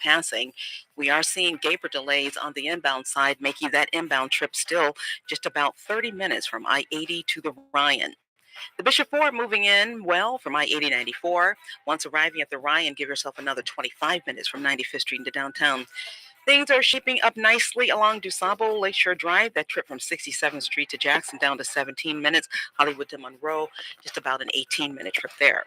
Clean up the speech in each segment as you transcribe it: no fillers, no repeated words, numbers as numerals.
passing. We are seeing Gabriel delays on the inbound side, making that inbound trip still just about 30 minutes from I 80 to the Ryan. The Bishop Ford moving in well from I 80 94. Once arriving at the Ryan, give yourself another 25 minutes from 95th Street into downtown. Things are shaping up nicely along DuSable Lakeshore Drive. That trip from 67th Street to Jackson down to 17 minutes. Hollywood to Monroe, just about an 18-minute trip there.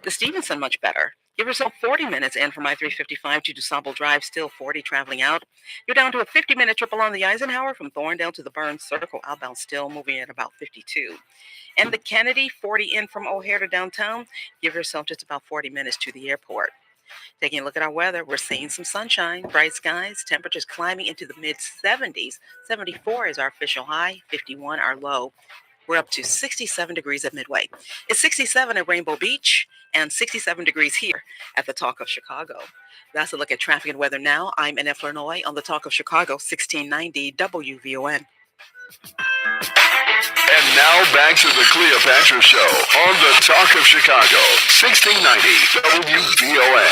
The Stevenson, much better. Give yourself 40 minutes in from I-355 to DuSable Drive, still 40 traveling out. You're down to a 50-minute trip along the Eisenhower from Thorndale to the Burns Circle, outbound still moving at about 52. And the Kennedy, 40 in from O'Hare to downtown. Give yourself just about 40 minutes to the airport. Taking a look at our weather, we're seeing some sunshine, bright skies, temperatures climbing into the mid 70s. 74 is our official high, 51 our low. We're up to 67 degrees at Midway. It's 67 at Rainbow Beach and 67 degrees here at the Talk of Chicago. That's a look at traffic and weather now. I'm NF Lenoy on the Talk of Chicago, 1690 WVON. And now back to the Cleopatra Show on the Talk of Chicago, 1690 WVON.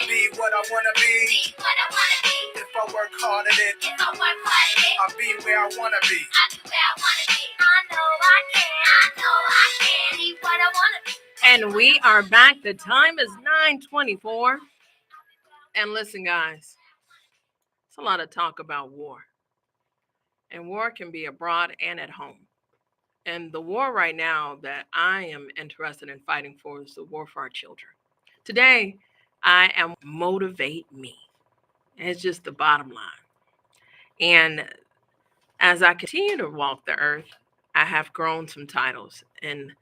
Be what I wanna be. If I work hard at it, I'll be where I wanna be. And we are back. The time is 9:24. And listen, guys, it's a lot of talk about war. And war can be abroad and at home. And the war right now that I am interested in fighting for is the war for our children. Today, I am motivate me. It's just the bottom line. And as I continue to walk the earth, I have grown some titles. And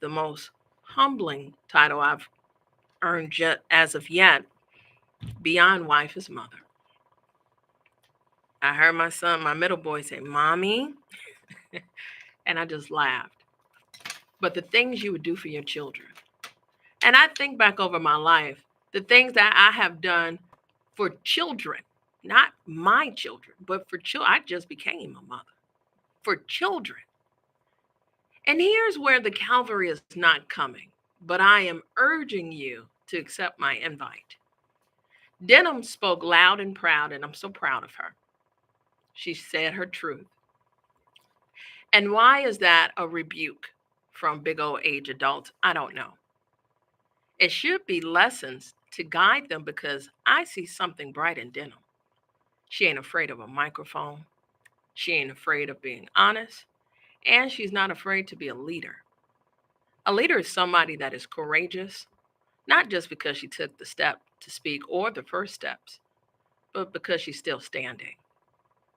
the most humbling title I've earned as of yet, beyond wife, is mother. I heard my son, my middle boy, say, "Mommy," and I just laughed. But the things you would do for your children. And I think back over my life, the things that I have done for children, not my children, but for children. I just became a mother for children. And here's where the cavalry is not coming, but I am urging you to accept my invite. Denham spoke loud and proud, and I'm so proud of her. She said her truth. And why is that a rebuke from big old age adults? I don't know. It should be lessons to guide them because I see something bright in Denham. She ain't afraid of a microphone. She ain't afraid of being honest. And she's not afraid to be a leader. A leader is somebody that is courageous, not just because she took the step to speak or the first steps, but because she's still standing.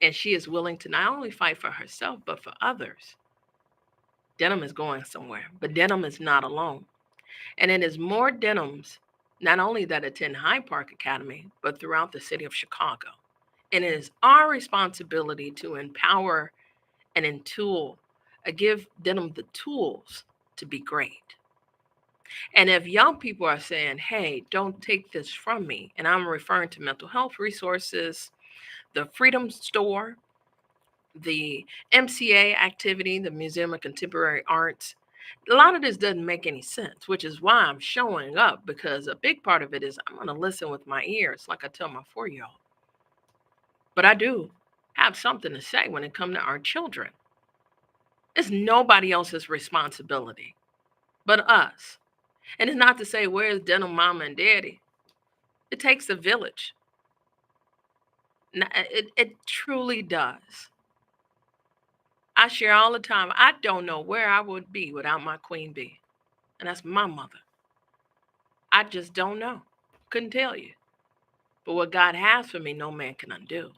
And she is willing to not only fight for herself, but for others. Denham is going somewhere, but Denham is not alone. And it is more Denhams, not only that attend Hyde Park Academy, but throughout the city of Chicago. And it is our responsibility to empower and give Denham the tools to be great. And if young people are saying, hey, don't take this from me, and I'm referring to mental health resources, the Freedom Store, the MCA activity, the Museum of Contemporary Arts, a lot of this doesn't make any sense, which is why I'm showing up, because a big part of it is I'm going to listen with my ears, like I tell my 4-year-old. But I do have something to say when it comes to our children. It's nobody else's responsibility but us. And it's not to say, where's Denham mama and daddy? It takes a village. It truly does. I share all the time. I don't know where I would be without my queen bee. And that's my mother. I just don't know. Couldn't tell you. But what God has for me, no man can undo.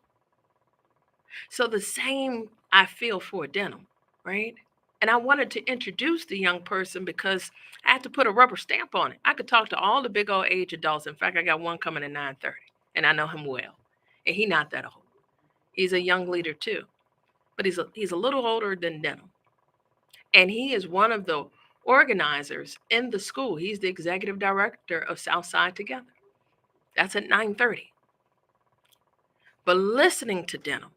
So the same I feel for Denham, right? And I wanted to introduce the young person because I had to put a rubber stamp on it. I could talk to all the big old age adults. In fact, I got one coming at 9:30, and I know him well. And he's not that old. He's a young leader too. But he's a little older than Denham. And he is one of the organizers in the school. He's the executive director of Southside Together. That's at 9:30. But listening to Denham,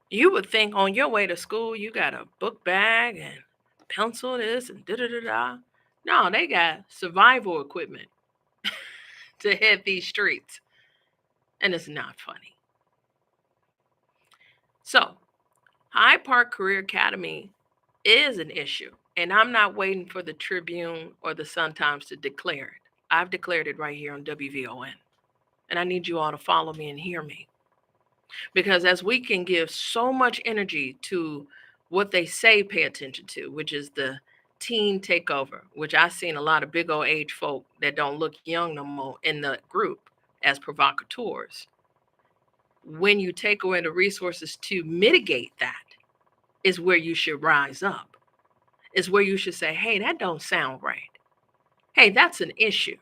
you would think on your way to school, you got a book bag and pencil this and da-da-da-da. No, they got survival equipment to hit these streets. And it's not funny. So, Hyde Park Career Academy is an issue. And I'm not waiting for the Tribune or the Sun-Times to declare it. I've declared it right here on WVON. And I need you all to follow me and hear me. Because as we can give so much energy to what they say pay attention to, which is the teen takeover, which I've seen a lot of big old age folk that don't look young no more in the group as provocateurs. When you take away the resources to mitigate that is where you should rise up. Is where you should say, hey, that don't sound right. Hey, that's an issue.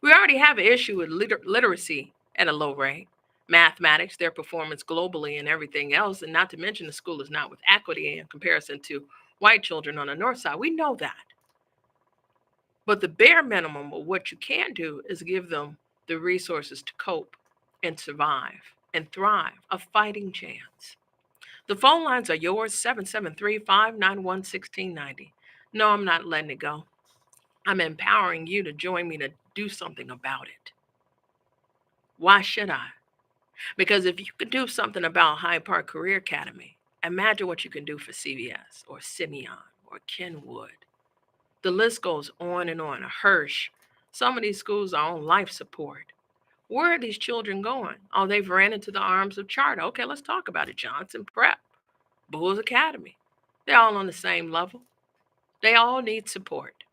We already have an issue with literacy at a low rate, mathematics, their performance globally, and everything else. And not to mention the school is not with equity in comparison to white children on the north side. We know that. But the bare minimum of what you can do is give them the resources to cope and survive and thrive, a fighting chance. The phone lines are yours, 773-591-1690. No, I'm not letting it go. I'm empowering you to join me to do something about it. Why should I? Because if you can do something about Hyde Park Career Academy, imagine what you can do for CVS or Simeon or Kenwood. The list goes on and on. Hirsch. Some of these schools are on life support. Where are these children going? Oh, they've ran into the arms of charter. Okay, let's talk about it. Johnson Prep, Bulls Academy. They're all on the same level. They all need support.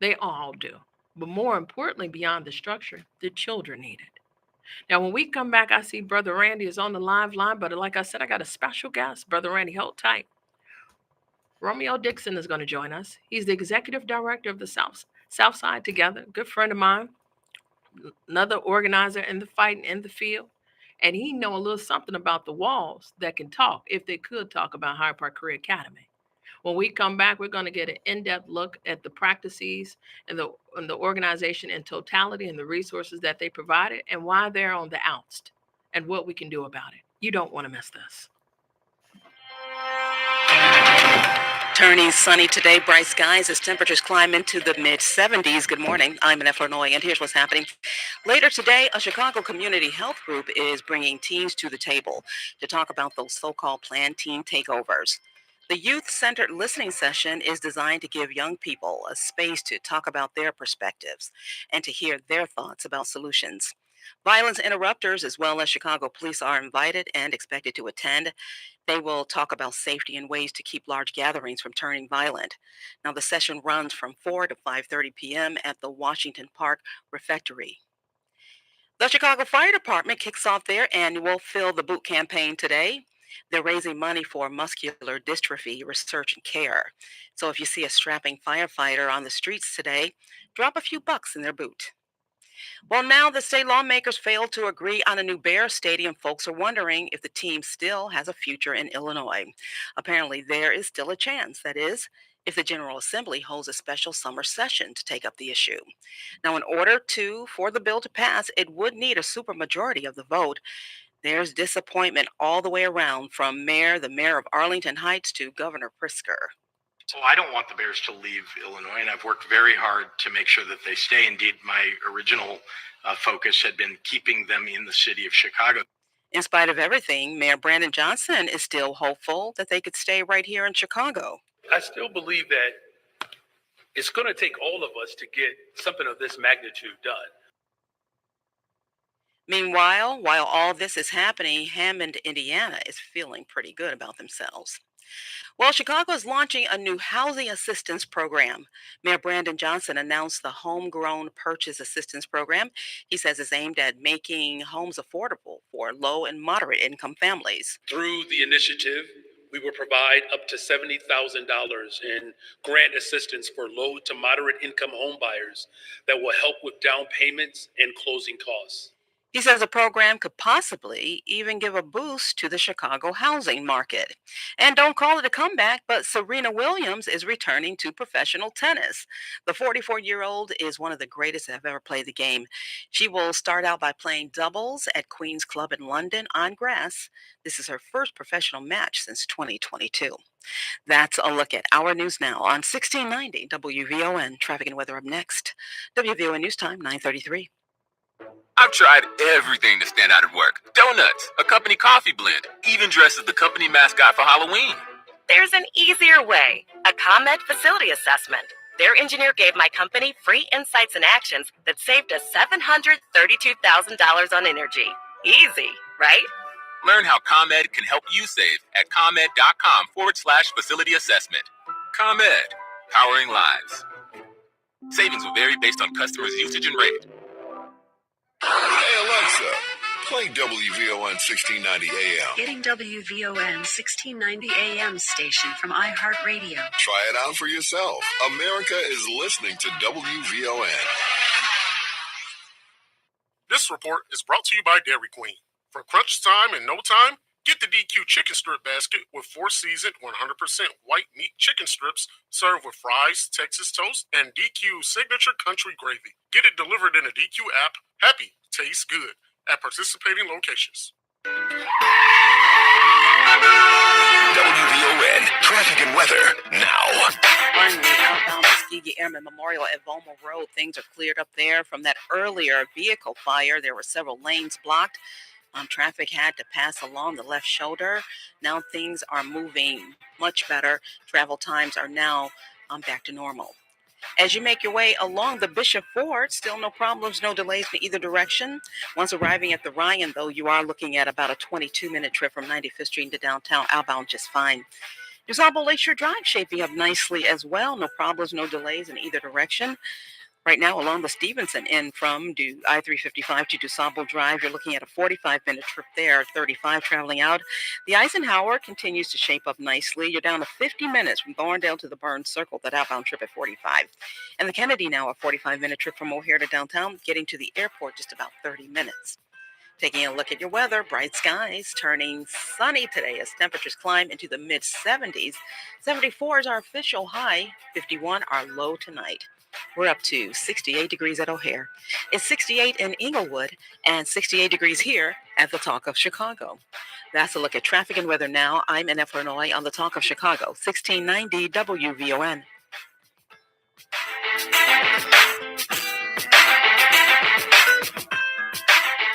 They all do. But more importantly, beyond the structure, the children need it. Now, when we come back, I see Brother Randy is on the live line, but like I said, I got a special guest. Brother Randy, hold tight. Romeo Dixon is going to join us. He's the executive director of the Southside Together, good friend of mine, another organizer in the fight and in the field. And he know a little something about the walls that can talk, if they could talk about Hyde Park Career Academy. When we come back, we're going to get an in-depth look at the practices and the organization in totality and the resources that they provided and why they're on the outs and what we can do about it. You don't want to miss this. Turning sunny today, bright skies as temperatures climb into the mid-70s. Good morning. I'm Annette Flournoy, and here's what's happening. Later today, a Chicago community health group is bringing teens to the table to talk about those so-called planned teen takeovers. The youth-centered listening session is designed to give young people a space to talk about their perspectives and to hear their thoughts about solutions. Violence interrupters, as well as Chicago police, are invited and expected to attend. They will talk about safety and ways to keep large gatherings from turning violent. Now, the session runs from 4 to 5:30 p.m. at the Washington Park Refectory. The Chicago Fire Department kicks off their annual Fill the Boot campaign today. They're raising money for muscular dystrophy research and care. So if you see a strapping firefighter on the streets today, drop a few bucks in their boot. Well, now the state lawmakers failed to agree on a new Bears stadium. Folks are wondering if the team still has a future in Illinois. Apparently, there is still a chance, that is, if the General Assembly holds a special summer session to take up the issue. Now, in order for the bill to pass, it would need a supermajority of the vote. There's disappointment all the way around, from the mayor of Arlington Heights, to Governor Pritzker. So I don't want the Bears to leave Illinois, and I've worked very hard to make sure that they stay. Indeed, my original focus had been keeping them in the city of Chicago. In spite of everything, Mayor Brandon Johnson is still hopeful that they could stay right here in Chicago. I still believe that it's going to take all of us to get something of this magnitude done. Meanwhile, while all this is happening, Hammond, Indiana is feeling pretty good about themselves. Well, Chicago is launching a new housing assistance program. Mayor Brandon Johnson announced the Homegrown Purchase Assistance Program. He says it's aimed at making homes affordable for low and moderate income families. Through the initiative, we will provide up to $70,000 in grant assistance for low to moderate income home buyers that will help with down payments and closing costs. He says the program could possibly even give a boost to the Chicago housing market. And don't call it a comeback, but Serena Williams is returning to professional tennis. The 44-year-old is one of the greatest that have ever played the game. She will start out by playing doubles at Queen's Club in London on grass. This is her first professional match since 2022. That's a look at our news now on 1690 WVON. Traffic and weather up next. WVON News Time, 9:33. I've tried everything to stand out at work. Donuts, a company coffee blend, even dressed as the company mascot for Halloween. There's an easier way. A ComEd facility assessment. Their engineer gave my company free insights and actions that saved us $732,000 on energy. Easy, right? Learn how ComEd can help you save at ComEd.com/facility assessment. ComEd, powering lives. Savings will vary based on customers' usage and rate. Hey Alexa, play WVON 1690 AM. Getting WVON 1690 AM station from iHeartRadio. Try it out for yourself. America is listening to WVON. This report is brought to you by Dairy Queen. For crunch time and no time, get the DQ chicken strip basket with 4 seasoned 100% white meat chicken strips served with fries, Texas toast, and DQ signature country gravy. Get it delivered in a DQ app. Happy tastes good at participating locations. WVON traffic and weather now. Finally, outbound Tuskegee Airmen Memorial at Volma Road, things are cleared up there from that earlier vehicle fire. There were several lanes blocked. Traffic had to pass along the left shoulder. Now things are moving much better. Travel times are now back to normal. As you make your way along the Bishop Ford, still no problems, no delays in either direction. Once arriving at the Ryan, though, you are looking at about a 22-minute trip from 95th Street to downtown, outbound just fine. DuSable Lakeshore Drive shaping up nicely as well. No problems, no delays in either direction. Right now, along the Stevenson end from I-355 to DuSable Drive, you're looking at a 45-minute trip there, 35 traveling out. The Eisenhower continues to shape up nicely. You're down to 50 minutes from Thorndale to the Burns Circle, that outbound trip at 45. And the Kennedy now a 45-minute trip from O'Hare to downtown, getting to the airport just about 30 minutes. Taking a look at your weather, bright skies, turning sunny today as temperatures climb into the mid-70s. 74 is our official high, 51 our low tonight. We're up to 68 degrees at O'Hare. It's 68 in Inglewood and 68 degrees here at the Talk of Chicago. That's a look at traffic and weather now. I'm in Illinois on the Talk of Chicago, 1690 WVON.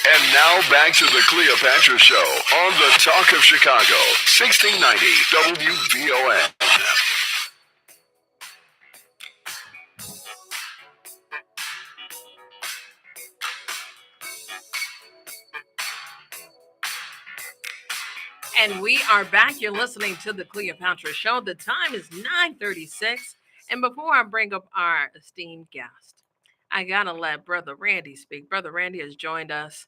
And now back to the Cleopatra Show on the Talk of Chicago, 1690 WVON. And we are back. You're listening to the Cleopatra Show. The time is 9:36. And before I bring up our esteemed guest, I got to let Brother Randy speak. Brother Randy has joined us.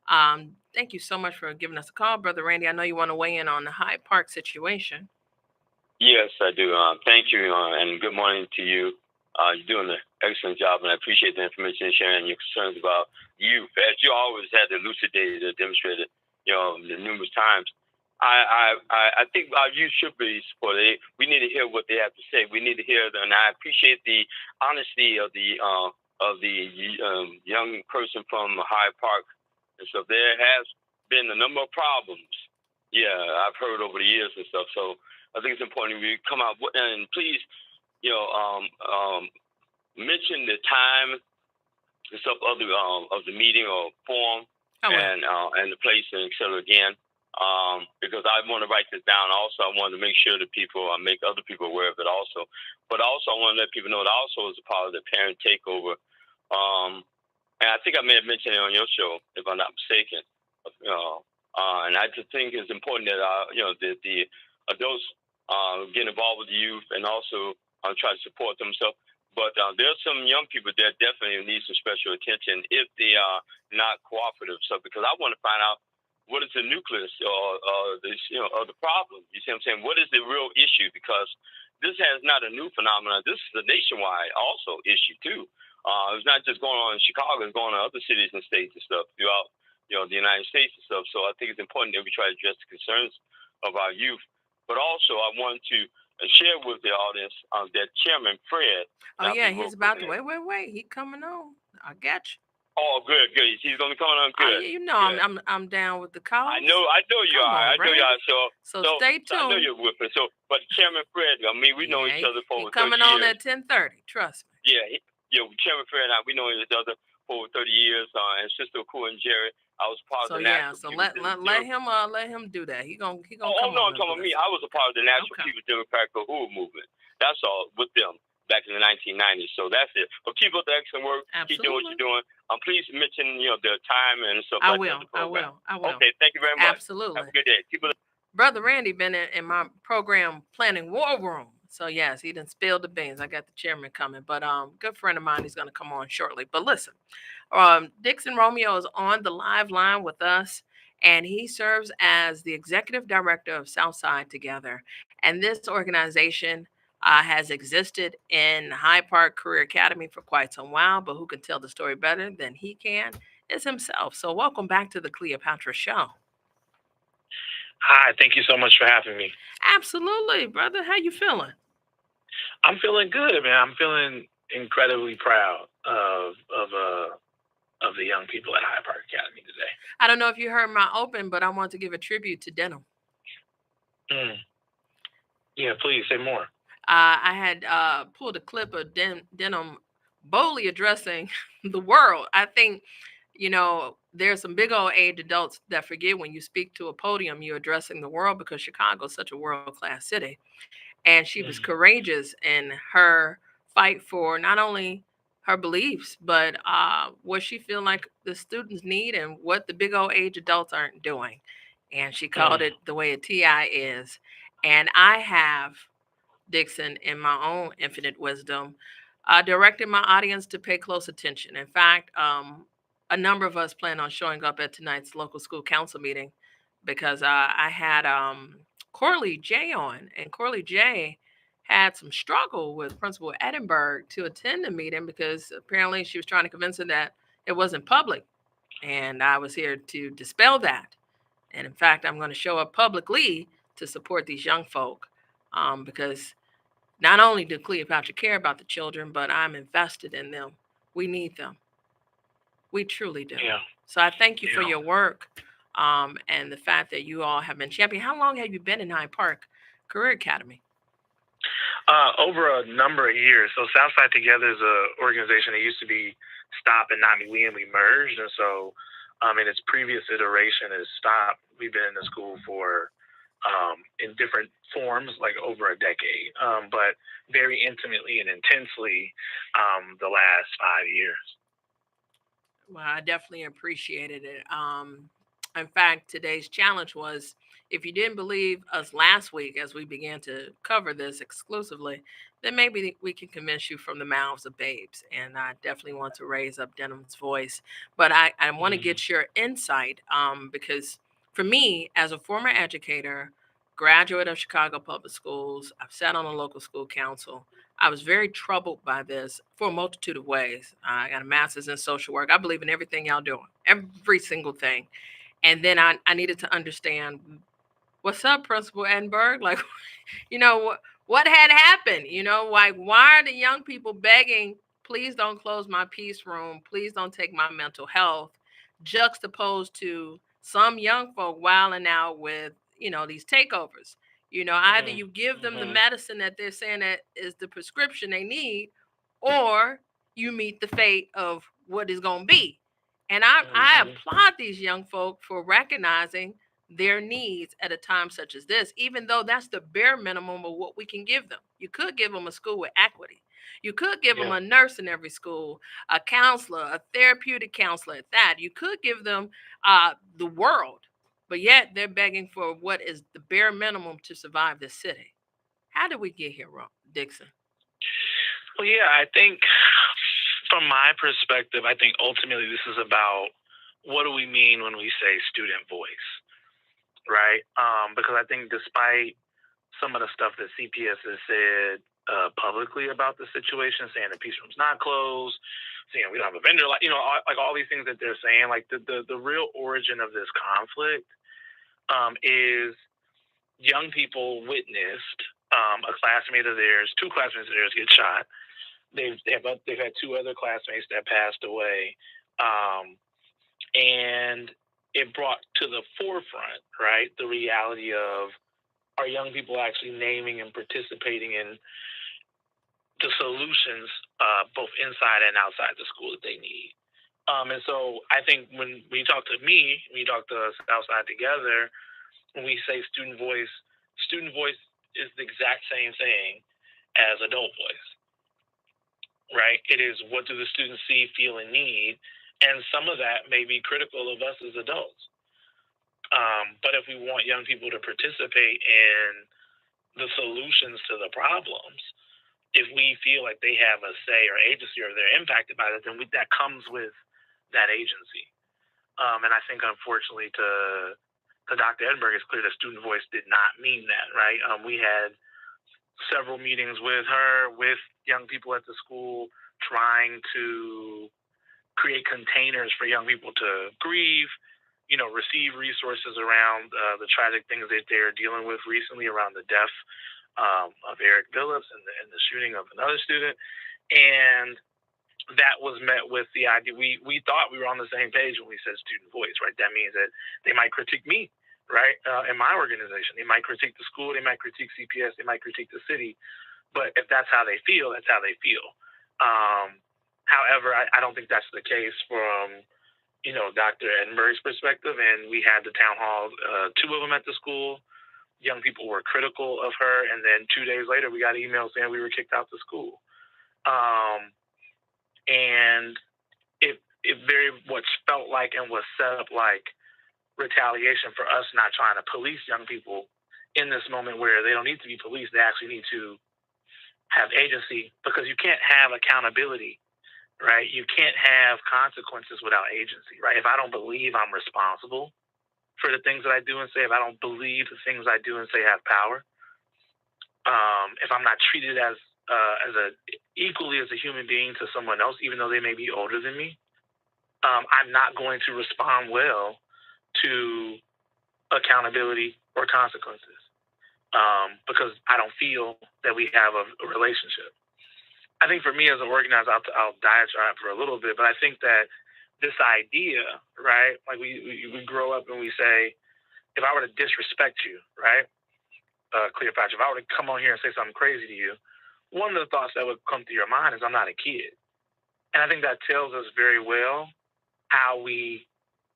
Thank you so much for giving us a call, Brother Randy. I know you want to weigh in on the Hyde Park situation. Yes, I do. Thank you, and good morning to you. You're doing an excellent job, and I appreciate the information you're sharing, your concerns about youth, as you always had elucidated and demonstrated, the numerous times. I think our youth should be supported. We need to hear what they have to say. We need to hear them, and I appreciate the honesty of the young person from Hyde Park. And so there has been a number of problems. Yeah, I've heard over the years and stuff. So I think it's important we come out and please, mention the time and stuff of the meeting or forum and the place and et cetera again. Because I want to write this down. Also, I want to make sure that people make other people aware of it also. But also, I want to let people know that also is a part of the parent takeover. And I think I may have mentioned it on your show, if I'm not mistaken. And I just think it's important that that the adults get involved with the youth and also try to support themselves. But there's some young people that definitely need some special attention if they are not cooperative. So because I want to find out what is the nucleus of the problem. You see what I'm saying? What is the real issue? Because this is not a new phenomenon. This is a nationwide also issue too. It's not just going on in Chicago. It's going on in other cities and states and stuff throughout the United States and stuff. So I think it's important that we try to address the concerns of our youth. But also, I want to share with the audience that Chairman Fred. Oh yeah, he's about to wait. He coming on. I got you. Oh, good. He's gonna be coming on good. I'm down with the call. I know you are. I know you are. So stay tuned. I know you're with us. So, but Chairman Fred, we know each other for over 30 years. Coming on at 10:30. Trust me. Yeah. Chairman Fred and I, we know each other for over 30 years. And Sister Cool and Jerry, I was part of the national. So let him do that. He gonna come on. No, I'm talking about me. I was a part of the National People's Democratic movement. That's all with them back in the 1990s. So that's it. But keep up the excellent work. Absolutely. Keep doing what you're doing. Please mention the time and stuff I like will. that. I will. Okay, thank you very much. Absolutely. Have a good day. Keep it. Brother Randy been in my program planning war room. So yes, he done spilled the beans. I got the chairman coming, but good friend of mine, he's gonna come on shortly. But listen, Dixon Romeo is on the live line with us, and he serves as the executive director of Southside Together. And this organization has existed in Hyde Park Career Academy for quite some while, but who can tell the story better than he can is himself. So welcome back to the Cleopatra Show. Hi, thank you so much for having me. Absolutely, brother. How you feeling? I'm feeling good, man. I'm feeling incredibly proud of the young people at Hyde Park Academy today. I don't know if you heard my open, but I want to give a tribute to Denim. Yeah, please say more. I had pulled a clip of Denim boldly addressing the world. I think, there's some big old age adults that forget when you speak to a podium, you're addressing the world, because Chicago is such a world-class city. And she was courageous in her fight for not only her beliefs, but what she feel like the students need and what the big old age adults aren't doing. And she called it the way a TI is. And I have, Dixon, in my own infinite wisdom, directed my audience to pay close attention. In fact, a number of us plan on showing up at tonight's local school council meeting, because I had Corley J on, and Corley J had some struggle with Principal Edinburgh to attend the meeting, because apparently she was trying to convince him that it wasn't public. And I was here to dispel that. And in fact, I'm going to show up publicly to support these young folk, because not only do Cleopatra care about the children, but I'm invested in them. We need them. We truly do. Yeah. So I thank you for your work, and the fact that you all have been champion. How long have you been in Hyde Park Career Academy? Over a number of years. So Southside Together is an organization that used to be Stop and Not Me. We merged. And so in its previous iteration as Stop, we've been in the school for in different forms, like over a decade, but very intimately and intensely the last 5 years. Well, I definitely appreciated it. In fact, today's challenge was, if you didn't believe us last week as we began to cover this exclusively, then maybe we can convince you from the mouths of babes. And I definitely want to raise up Denim's voice. But I want to get your insight, because for me, as a former educator, graduate of Chicago Public Schools, I've sat on a local school council. I was very troubled by this for a multitude of ways. I got a master's in social work. I believe in everything y'all doing, every single thing. And then I needed to understand, what's up, Principal Edinburgh? Like, what had happened? Like, why are the young people begging, please don't close my peace room, please don't take my mental health, juxtaposed to some young folk wilding out with, these takeovers. Either you give them the medicine that they're saying that is the prescription they need, or you meet the fate of what is going to be. And I applaud these young folk for recognizing their needs at a time such as this, even though that's the bare minimum of what we can give them. You could give them a school with equity. You could give them a nurse in every school, a counselor, a therapeutic counselor at that. You could give them the world, but yet they're begging for what is the bare minimum to survive this city. How did we get here, Dixon? Well, yeah, I think from my perspective, I think ultimately this is about, what do we mean when we say student voice, right? Because I think despite some of the stuff that CPS has said publicly about the situation, saying the peace room's not closed, saying we don't have a vendor, like all these things that they're saying. Like the real origin of this conflict is young people witnessed a classmate of theirs, two classmates of theirs get shot. They've had two other classmates that passed away, and it brought to the forefront, right, the reality of, are young people actually naming and participating in the solutions, both inside and outside the school that they need. And so I think when you talk to me, when you talk to Southside Together, when we say student voice is the exact same thing as adult voice, right? It is, what do the students see, feel, and need? And some of that may be critical of us as adults. But if we want young people to participate in the solutions to the problems, if we feel like they have a say or agency or they're impacted by that, then that comes with that agency. And I think, unfortunately, to Dr. Edinburgh, it's clear that student voice did not mean that, right? We had several meetings with her, with young people at the school, trying to create containers for young people to grieve, receive resources around the tragic things that they're dealing with recently around the death of Eric Phillips and the shooting of another student. And that was met with the idea, we thought we were on the same page when we said student voice, right? That means that they might critique me, right, in my organization. They might critique the school, they might critique CPS, they might critique the city. But if that's how they feel, that's how they feel. However, I don't think that's the case from, Dr. Edinburgh's perspective. And we had the town hall, two of them at the school. Young people were critical of her. And then 2 days later, we got emails saying we were kicked out the school. And it very much felt like and was set up like retaliation for us not trying to police young people in this moment where they don't need to be policed. They actually need to have agency, because you can't have accountability, right? You can't have consequences without agency, right? If I don't believe I'm responsible for the things that I do and say, if I don't believe the things I do and say have power, if I'm not treated as equally as a human being to someone else, even though they may be older than me, I'm not going to respond well to accountability or consequences, because I don't feel that we have a relationship. I think for me as an organizer, I'll diatribe for a little bit, but I think that this idea, right, like we grow up and we say, if I were to disrespect you, right, Cleopatra, if I were to come on here and say something crazy to you, one of the thoughts that would come to your mind is, I'm not a kid. And I think that tells us very well how we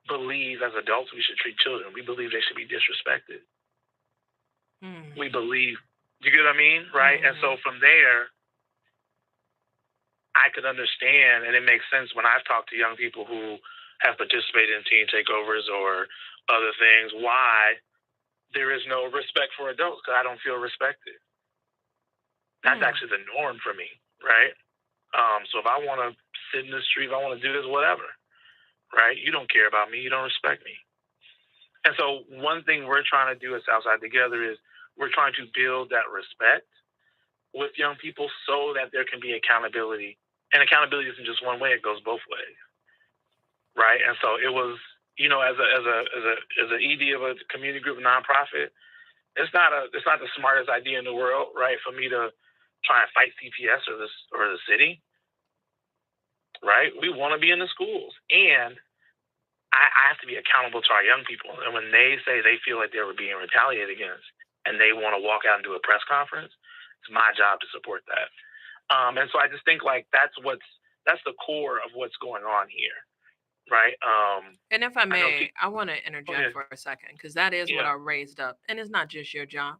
believe as adults we should treat children. We believe they should be disrespected. We believe, you get what I mean? Right? And so from there, I could understand, and it makes sense when I've talked to young people who have participated in teen takeovers or other things, why there is no respect for adults, because I don't feel respected. That's actually the norm for me, right? So if I want to sit in the street, if I want to do this, whatever, right? You don't care about me. You don't respect me. And so one thing we're trying to do at Southside Together is we're trying to build that respect with young people so that there can be accountability. And accountability isn't just one way; it goes both ways, right? And so it was, as an ED of a community group nonprofit, it's not the smartest idea in the world, right, for me to try and fight CPS or the city, right? We want to be in the schools, and I have to be accountable to our young people. And when they say they feel like they were being retaliated against, and they want to walk out and do a press conference, it's my job to support that. And so I just think like that's the core of what's going on here, right? And if I may, I want to interject for a second, because that is what I raised up. And it's not just your job.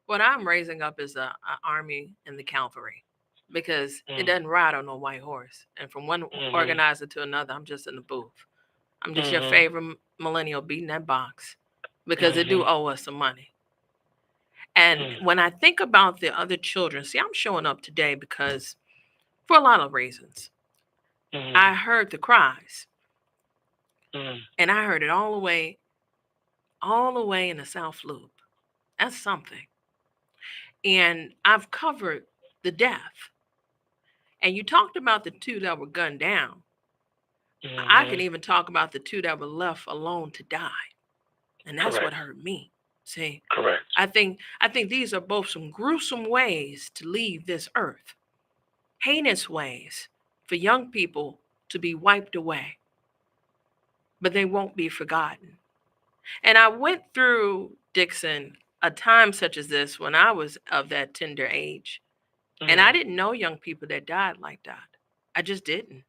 What I'm raising up is an army and the cavalry, because it doesn't ride on no white horse. And from one organizer to another, I'm just in the booth. I'm just your favorite millennial beating that box, because they do owe us some money. And when I think about the other children, see, I'm showing up today because for a lot of reasons. I heard the cries, and I heard it all the way in the South Loop. That's something. And I've covered the death. And you talked about the two that were gunned down. I can even talk about the two that were left alone to die. And that's Correct. what hurt me. See, Correct. I think these are both some gruesome ways to leave this earth. Heinous ways for young people to be wiped away. But they won't be forgotten. And I went through, Dixon, a time such as this when I was of that tender age. And I didn't know young people that died like that. I just didn't.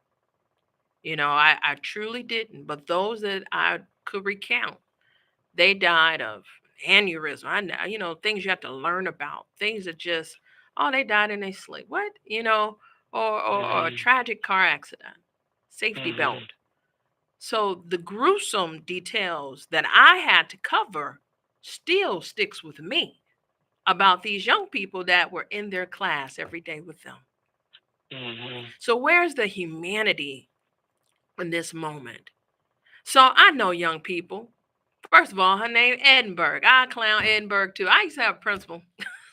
You know, I truly didn't. But those that I could recount, they died of aneurysm. Things you have to learn about. Things that just, they died in their sleep. What? Or a tragic car accident, safety belt. So the gruesome details that I had to cover still sticks with me about these young people that were in their class every day with them. So where's the humanity in this moment? So I know young people. First of all, her name Edinburgh. I clown Edinburgh too. I used to have a principal,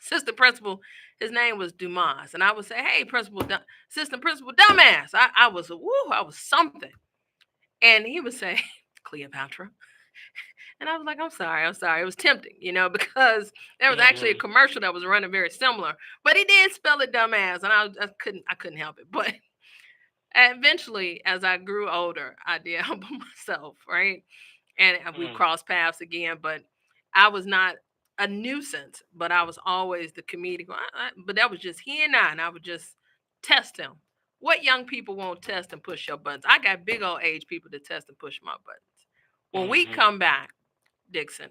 assistant principal. His name was Dumas, and I would say, "Hey, assistant principal, dumbass." I was something, and he would say, "Cleopatra," and I was like, "I'm sorry." It was tempting, because there was actually a commercial that was running very similar, but he did spell it dumbass, and I couldn't help it, but. Eventually, as I grew older, I did humble myself, right? And we crossed paths again, but I was not a nuisance, but I was always the comedic. But that was just he and I would just test him. What young people won't test and push your buttons? I got big old age people to test and push my buttons. When we come back, Dixon,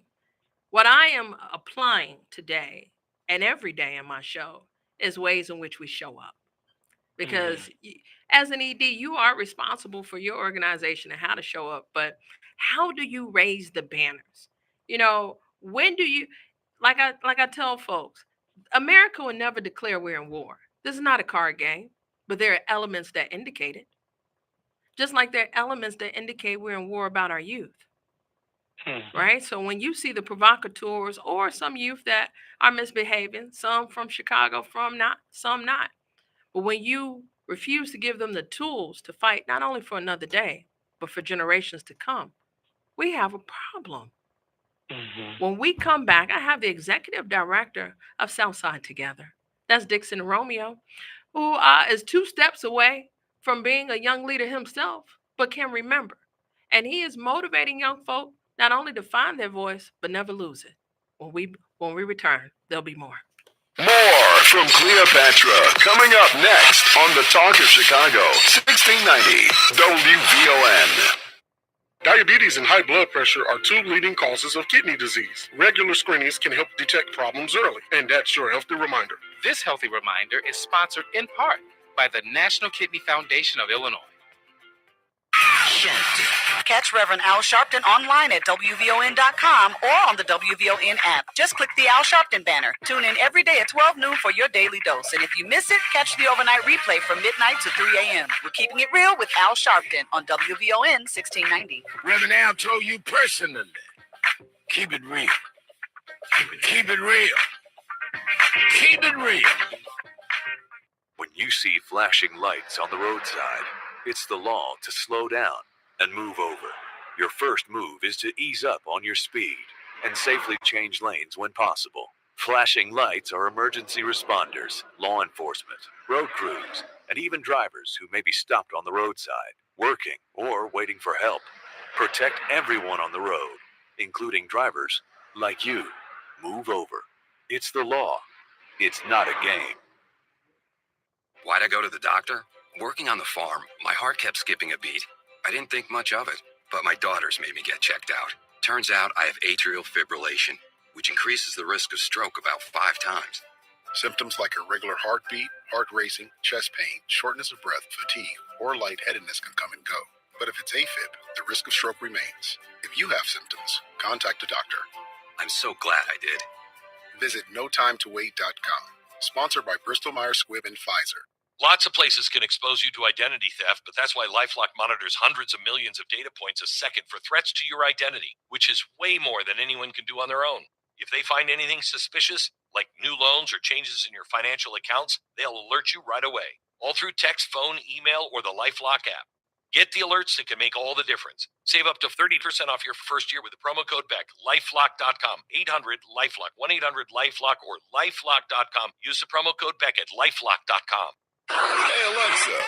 what I am applying today and every day in my show is ways in which we show up. Because as an ED, you are responsible for your organization and how to show up. But how do you raise the banners? When do you, like I tell folks, America will never declare we're in war. This is not a card game, but there are elements that indicate it. Just like there are elements that indicate we're in war about our youth. Right? So when you see the provocateurs or some youth that are misbehaving, some from Chicago, some not. But when you refuse to give them the tools to fight, not only for another day, but for generations to come, we have a problem. When we come back, I have the executive director of Southside Together. That's Dixon Romeo, who is 2 steps away from being a young leader himself, but can remember. And he is motivating young folk not only to find their voice, but never lose it. When we return, there'll be more. More from Cleopatra coming up next on the Talk of Chicago, 1690 WVON. Diabetes and high blood pressure are 2 leading causes of kidney disease. Regular screenings can help detect problems early, and that's your healthy reminder. This healthy reminder is sponsored in part by the National Kidney Foundation of Illinois. Catch Reverend Al Sharpton online at WVON.com or on the WVON app. Just click the Al Sharpton banner. Tune in every day at 12 noon for your daily dose. And if you miss it, catch the overnight replay from midnight to 3 a.m. We're keeping it real with Al Sharpton on WVON 1690. Reverend Al told you personally, keep it real. Keep it real. Keep it real. When you see flashing lights on the roadside, it's the law to slow down and move over. Your first move is to ease up on your speed and safely change lanes when possible. Flashing lights are emergency responders, law enforcement, road crews, and even drivers who may be stopped on the roadside, working or waiting for help. Protect everyone on the road, including drivers like you. Move over. It's the law. It's not a game. Why'd I go to the doctor? Working on the farm, my heart kept skipping a beat. I didn't think much of it, but my daughters made me get checked out. Turns out I have atrial fibrillation, which increases the risk of stroke about 5 times. Symptoms like irregular heartbeat, heart racing, chest pain, shortness of breath, fatigue, or lightheadedness can come and go. But if it's AFib, the risk of stroke remains. If you have symptoms, contact a doctor. I'm so glad I did. Visit NoTimeToWait.com. Sponsored by Bristol Myers Squibb and Pfizer. Lots of places can expose you to identity theft, but that's why LifeLock monitors hundreds of millions of data points a second for threats to your identity, which is way more than anyone can do on their own. If they find anything suspicious, Like new loans or changes in your financial accounts, they'll alert you right away, all through text, phone, email, or the LifeLock app. Get the alerts that can make all the difference. Save up to 30% off your first year with the promo code BECK. LifeLock.com, 800-LifeLock, 1-800-LifeLock, or LifeLock.com. Use the promo code BECK at LifeLock.com. Hey, Alexa,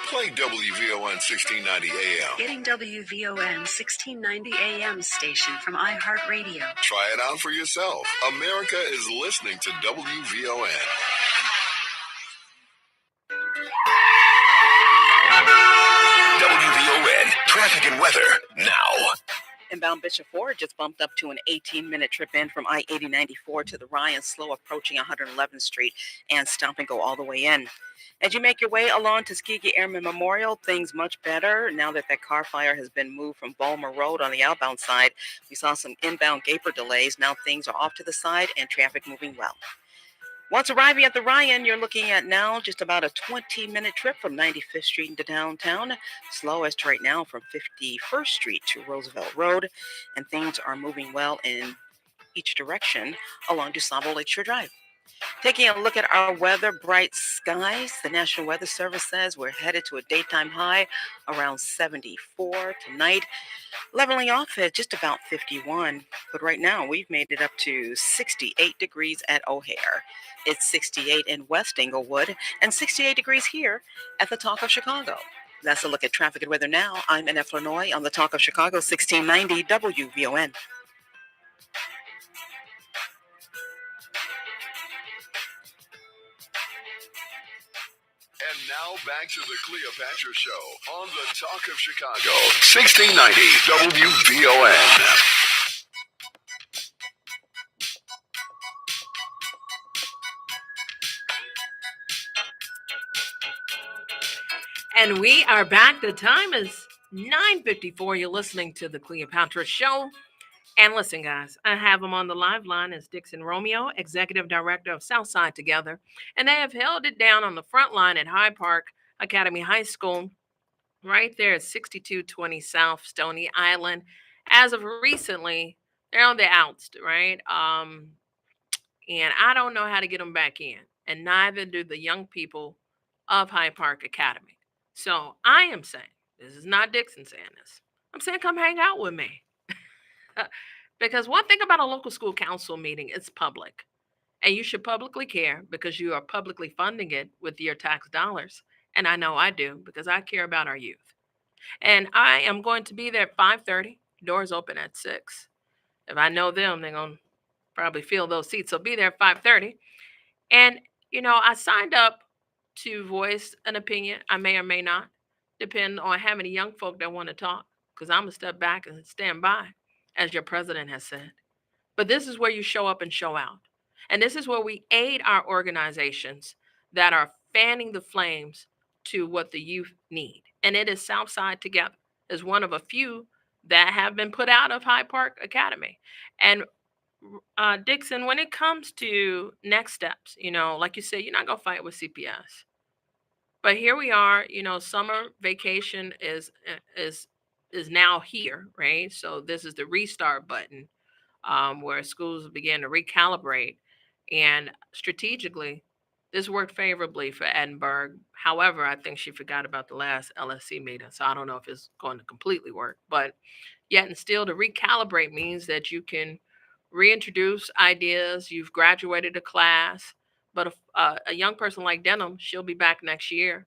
play WVON 1690 AM. Getting WVON 1690 AM station from iHeartRadio. Try it out for yourself. America is listening to WVON. WVON traffic and weather now. Inbound Bishop Ford just bumped up to an 18-minute trip in from I-80-94 to the Ryan, slow approaching 111th Street and stop and go all the way in. As you make your way along Tuskegee Airmen Memorial, things much better now that car fire has been moved from Bulmer Road on the outbound side. We saw some inbound Gaper delays. Now things are off to the side and traffic moving well. Once arriving at the Ryan, you're looking at now just about a 20-minute trip from 95th Street into downtown. Slowest right now from 51st Street to Roosevelt Road. And things are moving well in each direction along DuSable Lakeshore Drive. Taking a look at our weather, bright skies. The National Weather Service says we're headed to a daytime high around 74 tonight, leveling off at just about 51. But right now, we've made it up to 68 degrees at O'Hare. It's 68 in West Englewood and 68 degrees here at the Talk of Chicago. That's a look at traffic and weather now. I'm NF Lenoy on the Talk of Chicago, 1690 WVON. And now back to the Cleopatra Show on the Talk of Chicago, 1690 WVON. And we are back. The time is 9:54. You're listening to the Cleopatra Show. And listen, guys, I have them on the live line as Dixon Romeo, Executive Director of Southside Together. And they have held it down on the front line at Hyde Park Academy High School, right there at 6220 South Stony Island. As of recently, they're on the outs, right? And I don't know how to get them back in. And neither do the young people of Hyde Park Academy. So I am saying, this is not Dixon saying this. I'm saying come hang out with me. Because one thing about a local school council meeting, it's public. And you should publicly care because you are publicly funding it with your tax dollars. And I know I do because I care about our youth. And I am going to be there at 5:30. Doors open at 6. If I know them, they're going to probably fill those seats. So be there at 5:30. And, I signed up to voice an opinion. I may or may not, depend on how many young folk that want to talk, because I'm going to step back and stand by, as your president has said. But this is where you show up and show out. And this is where we aid our organizations that are fanning the flames to what the youth need. And it is Southside Together is one of a few that have been put out of Hyde Park Academy. And Dixon, when it comes to next steps, like you said, you're not going to fight with CPS. But here we are, summer vacation is now here, right? So this is the restart button where schools began to recalibrate. And strategically, this worked favorably for Edinburgh. However, I think she forgot about the last LSC meeting. So I don't know if it's going to completely work. But yet and still, to recalibrate means that you can reintroduce ideas. You've graduated a class. But a young person like Denham, she'll be back next year.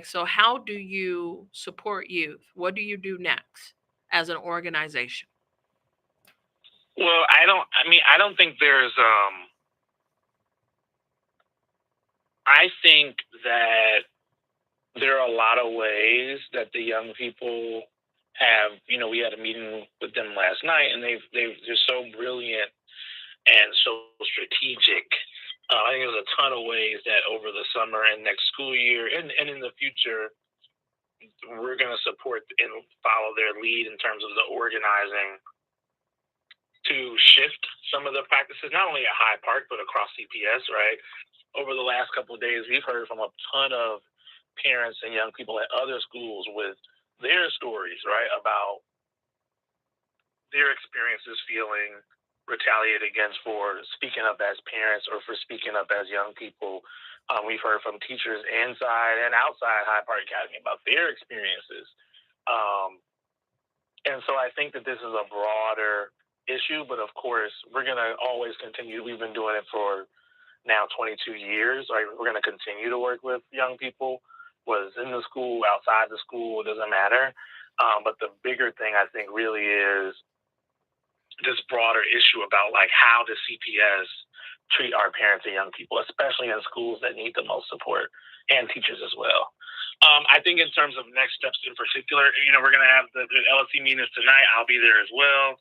So how do you support youth? What do you do next as an organization? Well, I don't think there's, I think that there are a lot of ways that the young people have, we had a meeting with them last night, and they're so brilliant and so strategic. I think there's a ton of ways that over the summer and next school year and in the future, we're going to support and follow their lead in terms of the organizing to shift some of the practices, not only at Hyde Park, but across CPS, right? Over the last couple of days, we've heard from a ton of parents and young people at other schools with their stories, right, about their experiences feeling retaliated against for speaking up as parents or for speaking up as young people. We've heard from teachers inside and outside Hyde Park Academy about their experiences. And so I think that this is a broader issue, but of course, we're going to always continue. We've been doing it for now 22 years. Right? We're going to continue to work with young people, whether it's in the school, outside the school, it doesn't matter. But the bigger thing I think really is this broader issue about like how does CPS treat our parents and young people, especially in schools that need the most support, and teachers as well. I think in terms of next steps in particular, we're going to have the LSC meetings tonight. I'll be there as well.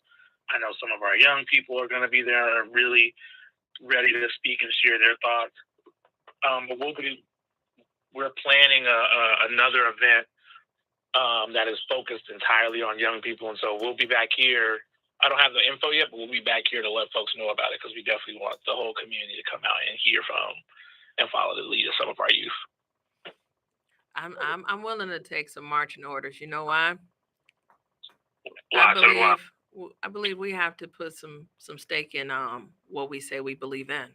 I know some of our young people are going to be there and are really ready to speak and share their thoughts. But we're planning another event that is focused entirely on young people. And so we'll be back here. I don't have the info yet, but we'll be back here to let folks know about it because we definitely want the whole community to come out and hear from and follow the lead of some of our youth. I'm willing to take some marching orders. You know why? I believe we have to put some stake in what we say we believe in.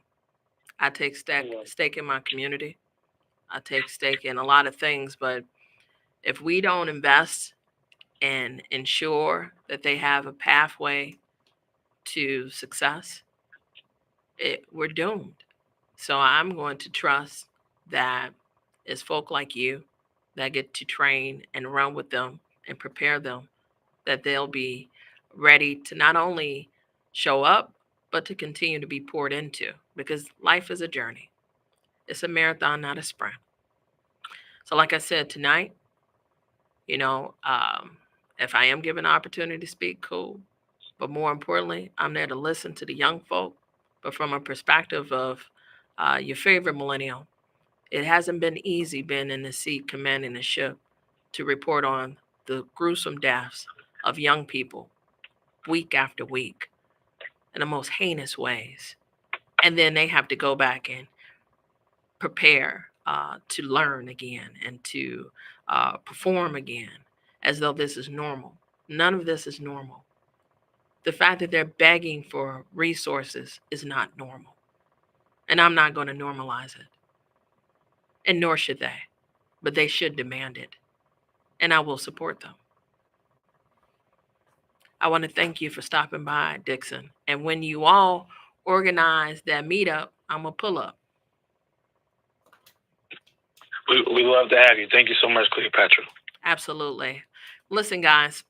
I take stake in my community. I take stake in a lot of things, but if we don't invest and ensure that they have a pathway to success, we're doomed. So I'm going to trust that it's folk like you that get to train and run with them and prepare them, that they'll be ready to not only show up, but to continue to be poured into, because life is a journey. It's a marathon, not a sprint. So like I said, tonight, if I am given an opportunity to speak, cool. But more importantly, I'm there to listen to the young folk, but from a perspective of your favorite millennial. It hasn't been easy being in the seat commanding the ship to report on the gruesome deaths of young people week after week in the most heinous ways. And then they have to go back and prepare to learn again and to perform again as though this is normal. None of this is normal. The fact that they're begging for resources is not normal. And I'm not going to normalize it. And nor should they. But they should demand it. And I will support them. I want to thank you for stopping by, Dixon. And when you all organize that meetup, I'm going to pull up. We love to have you. Thank you so much, Cleopatra. Absolutely. Listen, guys,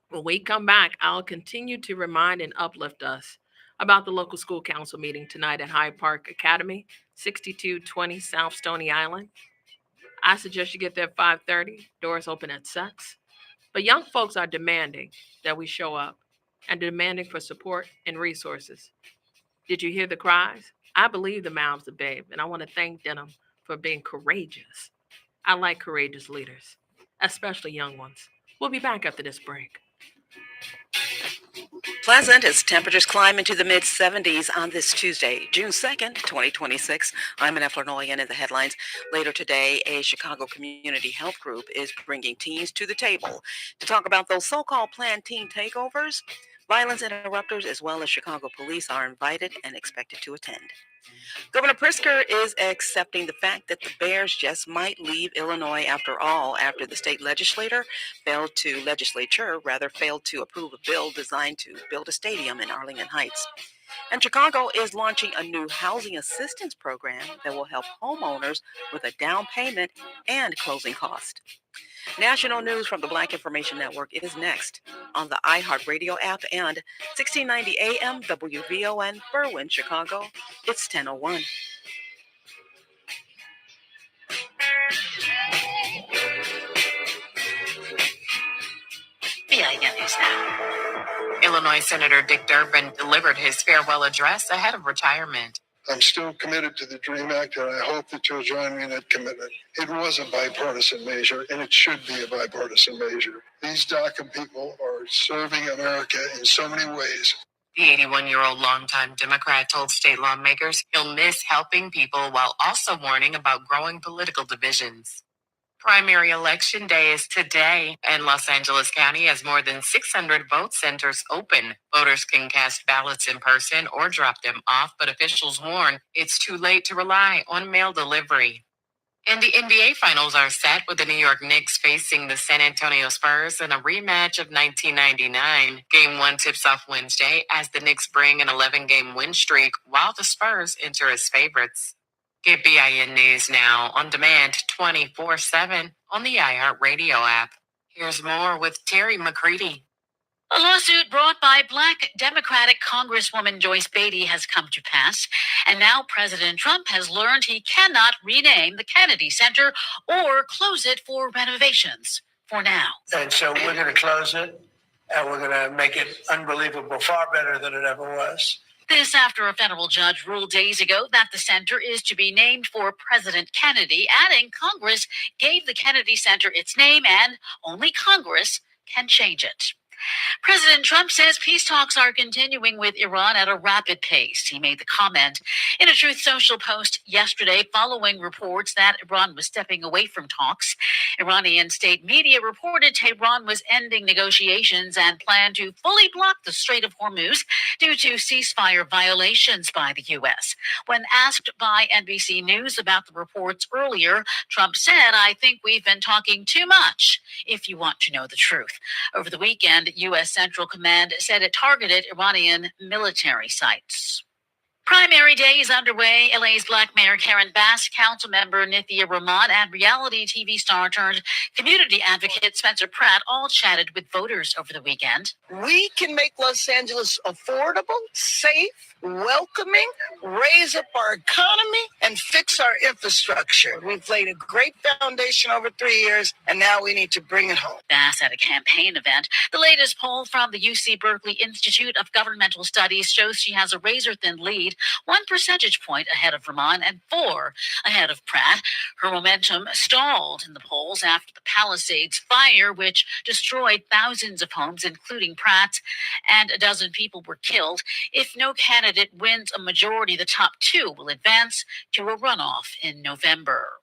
when we come back, I'll continue to remind and uplift us about the local school council meeting tonight at Hyde Park Academy, 6220 South Stony Island. I suggest you get there at 5:30. Doors open at 6. But young folks are demanding that we show up and demanding for support and resources. Did you hear the cries? I believe the mouths of babe, and I want to thank Denham for being courageous. I like courageous leaders, especially young ones. We'll be back after this break. Pleasant as temperatures climb into the mid-70s on this Tuesday, June 2nd, 2026. I'm Annette Flornoyan in the headlines. Later today, a Chicago community health group is bringing teens to the table to talk about those so-called planned teen takeovers. Violence interrupters as well as Chicago police are invited and expected to attend. Governor Pritzker is accepting the fact that the Bears just might leave Illinois after all, after the state legislature failed to approve a bill designed to build a stadium in Arlington Heights. And Chicago is launching a new housing assistance program that will help homeowners with a down payment and closing cost. National news from the Black Information Network is next on the iHeartRadio app and 1690 AM WVON Berwyn, Chicago. It's 10:01. BIN News Now. Illinois Senator Dick Durbin delivered his farewell address ahead of retirement. I'm still committed to the DREAM Act, and I hope that you'll join me in that commitment. It was a bipartisan measure, and it should be a bipartisan measure. These DACA people are serving America in so many ways. The 81-year-old longtime Democrat told state lawmakers he'll miss helping people while also warning about growing political divisions. Primary election day is today, and Los Angeles County has more than 600 vote centers open. Voters can cast ballots in person or drop them off, but officials warn it's too late to rely on mail delivery. And the NBA Finals are set with the New York Knicks facing the San Antonio Spurs in a rematch of 1999. Game 1 tips off Wednesday as the Knicks bring an 11-game win streak while the Spurs enter as favorites. Get BIN News now on demand 24/7 on the iHeartRadio app. Here's more with Terry McCready. A lawsuit brought by Black Democratic Congresswoman Joyce Beatty has come to pass, and now President Trump has learned he cannot rename the Kennedy Center or close it for renovations for now. And so we're going to close it, and we're going to make it unbelievable, far better than it ever was. This after a federal judge ruled days ago that the center is to be named for President Kennedy, adding Congress gave the Kennedy Center its name and only Congress can change it. President Trump says peace talks are continuing with Iran at a rapid pace. He made the comment in a Truth Social post yesterday following reports that Iran was stepping away from talks. Iranian state media reported Tehran was ending negotiations and planned to fully block the Strait of Hormuz due to ceasefire violations by the U.S. When asked by NBC News about the reports earlier, Trump said, "I think we've been talking too much, if you want to know the truth." Over the weekend, U.S. Central Command said it targeted Iranian military sites. Primary day is underway. LA's Black Mayor Karen Bass, Council Member Nithya Rahman, and reality TV star turned community advocate Spencer Pratt all chatted with voters over the weekend. We can make Los Angeles affordable, safe, welcoming, raise up our economy, and fix our infrastructure. We've laid a great foundation over 3 years, and now we need to bring it home. Bass at a campaign event. The latest poll from the UC Berkeley Institute of Governmental Studies shows she has a razor-thin lead, 1 percentage point ahead of Rahman and 4 ahead of Pratt. Her momentum stalled in the polls after the Palisades fire, which destroyed thousands of homes, including Pratt's, and a dozen people were killed. If no candidate wins a majority, the top 2 will advance to a runoff in November.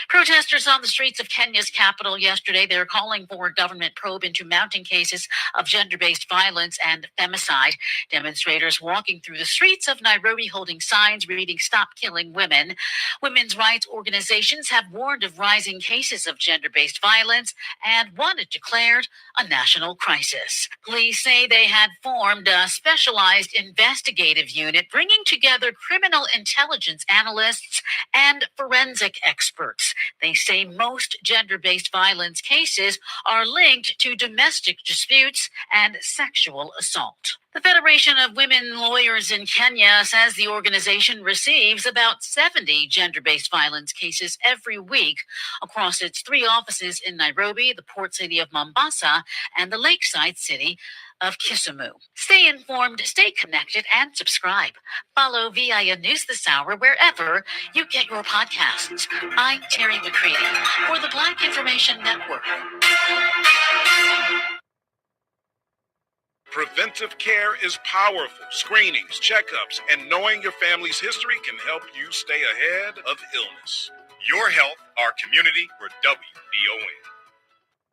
Protesters on the streets of Kenya's capital yesterday, they're calling for a government probe into mounting cases of gender-based violence and femicide. Demonstrators walking through the streets of Nairobi holding signs reading "Stop Killing Women." Women's rights organizations have warned of rising cases of gender-based violence, and one had declared a national crisis. Police say they had formed a specialized investigative unit bringing together criminal intelligence analysts and forensic experts. They say most gender-based violence cases are linked to domestic disputes and sexual assault. The Federation of Women Lawyers in Kenya says the organization receives about 70 gender-based violence cases every week across its 3 offices in Nairobi, the port city of Mombasa, and the lakeside city of Kisumu. Stay informed, stay connected, and subscribe. Follow VIA News this hour wherever you get your podcasts. I'm Terry McCready for the Black Information Network. Preventive care is powerful. Screenings, checkups, and knowing your family's history can help you stay ahead of illness. Your health, our community, for WVON.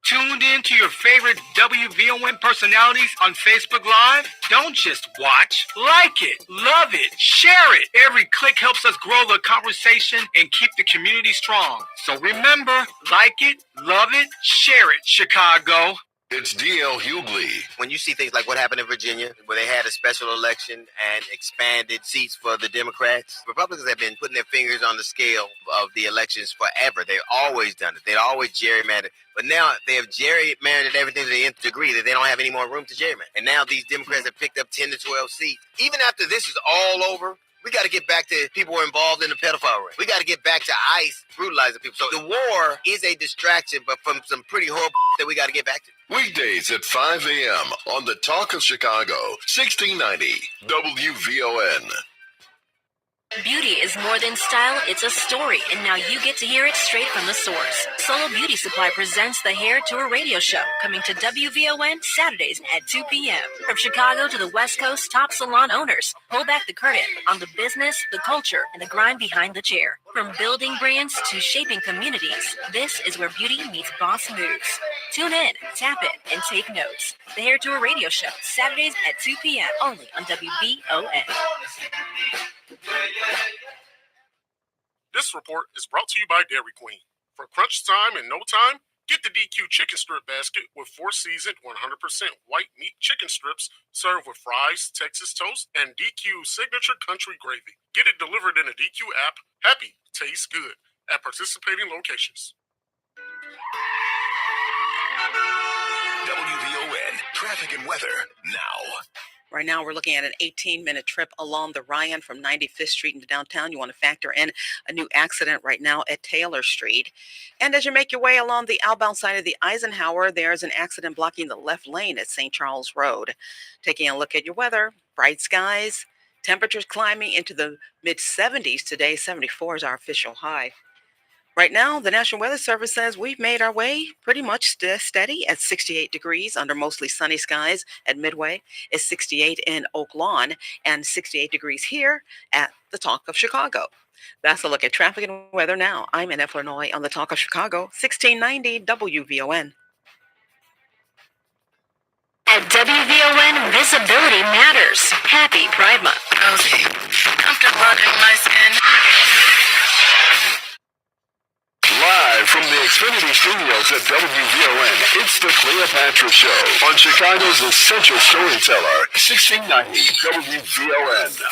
Tuned in to your favorite WVON personalities on Facebook Live? Don't just watch, like it, love it, share it. Every click helps us grow the conversation and keep the community strong. So remember, like it, love it, share it, Chicago. It's D.L. Hughley. When you see things like what happened in Virginia, where they had a special election and expanded seats for the Democrats, Republicans have been putting their fingers on the scale of the elections forever. They've always done it. They've always gerrymandered. But now they have gerrymandered everything to the nth degree that they don't have any more room to gerrymander. And now these Democrats have picked up 10 to 12 seats. Even after this is all over, we got to get back to people who are involved in the pedophile ring. We got to get back to ICE brutalizing people. So the war is a distraction, but from some pretty horrible that we got to get back to. Weekdays at 5 a.m. on the Talk of Chicago, 1690 WVON. Beauty is more than style, it's a story, and now you get to hear it straight from the source. Solo Beauty Supply presents the Hair Tour radio show, coming to WVON Saturdays at 2 p.m. From Chicago to the West Coast, top salon owners pull back the curtain on the business, the culture, and the grind behind the chair. From building brands to shaping communities, this is where beauty meets boss moves. Tune in, tap in, and take notes. The Hair Tour Radio Show, Saturdays at 2 p.m. only on WVON. This report is brought to you by Dairy Queen. For crunch time in no time, get the DQ chicken strip basket with 4 seasoned 100% white meat chicken strips served with fries, Texas toast, and DQ signature country gravy. Get it delivered in a DQ app. Happy tastes good at participating locations. WVON traffic and weather now. Right now, we're looking at an 18-minute trip along the Ryan from 95th Street into downtown. You want to factor in a new accident right now at Taylor Street. And as you make your way along the outbound side of the Eisenhower, there's an accident blocking the left lane at St. Charles Road. Taking a look at your weather, bright skies, temperatures climbing into the mid-70s today. 74 is our official high. Right now, the National Weather Service says we've made our way pretty much steady at 68 degrees under mostly sunny skies at Midway. It's 68 in Oak Lawn and 68 degrees here at the Talk of Chicago. That's a look at traffic and weather now. I'm Annette Flanoy on the Talk of Chicago, 1690 WVON. At WVON, visibility matters. Happy Pride Month. Cozy, comfortable in my skin. Live from the Xfinity Studios at WVON, it's the Cleopatra Show on Chicago's essential storyteller, 1690 WVON.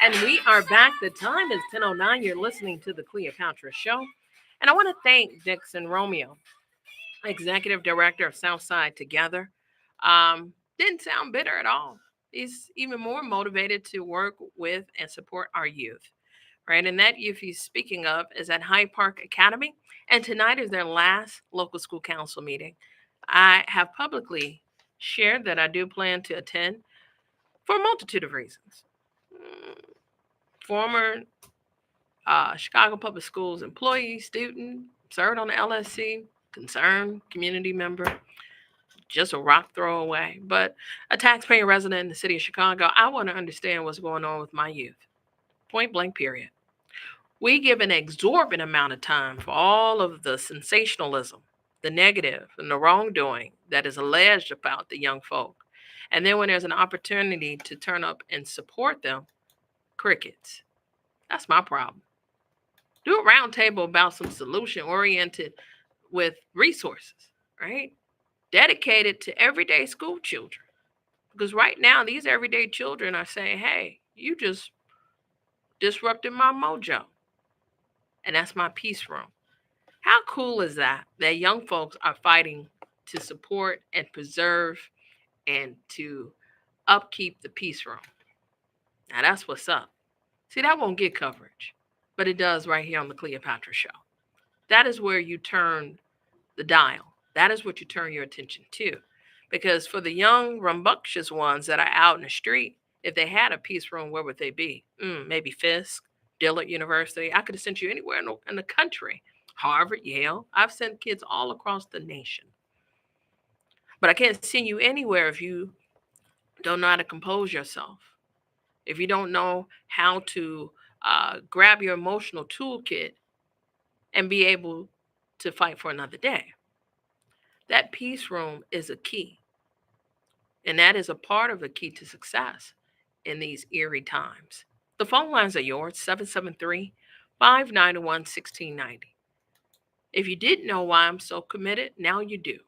And we are back. The time is 10:09. You're listening to the Cleopatra Show. And I want to thank Dixon Romeo, Executive Director of Southside Together. Didn't sound bitter at all. He's even more motivated to work with and support our youth. Right? And that youth he's speaking of is at Hyde Park Academy. And tonight is their last local school council meeting. I have publicly shared that I do plan to attend for a multitude of reasons. Former Chicago Public Schools employee, student, served on the LSC, concerned community member, just a rock throw away. But a taxpaying resident in the city of Chicago, I want to understand what's going on with my youth. Point blank, period. We give an exorbitant amount of time for all of the sensationalism, the negative, and the wrongdoing that is alleged about the young folk. And then when there's an opportunity to turn up and support them, crickets. That's my problem. Do a round table about some solution-oriented with resources, right? Dedicated to everyday school children. Because right now, these everyday children are saying, hey, you just disrupted my mojo. And that's my peace room. How cool is that young folks are fighting to support and preserve and to upkeep the peace room? Now, that's what's up. See, that won't get coverage, but it does right here on the Cleopatra Show. That is where you turn the dial. That is what you turn your attention to. Because for the young, rambunctious ones that are out in the street, if they had a peace room, where would they be? Maybe Fisk, Dillard University. I could have sent you anywhere in the country. Harvard, Yale. I've sent kids all across the nation. But I can't send you anywhere if you don't know how to compose yourself. If you don't know how to grab your emotional toolkit and be able to fight for another day. That peace room is a key. And that is a part of the key to success in these eerie times. The phone lines are yours, 773-591-1690. If you didn't know why I'm so committed, now you do.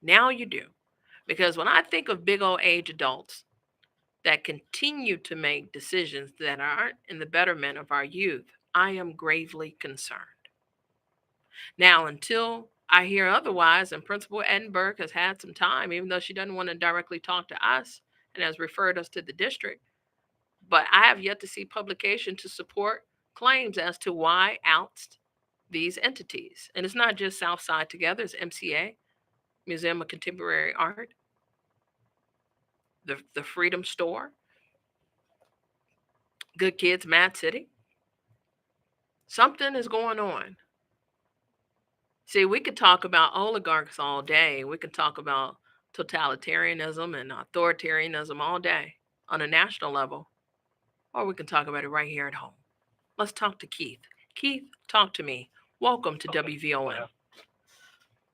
Now you do. Because when I think of big old age adults that continue to make decisions that aren't in the betterment of our youth, I am gravely concerned. Now, until I hear otherwise, and Principal Edinburgh has had some time, even though she doesn't want to directly talk to us and has referred us to the district, but I have yet to see publication to support claims as to why oust these entities. And it's not just Southside Together, it's MCA, Museum of Contemporary Art, the Freedom Store, Good Kids, Mad City. Something is going on. See, we could talk about oligarchs all day. We could talk about totalitarianism and authoritarianism all day on a national level, or we can talk about it right here at home. Let's talk to Keith. Keith, talk to me. Welcome to WVON.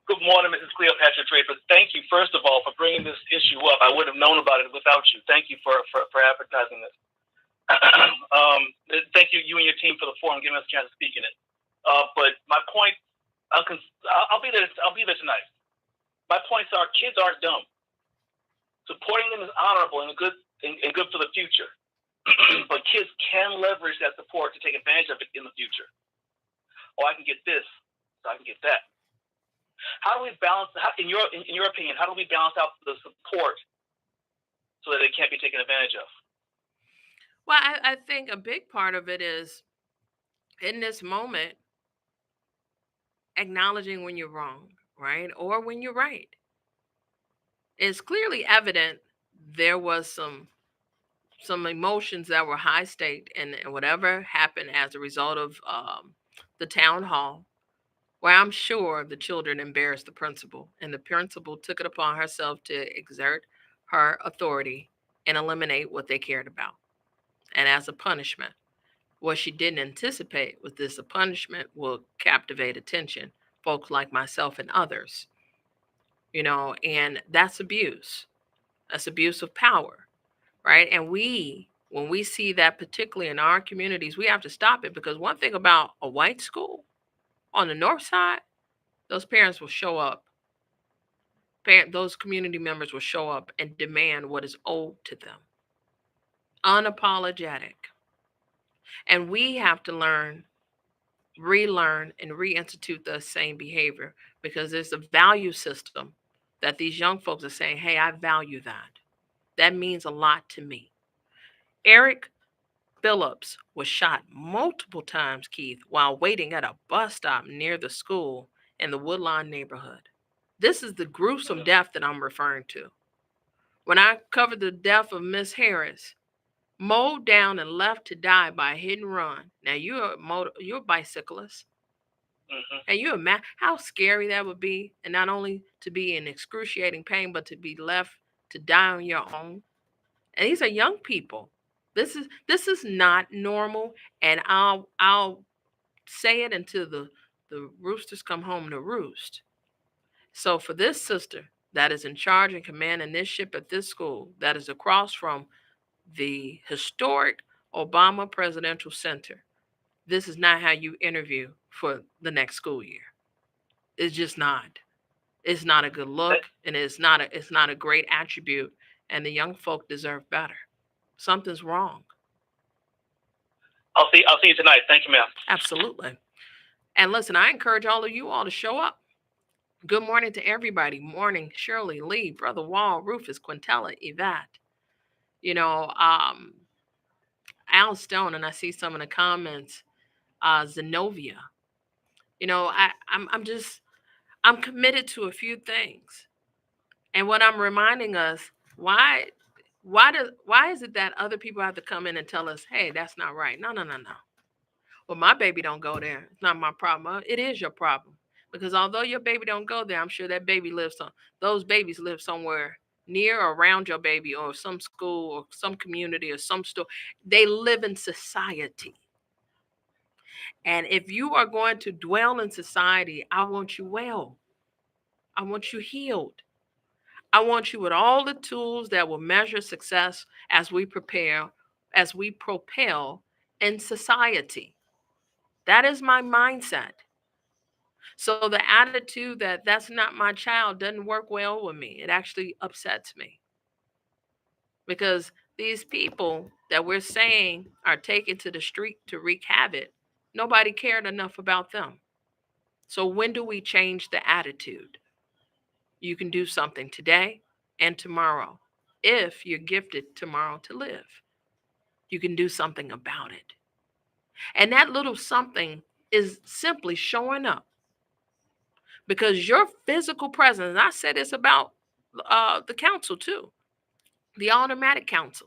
Good morning, Mrs. Cleopatra Draper. Thank you, first of all, for bringing this issue up. I wouldn't have known about it without you. Thank you for advertising this. Thank you and your team for the forum, giving us a chance to speak in it. But my point, I'll be there tonight. My points are, kids aren't dumb. Supporting them is honorable and good for the future. But kids can leverage that support to take advantage of it in the future. Oh, I can get this, so I can get that. How do we balance? In your opinion, how do we balance out the support so that it can't be taken advantage of? Well, I think a big part of it is in this moment acknowledging when you're wrong, right, or when you're right. It's clearly evident there was some emotions that were high staked, and whatever happened as a result of the town hall, where I'm sure the children embarrassed the principal, and the principal took it upon herself to exert her authority and eliminate what they cared about. And as a punishment, what she didn't anticipate was this: a punishment will captivate attention, folks like myself and others, and that's abuse. That's abuse of power, right? And when we see that, particularly in our communities, we have to stop it, because one thing about a white school on the north side, those parents will show up. Those community members will show up and demand what is owed to them. Unapologetic. And we have to learn, relearn, and reinstitute the same behavior, because there's a value system that these young folks are saying, hey, I value that. That means a lot to me. Eric Phillips was shot multiple times, Keith, while waiting at a bus stop near the school in the Woodlawn neighborhood. This is the gruesome death that I'm referring to. When I covered the death of Miss Harris, mowed down and left to die by a hit and run. Now you're a bicyclist, and you imagine how scary that would be, and not only to be in excruciating pain, but to be left to die on your own. And these are young people. This is not normal, and I'll say it until the roosters come home to roost. So for this sister that is in charge and commanding this ship at this school that is across from the historic Obama Presidential Center, this is not how you interview for the next school year. It's just not. It's not a good look, and it's not a great attribute, and the young folk deserve better. Something's wrong. I'll see you tonight. Thank you, ma'am. Absolutely. And listen, I encourage all of you all to show up. Good morning to everybody. Morning, Shirley, Lee, Brother Wall, Rufus, Quintella, Yvette. Al Stone, and I see some of the comments. Zenobia. I'm committed to a few things, and what I'm reminding us, why is it that other people have to come in and tell us, hey, that's not right? No. Well, my baby don't go there. It's not my problem. It is your problem. Because although your baby don't go there, I'm sure that those babies live somewhere near or around your baby, or some school or some community or some store. They live in society. And if you are going to dwell in society, I want you well. I want you healed. I want you with all the tools that will measure success as we propel in society. That is my mindset. So the attitude that that's not my child doesn't work well with me. It actually upsets me. Because these people that we're saying are taken to the street to wreak havoc, nobody cared enough about them. So when do we change the attitude? You can do something today and tomorrow. If you're gifted tomorrow to live, you can do something about it. And that little something is simply showing up. Because your physical presence, and I said this about the council too, the automatic council.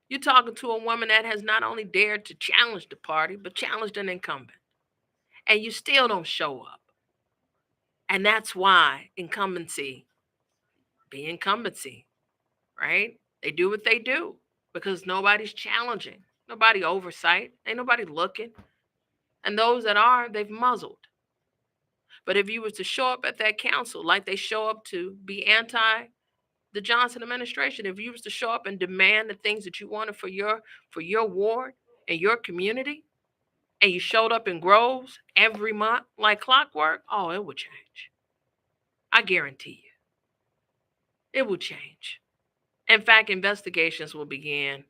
You're talking to a woman that has not only dared to challenge the party, but challenged an incumbent. And you still don't show up. And that's why incumbency be incumbency, right? They do what they do because nobody's challenging, nobody oversight, ain't nobody looking. And those that are, they've muzzled. But if you was to show up at that council like they show up to be anti the Johnson administration, if you was to show up and demand the things that you wanted for your ward and your community, and you showed up in groves every month like clockwork, oh, it would change. I guarantee you. It will change. In fact, investigations will begin.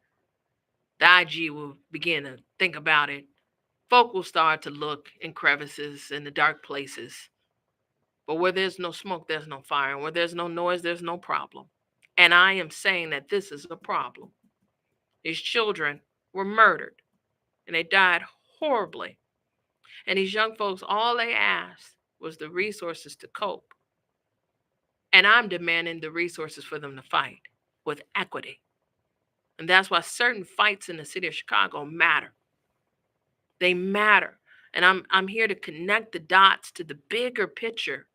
The IG will begin to think about it. Folk will start to look in crevices, in the dark places. But where there's no smoke, there's no fire. And where there's no noise, there's no problem. And I am saying that this is a problem. These children were murdered, and they died horribly. And these young folks, all they asked was the resources to cope. And I'm demanding the resources for them to fight with equity. And that's why certain fights in the city of Chicago matter. They matter. And I'm here to connect the dots to the bigger picture.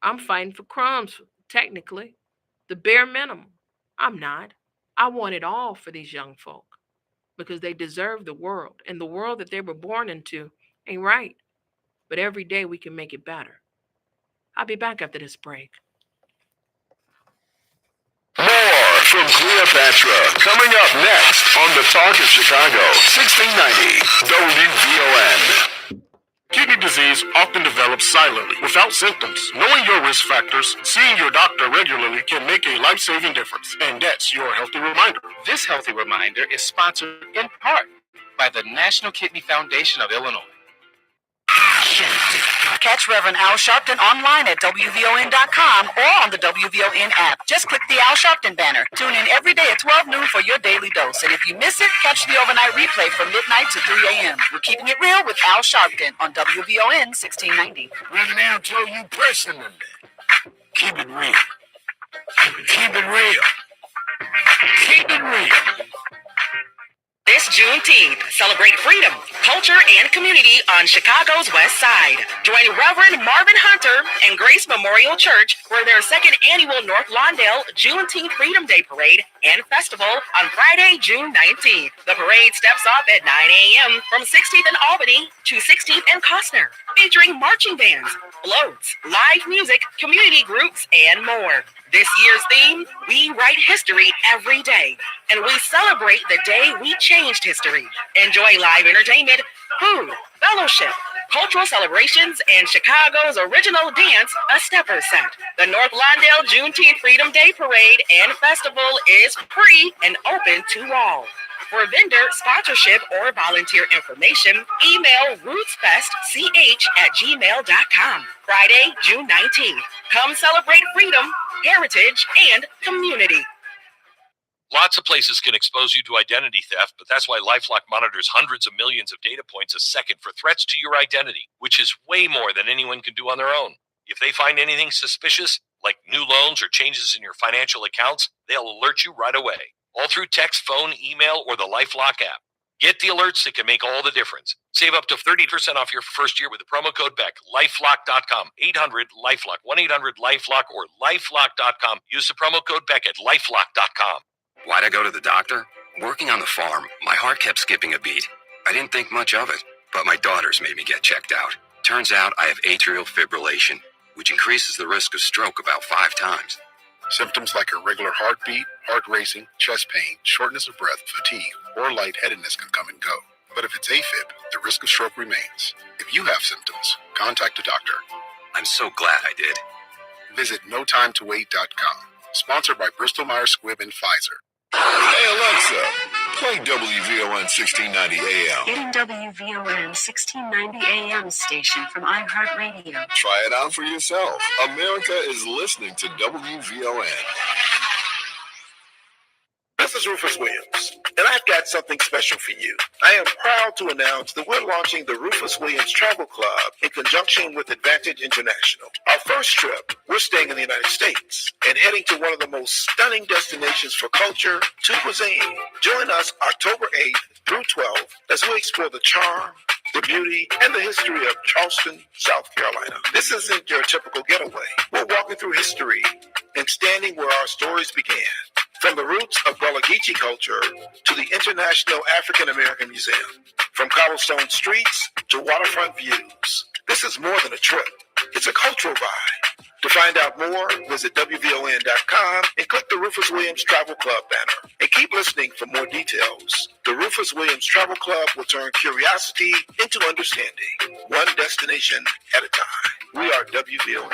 I'm fighting for crumbs, technically, the bare minimum. I'm not. I want it all for these young folk because they deserve the world. And the world that they were born into ain't right. But every day we can make it better. I'll be back after this break. More from Cleopatra coming up next on the Talk of Chicago, 1690 WVON. Kidney disease often develops silently, without symptoms. Knowing your risk factors, seeing your doctor regularly can make a life-saving difference. And that's your Healthy Reminder. This Healthy Reminder is sponsored in part by the National Kidney Foundation of Illinois. Catch Reverend Al Sharpton online at WVON.com or on the WVON app. Just click the Al Sharpton banner. Tune in every day at 12 noon for your daily dose. And if you miss it, catch the overnight replay from midnight to 3 a.m. We're keeping it real with Al Sharpton on WVON 1690. Reverend Al told you personally, keep it real. Keep it real. Keep it real. This Juneteenth, celebrate freedom, culture, and community on Chicago's West Side. Join Reverend Marvin Hunter and Grace Memorial Church for their second annual North Lawndale Juneteenth Freedom Day Parade and Festival on Friday, June 19th. The parade steps off at 9 a.m. from 16th and Albany to 16th and Costner, featuring marching bands, floats, live music, community groups, and more. This year's theme, we write history every day, and we celebrate the day we changed history. Enjoy live entertainment, food, fellowship, cultural celebrations, and Chicago's original dance, a stepper set. The North Lawndale Juneteenth Freedom Day Parade and Festival is free and open to all. For vendor, sponsorship, or volunteer information, email rootsfestch@gmail.com. Friday, June 19th. Come celebrate freedom, heritage, and community. Lots of places can expose you to identity theft, but that's why LifeLock monitors hundreds of millions of data points a second for threats to your identity, which is way more than anyone can do on their own. If they find anything suspicious, like new loans or changes in your financial accounts, they'll alert you right away, all through text, phone, email, or the LifeLock app. Get the alerts that can make all the difference. Save up to 30% off your first year with the promo code BECK. LifeLock.com, 800-LifeLock, 1-800-LifeLock, or LifeLock.com. Use the promo code BECK at LifeLock.com. Why'd I go to the doctor? Working on the farm, my heart kept skipping a beat. I didn't think much of it, but my daughters made me get checked out. Turns out I have atrial fibrillation, which increases the risk of stroke about 5 times. Symptoms like irregular heartbeat, heart racing, chest pain, shortness of breath, fatigue, or lightheadedness can come and go. But if it's AFib, the risk of stroke remains. If you have symptoms, contact a doctor. I'm so glad I did. Visit NoTimeToWait.com. Sponsored by Bristol Myers Squibb and Pfizer. Hey, Alexa, Play WVON 1690 AM. Getting WVON 1690 AM station from iHeartRadio. Try it out for yourself. America is listening to WVON. This is Rufus Williams, and I've got something special for you. I am proud to announce that we're launching the Rufus Williams Travel Club in conjunction with Advantage International. Our first trip, we're staying in the United States and heading to one of the most stunning destinations for culture to cuisine. Join us October 8th through 12th as we explore the charm, the beauty, and the history of Charleston, South Carolina. This isn't your typical getaway. We're walking through history and standing where our stories began. From the roots of Gullah Geechee culture to the International African American Museum. From cobblestone streets to waterfront views. This is more than a trip. It's a cultural vibe. To find out more, visit WVON.com and click the Rufus Williams Travel Club banner. And keep listening for more details. The Rufus Williams Travel Club will turn curiosity into understanding, one destination at a time. We are WVON.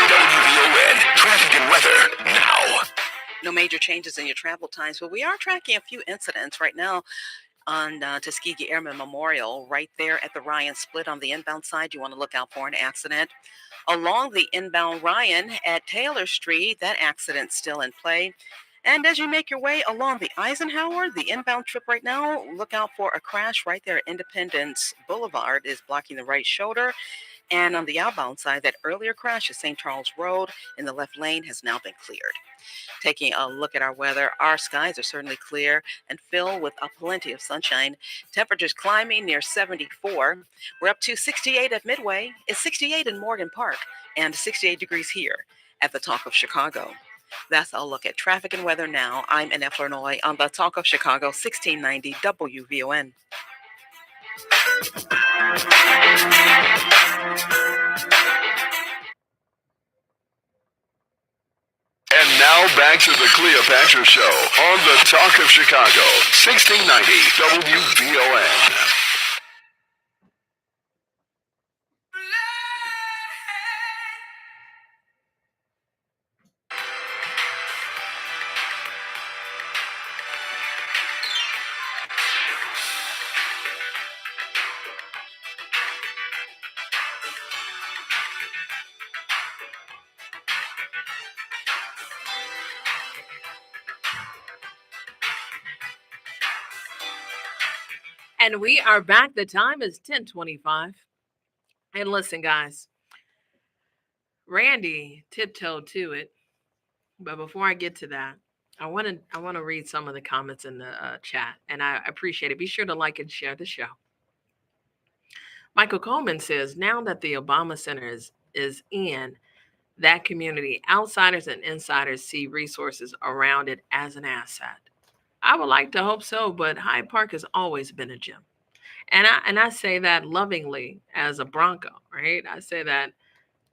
WVON traffic and weather now. No major changes in your travel times, but we are tracking a few incidents right now on Tuskegee Airmen Memorial, right there at the Ryan split on the inbound side. You want to look out for an accident. Along the inbound Ryan at Taylor Street, that accident's still in play. And as you make your way along the Eisenhower, the inbound trip right now, look out for a crash right there at Independence Boulevard is blocking the right shoulder. And on the outbound side, that earlier crash at St. Charles Road in the left lane has now been cleared. Taking a look at our weather, our skies are certainly clear and filled with plenty of sunshine. Temperatures climbing near 74. We're up to 68 at Midway. It's 68 in Morgan Park and 68 degrees here at the Talk of Chicago. That's a look at traffic and weather now. I'm Annette Flournoy on the Talk of Chicago, 1690 WVON. And now back to the Cleopatra Show on the Talk of Chicago, 1690 WVON. And we are back. The time is 10:25. And listen, guys, Randy tiptoed to it. But before I get to that, I want to read some of the comments in the chat, and I appreciate it. Be sure to like and share the show. Michael Coleman says, now that the Obama Center is in that community, outsiders and insiders see resources around it as an asset. I would like to hope so, but Hyde Park has always been a gem. And I say that lovingly as a Bronco, right? I say that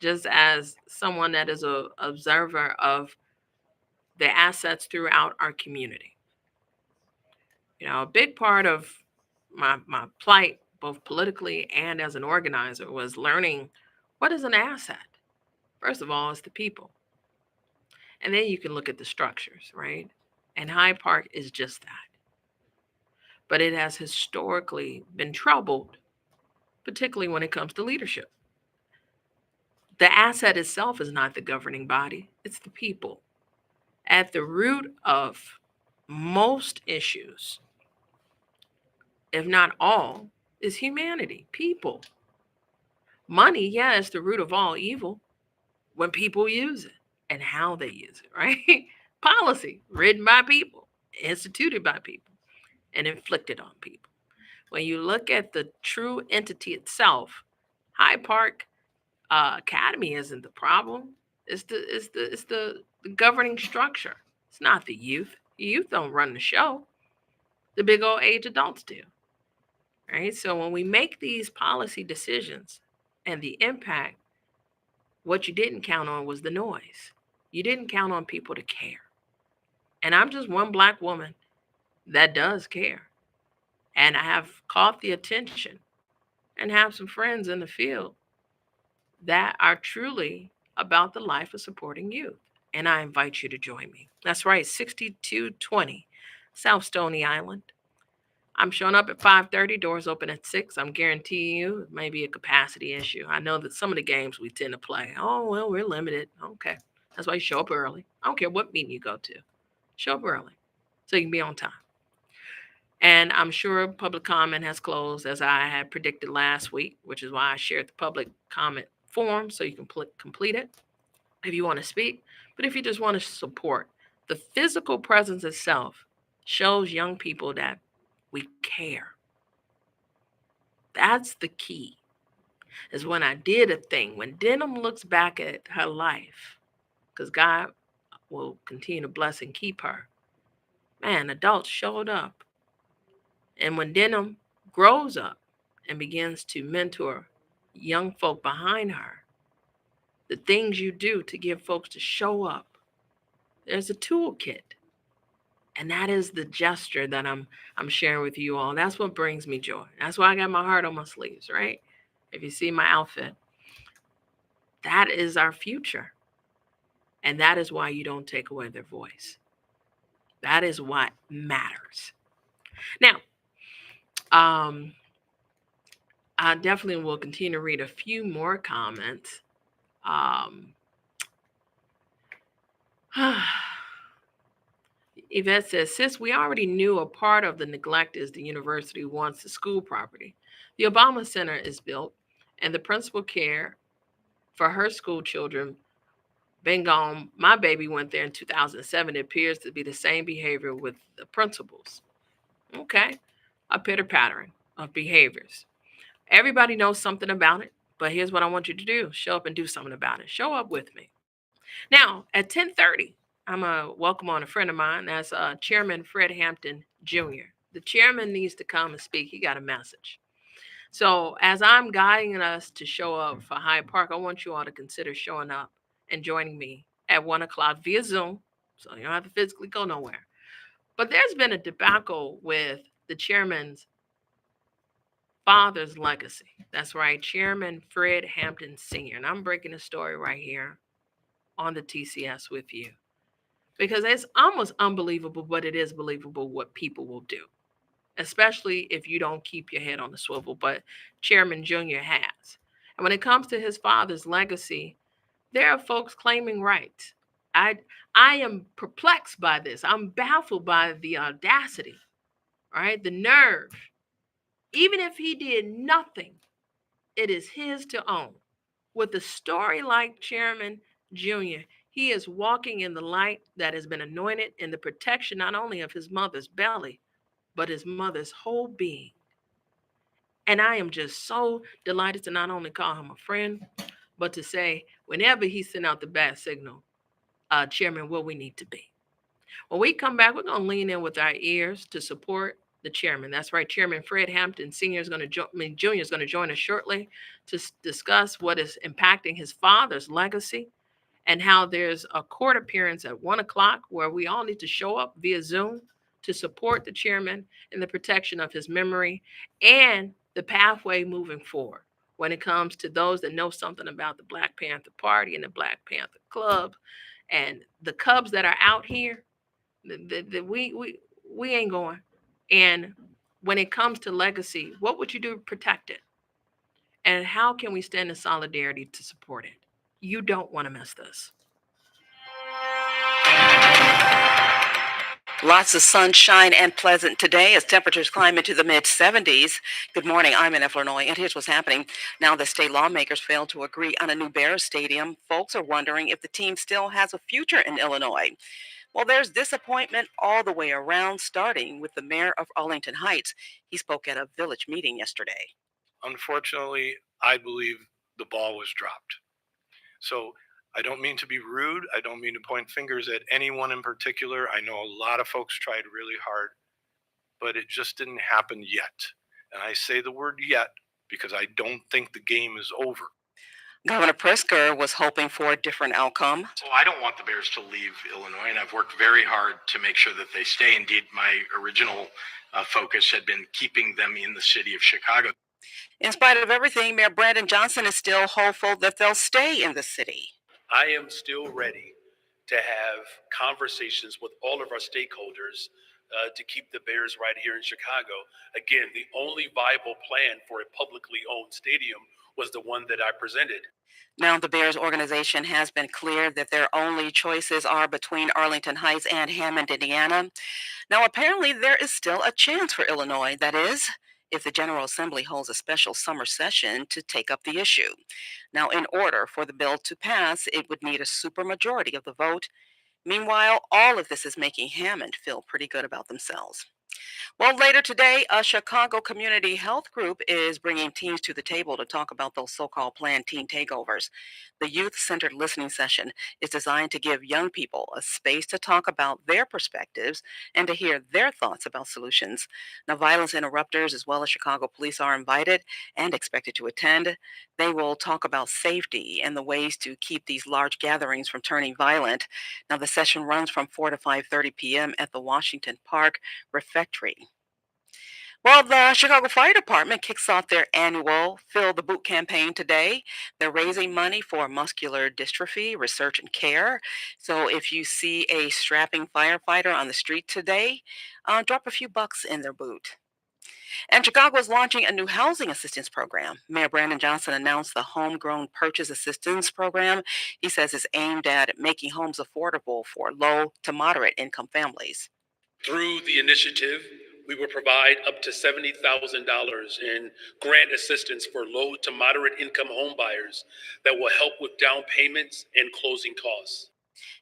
just as someone that is an observer of the assets throughout our community. You know, a big part of my plight, both politically and as an organizer, was learning what is an asset. First of all, it's the people. And then you can look at the structures, right? And Hyde Park is just that. But it has historically been troubled, particularly when it comes to leadership. The asset itself is not the governing body, it's the people. At the root of most issues, if not all, is humanity, people. Money, yeah, is the root of all evil when people use it and how they use it, right? Policy written by people, instituted by people, and inflicted on people. When you look at the true entity itself, Hyde Park Academy isn't the problem. It's the governing structure. It's not the youth. The youth don't run the show. The big old age adults do. Right? So when we make these policy decisions and the impact, what you didn't count on was the noise. You didn't count on people to care. And I'm just one Black woman that does care. And I have caught the attention and have some friends in the field that are truly about the life of supporting youth. And I invite you to join me. That's right, 6220 South Stony Island. I'm showing up at 5:30. Doors open at 6. I'm guaranteeing you it may be a capacity issue. I know that some of the games we tend to play, oh, well, we're limited. Okay. That's why you show up early. I don't care what meeting you go to. Show up early so you can be on time. And I'm sure public comment has closed as I had predicted last week, which is why I shared the public comment form so you can complete it if you want to speak. But if you just want to support, the physical presence itself shows young people that we care. That's the key. Is when I did a thing, when Denham looks back at her life, because God will continue to bless and keep her, man, adults showed up. And when Denham grows up and begins to mentor young folk behind her, the things you do to get folks to show up, there's a toolkit. And that is the gesture that I'm sharing with you all. That's what brings me joy. That's why I got my heart on my sleeves, right? If you see my outfit, that is our future. And that is why you don't take away their voice. That is what matters. Now, I definitely will continue to read a few more comments. Yvette says, sis, we already knew a part of the neglect is the university wants the school property. The Obama Center is built, and the principal care for her school children been gone. My baby went there in 2007. It appears to be the same behavior with the principals. Okay, a pitter pattern of behaviors. Everybody knows something about it, but here's what I want you to do. Show up and do something about it. Show up with me. Now, at 10:30, I'm going to welcome on a friend of mine. That's Chairman Fred Hampton Jr. The chairman needs to come and speak. He got a message. So as I'm guiding us to show up for Hyde Park, I want you all to consider showing up and joining me at 1 o'clock via Zoom. So you don't have to physically go nowhere. But there's been a debacle with the chairman's father's legacy. That's right, Chairman Fred Hampton Sr. And I'm breaking the story right here on the TCS with you. Because it's almost unbelievable, but it is believable what people will do, especially if you don't keep your head on the swivel. But Chairman Jr. has. And when it comes to his father's legacy, there are folks claiming rights. I am perplexed by this. I'm baffled by the audacity, right? The nerve. Even if he did nothing, it is his to own. With a story like Chairman Jr., he is walking in the light that has been anointed in the protection not only of his mother's belly, but his mother's whole being. And I am just so delighted to not only call him a friend, but to say, whenever he sent out the bat signal, Chairman, where we need to be. When we come back, we're going to lean in with our ears to support the chairman. That's right. Chairman Fred Hampton Sr. is going to Jr. is going to join us shortly to discuss what is impacting his father's legacy and how there's a court appearance at 1 o'clock where we all need to show up via Zoom to support the chairman in the protection of his memory and the pathway moving forward when it comes to those that know something about the Black Panther Party and the Black Panther Club and the Cubs that are out here. We ain't going. And when it comes to legacy, what would you do to protect it? And how can we stand in solidarity to support it? You don't want to miss this. Lots of sunshine and pleasant today as temperatures climb into the mid-70s. Good morning, I'm in Illinois, and here's what's happening. Now the state lawmakers failed to agree on a new Bears stadium. Folks are wondering if the team still has a future in Illinois. Well, there's disappointment all the way around, starting with the mayor of Arlington Heights. He spoke at a village meeting yesterday. Unfortunately, I believe the ball was dropped. So I don't mean to be rude. I don't mean to point fingers at anyone in particular. I know a lot of folks tried really hard, but it just didn't happen yet. And I say the word yet because I don't think the game is over. Governor Pritzker was hoping for a different outcome. So I don't want the Bears to leave Illinois, and I've worked very hard to make sure that they stay. Indeed, my original focus had been keeping them in the city of Chicago. In spite of everything, Mayor Brandon Johnson is still hopeful that they'll stay in the city. I am still ready to have conversations with all of our stakeholders to keep the Bears right here in Chicago. Again, the only viable plan for a publicly owned stadium was the one that I presented. Now, the Bears organization has been clear that their only choices are between Arlington Heights and Hammond, Indiana. Now, apparently, there is still a chance for Illinois. That is, if the General Assembly holds a special summer session to take up the issue. Now, in order for the bill to pass, it would need a supermajority of the vote. Meanwhile, all of this is making Hammond feel pretty good about themselves. Well, later today, a Chicago community health group is bringing teens to the table to talk about those so-called planned teen takeovers. The youth-centered listening session is designed to give young people a space to talk about their perspectives and to hear their thoughts about solutions. Now, violence interrupters as well as Chicago police are invited and expected to attend. They will talk about safety and the ways to keep these large gatherings from turning violent. Now, the session runs from 4 to 5:30 p.m. at the Washington Park Refectory. Well, the Chicago Fire Department kicks off their annual Fill the Boot campaign today. They're raising money for muscular dystrophy research and care. So if you see a strapping firefighter on the street today, drop a few bucks in their boot. And Chicago is launching a new housing assistance program. Mayor Brandon Johnson announced the Homegrown Purchase Assistance Program. He says it's aimed at making homes affordable for low to moderate income families. Through the initiative, we will provide up to $70,000 in grant assistance for low to moderate income home buyers that will help with down payments and closing costs.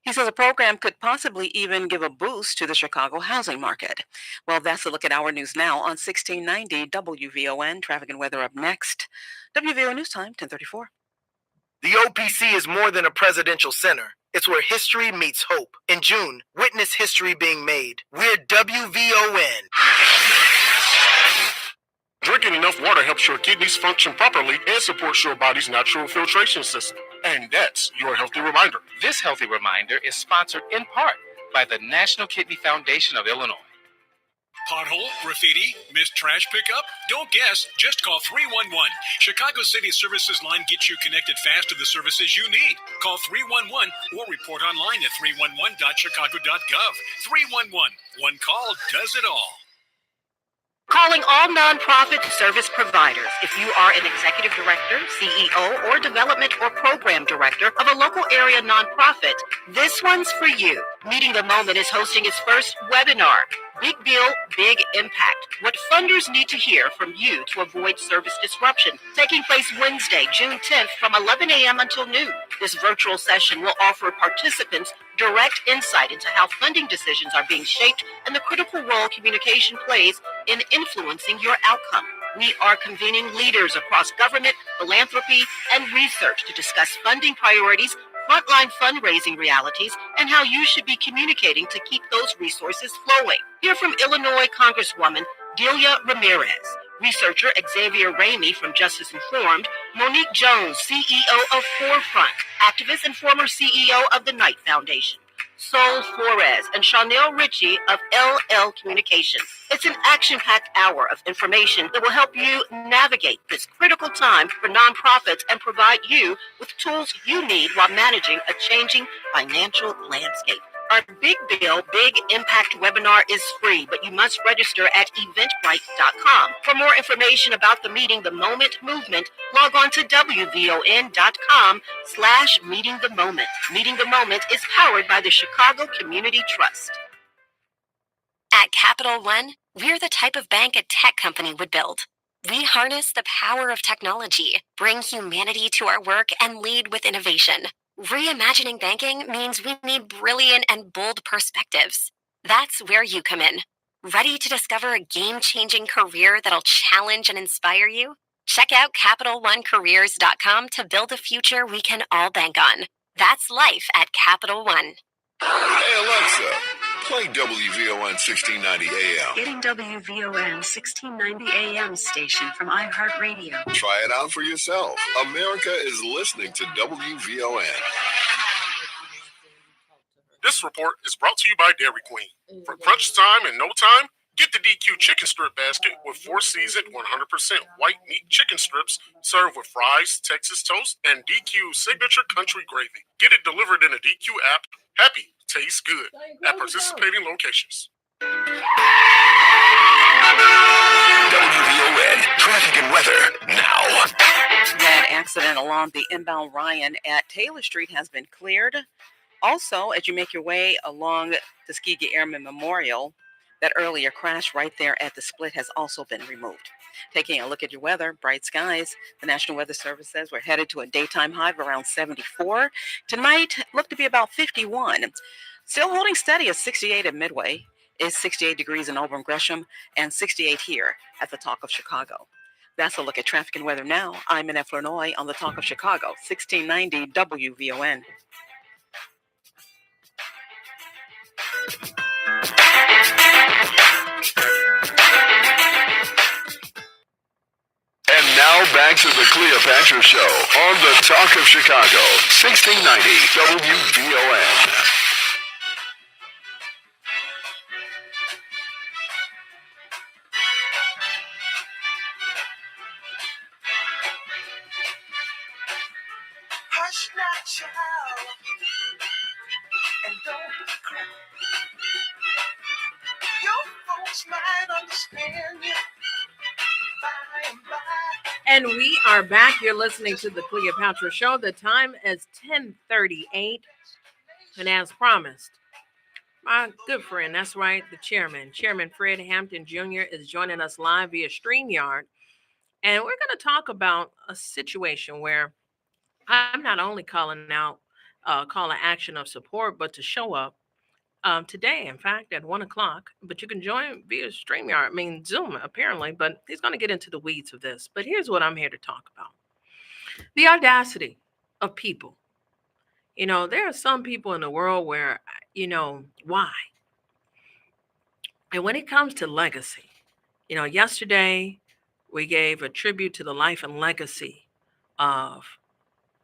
He says the program could possibly even give a boost to the Chicago housing market. Well, that's a look at our news now on 1690 WVON. Traffic and weather up next. WVON News Time, 1034. The OPC is more than a presidential center. It's where history meets hope. In June, witness history being made. We're WVON. Drinking enough water helps your kidneys function properly and supports your body's natural filtration system. And that's your healthy reminder. This healthy reminder is sponsored in part by the National Kidney Foundation of Illinois. Pothole, graffiti, missed trash pickup? Don't guess, just call 311. Chicago City Services line gets you connected fast to the services you need. Call 311 or report online at 311.chicago.gov. 311, one call does it all. Calling all nonprofit service providers. If you are an executive director, CEO, or development or program director of a local area nonprofit, this one's for you. Meeting the Moment is hosting its first webinar. Big Bill, Big Impact. What funders need to hear from you to avoid service disruption. Taking place Wednesday, June 10th from 11 a.m. until noon. This virtual session will offer participants direct insight into how funding decisions are being shaped and the critical role communication plays in influencing your outcome. We are convening leaders across government, philanthropy, and research to discuss funding priorities, frontline fundraising realities, and how you should be communicating to keep those resources flowing. Hear from Illinois Congresswoman Delia Ramirez, researcher Xavier Ramey from Justice Informed, Monique Jones, CEO of Forefront, activist and former CEO of the Knight Foundation, Sol Flores, and Chanel Ritchie of LL Communications. It's an action-packed hour of information that will help you navigate this critical time for nonprofits and provide you with tools you need while managing a changing financial landscape. Our Big Bill, Big Impact webinar is free, but you must register at eventbrite.com. For more information about the Meeting the Moment movement, log on to wvon.com/Meeting the Moment. Meeting the Moment is powered by the Chicago Community Trust. At Capital One, we're the type of bank a tech company would build. We harness the power of technology, bring humanity to our work, and lead with innovation. Reimagining banking means we need brilliant and bold perspectives. That's where you come in. Ready to discover a game-changing career that'll challenge and inspire you? Check out CapitalOneCareers.com to build a future we can all bank on. That's life at Capital One. Hey Alexa, play WVON 1690 AM. Getting WVON 1690 AM station from iHeartRadio. Try it out for yourself. America is listening to WVON. This report is brought to you by Dairy Queen. For crunch time and no time, Get the DQ chicken strip basket with 4 seasoned 100% white meat chicken strips served with fries, Texas toast, and DQ signature country gravy. Get it delivered in a DQ app. Happy tastes good at participating locations. WVON traffic and weather now. That accident along the inbound Ryan at Taylor Street has been cleared. Also, as you make your way along Tuskegee Airmen Memorial, that earlier crash right there at the split has also been removed. Taking a look at your weather, bright skies. The National Weather Service says we're headed to a daytime high of around 74. Tonight, look to be about 51. Still holding steady at 68 at Midway. It's 68 degrees in Auburn Gresham and 68 here at the Talk of Chicago. That's a look at traffic and weather now. I'm Annette Flournoy on the Talk of Chicago, 1690 WVON. And now back to the Cleopatra Show on the Talk of Chicago, 1690 WVON. Hush not, child, and don't cry. Your folks might understand you by and by. And we are back. You're listening to the Cleopatra Show. The time is 10:38. And as promised, my good friend, that's right, the Chairman Fred Hampton Jr. is joining us live via StreamYard. And we're going to talk about a situation where I'm not only calling out call an action of support, but to show up today, in fact, at 1 o'clock. But you can join via StreamYard, Zoom, apparently. But he's going to get into the weeds of this. But here's what I'm here to talk about. The audacity of people. You know, there are some people in the world where, why? And when it comes to legacy, yesterday we gave a tribute to the life and legacy of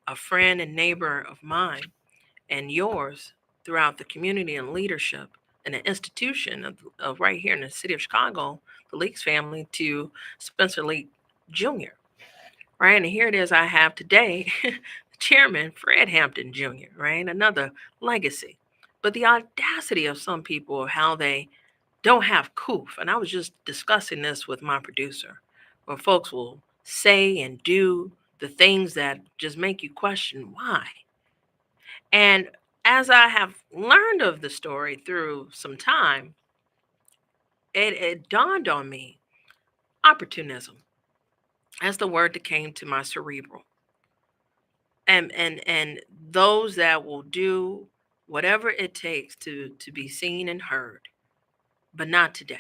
a friend and neighbor of mine and yours throughout the community and leadership and the institution of right here in the city of Chicago, the Leaks family, to Spencer Leak Jr. Right. And here it is I have today, Chairman Fred Hampton Jr., right? Another legacy. But the audacity of some people of how they don't have coof. And I was just discussing this with my producer, where folks will say and do the things that just make you question why. And as I have learned of the story through some time, it dawned on me, opportunism. That's the word that came to my cerebral. And those that will do whatever it takes to be seen and heard, but not today.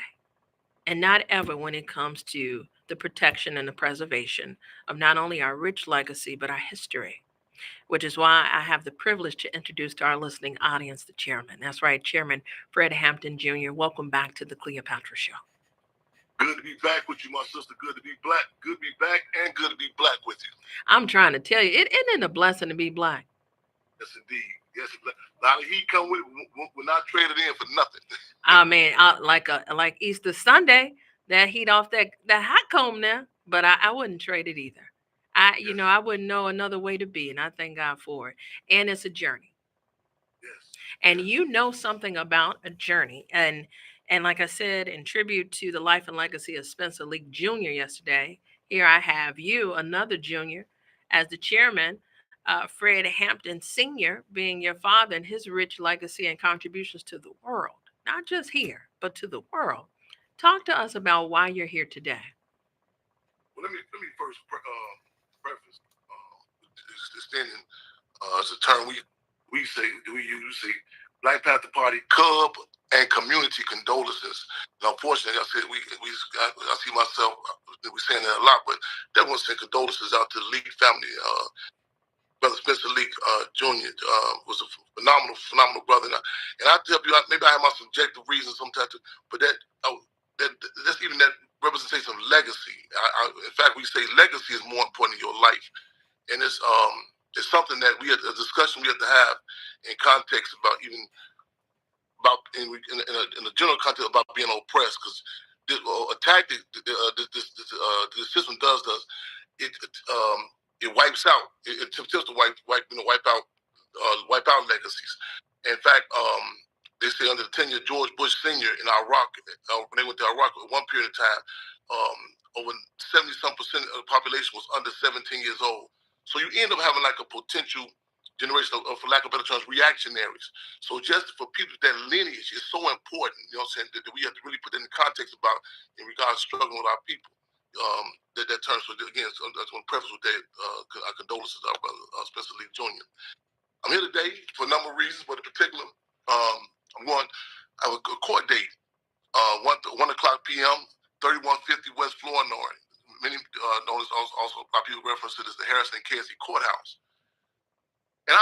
And not ever when it comes to the protection and the preservation of not only our rich legacy, but our history, which is why I have the privilege to introduce to our listening audience the chairman. That's right, Chairman Fred Hampton Jr. Welcome back to the Cleopatra Show. Good to be back with you, my sister. Good to be black. Good to be back, and good to be black with you. I'm trying to tell you, it isn't a blessing to be black. Yes, indeed. Yes, a lot of heat come with it. We're not traded in for nothing. I mean, like Easter Sunday, that heat off that hot comb there, but I wouldn't trade it either. I wouldn't know another way to be, and I thank God for it. And it's a journey. Yes. And you know something about a journey. And like I said, in tribute to the life and legacy of Spencer Leak Jr. yesterday, here I have you, another junior, as the chairman, Fred Hampton Sr. being your father and his rich legacy and contributions to the world, not just here, but to the world. Talk to us about why you're here today. Well, let me first preface extending as a term we use Black Panther Party Cub and community condolences. And unfortunately, I see myself, we're saying that a lot, but definitely send condolences out to the Leak family. Brother Spencer Leak Jr. Was a phenomenal brother. And I tell you, maybe I have my subjective reasons sometimes, but that's even that representation of legacy. In fact, we say legacy is more important in your life. And it's something that a discussion we have to have in context about in a general context about being oppressed, because a tactic this system does it wipes out. It attempts to wipe out legacies. In fact, they say under the tenure of George Bush Sr. in Iraq, when they went to Iraq at one period of time, over 70-some% of the population was under 17 years old. So you end up having like a potential generation of, for lack of better terms, reactionaries. So just for people, that lineage is so important, you know what I'm saying, that we have to really put that in context about in regards to struggling with our people. That term, so again, so I just want to preface with that, our condolences to our brother, Spencer Lee Jr. I'm here today for a number of reasons, but in particular, I'm going, I have a court date, 1 o'clock p.m., 3150 West Flournoy. Many know this also, a lot of people reference it as the Harrison and Casey Courthouse. And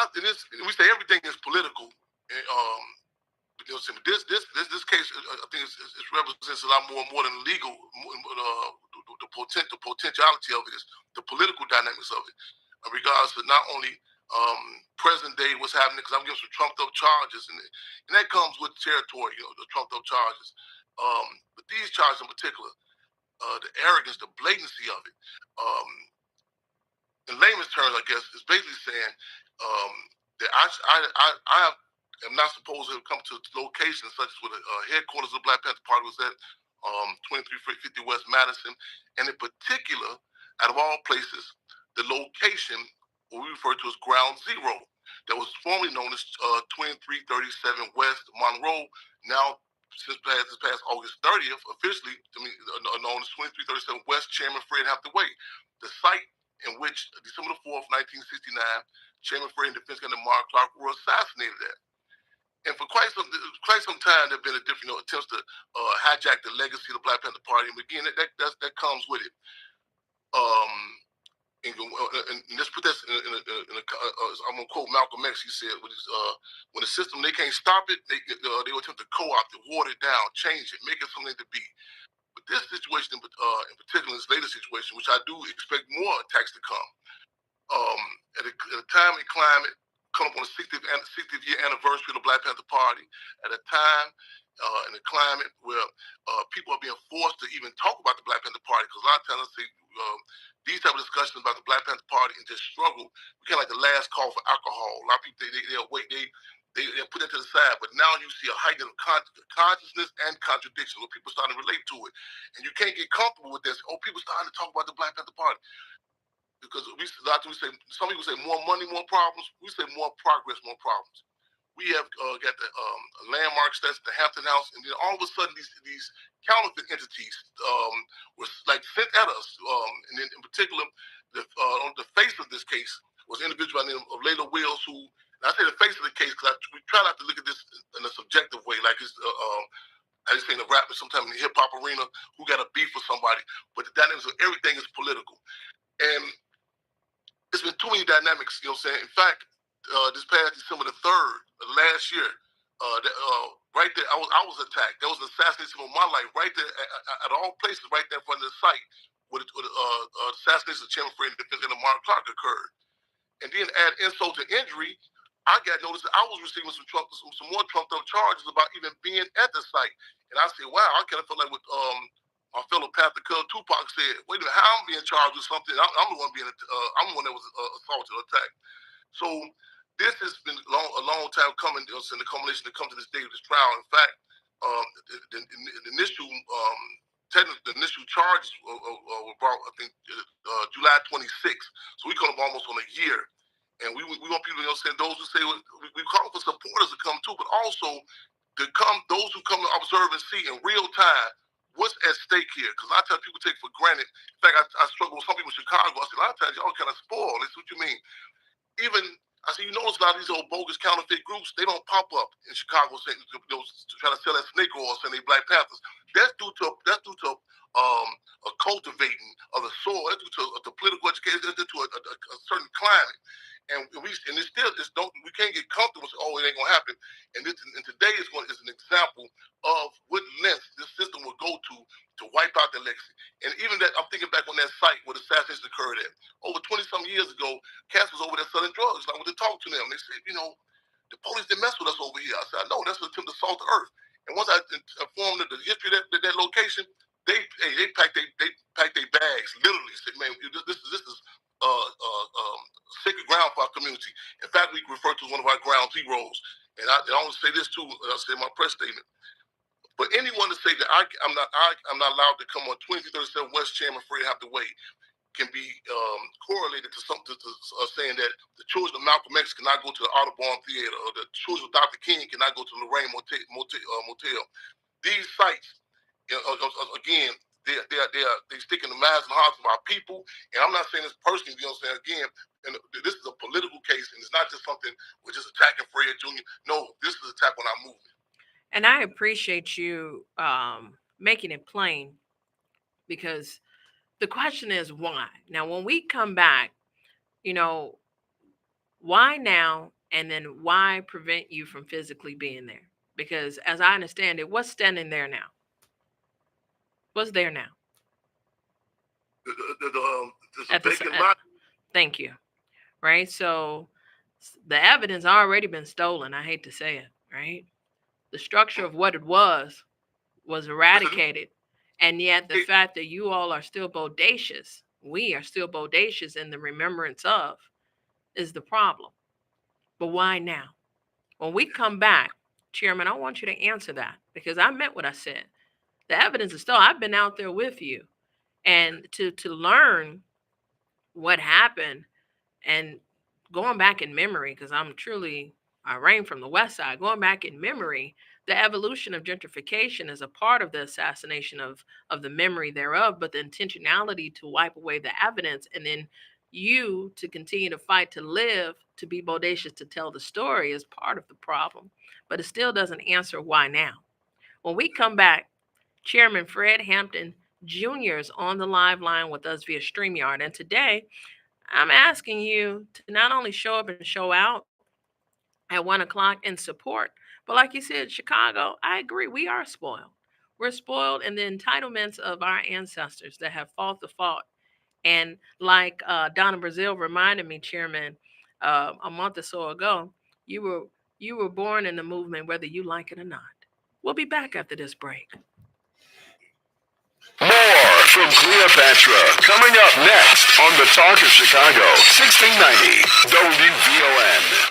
we say everything is political. You know, this case, I think it represents a lot more than legal. The potentiality of it is the political dynamics of it, in regards to not only present day what's happening, because I'm getting some trumped up charges, and that comes with territory, you know, the trumped up charges. But these charges in particular, the arrogance, the blatancy of it, in layman's terms, I guess, is basically saying that I am not supposed to come to locations such as where the headquarters of the Black Panther Party was at, 2350 West Madison, and in particular, out of all places, the location what we refer to as Ground Zero, that was formerly known as 2337 West Monroe, now since this past August 30th, officially known as 2337 West Chairman Fred Hampton Way, the site in which December 4th, 1969, Chairman Fred and Defense Secretary Mark Clark were assassinated at. And for quite some time, there have been different attempts to hijack the legacy of the Black Panther Party. And again, that comes with it. And let's put this I'm gonna quote Malcolm X. He said, "When the system they can't stop it, they will attempt to co-opt it, water it down, change it, make it something to be." But this situation, in particular, this latest situation, which I do expect more attacks to come, at a time and climate, come up on the 60th year anniversary of the Black Panther Party, at a time in a climate where people are being forced to even talk about the Black Panther Party, because a lot of times I say these type of discussions about the Black Panther Party and just struggle, we kind of like the last call for alcohol. A lot of people, they'll wait, they'll put that to the side, but now you see a heightened consciousness and contradiction where people starting to relate to it. And you can't get comfortable with this. Oh, people starting to talk about the Black Panther Party. Because some people say more money, more problems. We say more progress, more problems. We have got the landmark stats, the Hampton House, and then all of a sudden these counterfeit entities were like sent at us. And then in particular, on the face of this case was an individual by the name of Layla Wills, who, and I say the face of the case because we try not to look at this in a subjective way, like it's I just say in the rap, sometimes in the hip hop arena, who got a beef with somebody, but the dynamics of everything is political. And it's been too many dynamics, you know what I'm saying? In fact, this past December the 3rd of last year, right there, I was attacked. There was an assassination of my life right there at all places, right there in front of the site where the assassination of Chairman Fred and Defense Secretary Mark Clark occurred. And then add insult to injury, I got notice that I was receiving some more trumped up charges about even being at the site. And I said, wow, I kind of feel like with my fellow Panther Cub Tupac said, wait a minute, how I'm being charged with something? I'm the one I'm the one that was assaulted or attacked. So this has been a long time coming, you know, in the culmination to come to this day of this trial. In fact, the initial charges were brought, I think, July 26th. So we come up almost on a year. And we want people, you know, saying those who say we call for supporters to come too, but also to come those who come to observe and see in real time what's at stake here. Because a lot of times people take for granted. In fact, I struggle with some people in Chicago. I say a lot of times y'all kind of spoiled. That's what you mean. Even I say, you notice a lot of these old bogus counterfeit groups, they don't pop up in Chicago saying, you know, trying to sell that snake oil saying they Black Panthers. That's due to a cultivating of the soil. That's due to political education. That's due to a certain climate. And we can't get comfortable with, oh, it ain't gonna happen. And today is an example of what lengths this system will go to wipe out the legacy. And even that, I'm thinking back on that site where the assassination occurred at. Over 20-some years ago, Cass was over there selling drugs. I went to talk to them. They said, you know, the police didn't mess with us over here. I said, I know, that's an attempt to assault the earth. And once I informed them the history of that location, they pack their bags literally. Say, man, this is sacred ground for our community. In fact, we refer to one of our ground zeros. And I want to say this too. I say in my press statement. For anyone to say that I'm not allowed to come on 2337 West Chairman Fred Hampton Way can be correlated to something saying that the children of Malcolm X cannot go to the Audubon Theater, or the children of Dr. King cannot go to Lorraine Motel. These sites, again, they stick in the minds and hearts of our people. And I'm not saying this personally, you know what I'm saying? Again, and this is a political case, and it's not just something we're just attacking Fred Jr. No, this is an attack on our movement. And I appreciate you making it plain, because the question is why. Now, when we come back, why now, and then why prevent you from physically being there? Because as I understand it, what's standing there now? What's there now? Thank you. Right? So the evidence already been stolen. I hate to say it, right? The structure of what it was eradicated. And yet the fact that you all are still bodacious, we are still bodacious in the remembrance of, is the problem. But why now? When we come back, Chairman, I want you to answer that, because I meant what I said. The evidence is still, I've been out there with you. And to learn what happened, and going back in memory, because I reign from the West Side, going back in memory, the evolution of gentrification is a part of the assassination of the memory thereof, but the intentionality to wipe away the evidence, and then you to continue to fight to live, to be bodacious, to tell the story, is part of the problem. But it still doesn't answer why now. When we come back, Chairman Fred Hampton Jr. is on the live line with us via StreamYard. And today, I'm asking you to not only show up and show out at 1 o'clock in support, but like you said, Chicago, I agree, we are spoiled. We're spoiled in the entitlements of our ancestors that have fought the fight. And like Donna Brazile reminded me, Chairman, a month or so ago, you were born in the movement, whether you like it or not. We'll be back after this break. More from Cleopatra coming up next on the Talk of Chicago, 1690 WVON.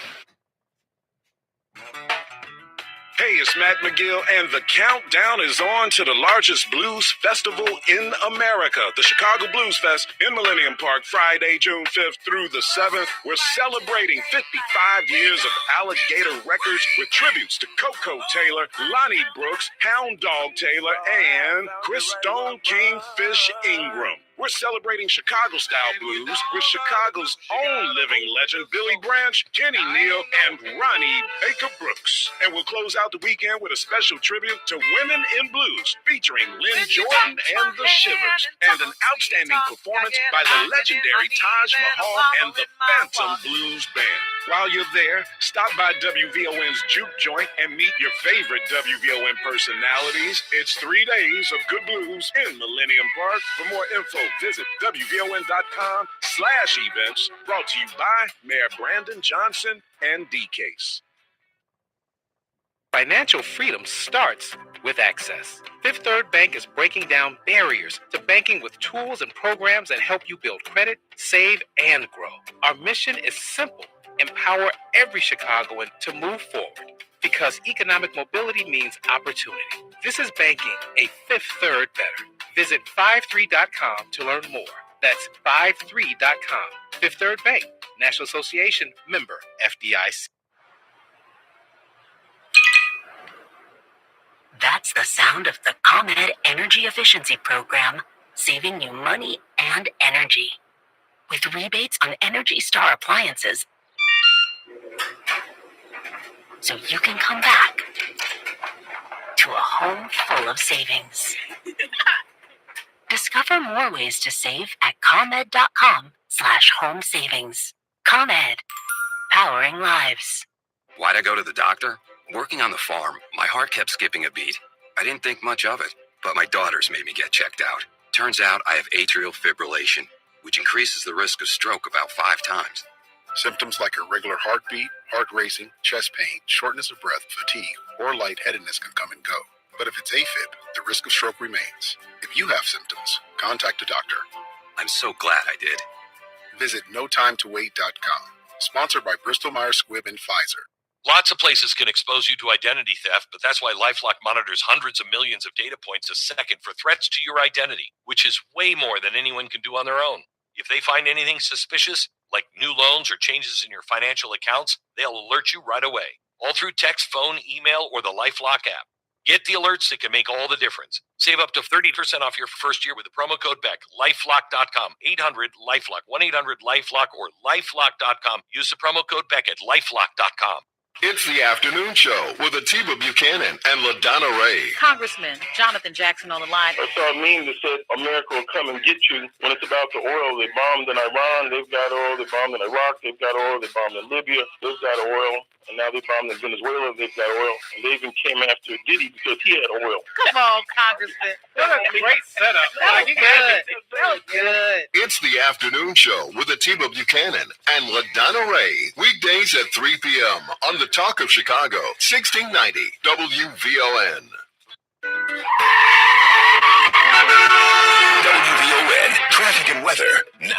Hey, it's Matt McGill, and the countdown is on to the largest blues festival in America, the Chicago Blues Fest in Millennium Park, Friday, June 5th through the 7th. We're celebrating 55 years of Alligator Records with tributes to Coco Taylor, Lonnie Brooks, Hound Dog Taylor, and Chris Stone Kingfish Ingram. We're celebrating Chicago-style blues with Chicago's own living legend, Billy Branch, Kenny Neal, and Ronnie Baker Brooks. And we'll close out the weekend with a special tribute to Women in Blues, featuring Lynn Jordan and the Shivers, and an outstanding performance by the legendary Taj Mahal and the Phantom Blues Band. While you're there, stop by WVON's Juke Joint and meet your favorite WVON personalities. It's 3 days of good blues in Millennium Park. For more info, visit WVON.com/events. Brought to you by Mayor Brandon Johnson and D-Case. Financial freedom starts with access. Fifth Third Bank is breaking down barriers to banking with tools and programs that help you build credit, save, and grow. Our mission is simple: empower every Chicagoan to move forward, because economic mobility means opportunity. This is banking a Fifth Third better. Visit 53.com to learn more. That's 53.com. Fifth Third Bank, National Association, member FDIC. That's the sound of the ComEd Energy Efficiency Program, saving you money and energy. With rebates on Energy Star appliances, so you can come back to a home full of savings. Discover more ways to save at ComEd.com/home savings. ComEd, powering lives. Why'd I go to the doctor? Working on the farm, my heart kept skipping a beat. I didn't think much of it, but my daughters made me get checked out. Turns out I have atrial fibrillation, which increases the risk of stroke about 5 times. Symptoms like irregular heartbeat, heart racing, chest pain, shortness of breath, fatigue, or lightheadedness can come and go. But if it's AFib, the risk of stroke remains. If you have symptoms, contact a doctor. I'm so glad I did. Visit notimetowait.com. Sponsored by Bristol Myers Squibb and Pfizer. Lots of places can expose you to identity theft, but that's why LifeLock monitors hundreds of millions of data points a second for threats to your identity, which is way more than anyone can do on their own. If they find anything suspicious, like new loans or changes in your financial accounts, they'll alert you right away, all through text, phone, email, or the LifeLock app. Get the alerts that can make all the difference. Save up to 30% off your first year with the promo code BECK. LifeLock.com, 800-LifeLock, 1-800-LifeLock, or LifeLock.com. Use the promo code BECK at LifeLock.com. It's the afternoon show with Atiba Buchanan and LaDonna Ray. Congressman Jonathan Jackson on the line. I saw a meme that said America will come and get you. When it's about the oil, they bombed in Iran, they've got oil. They bombed in Iraq, they've got oil. They bombed in Libya, they've got oil. And now they bombed in Venezuela, they've got oil. And they even came after Diddy because he had oil. Come on, Congressman. What a great setup. That was good. That was good. It's the afternoon show with Atiba Buchanan and LaDonna Ray. Weekdays at 3 p.m. on the Talk of Chicago, 1690 WVON. WVON, traffic and weather now.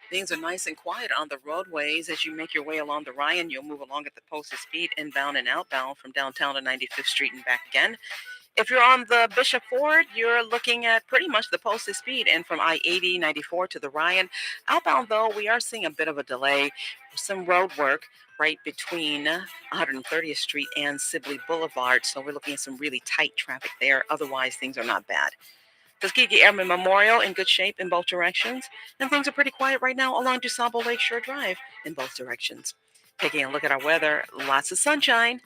Things are nice and quiet on the roadways. As you make your way along the Ryan, you'll move along at the posted speed inbound and outbound from downtown to 95th Street and back again. If you're on the Bishop Ford, you're looking at pretty much the posted speed and from I-80, 94 to the Ryan. Outbound, though, we are seeing a bit of a delay. Some road work right between 130th Street and Sibley Boulevard. So we're looking at some really tight traffic there. Otherwise, things are not bad. Tuskegee Airmen Memorial in good shape in both directions. And things are pretty quiet right now along DuSable Lakeshore Drive in both directions. Taking a look at our weather, lots of sunshine.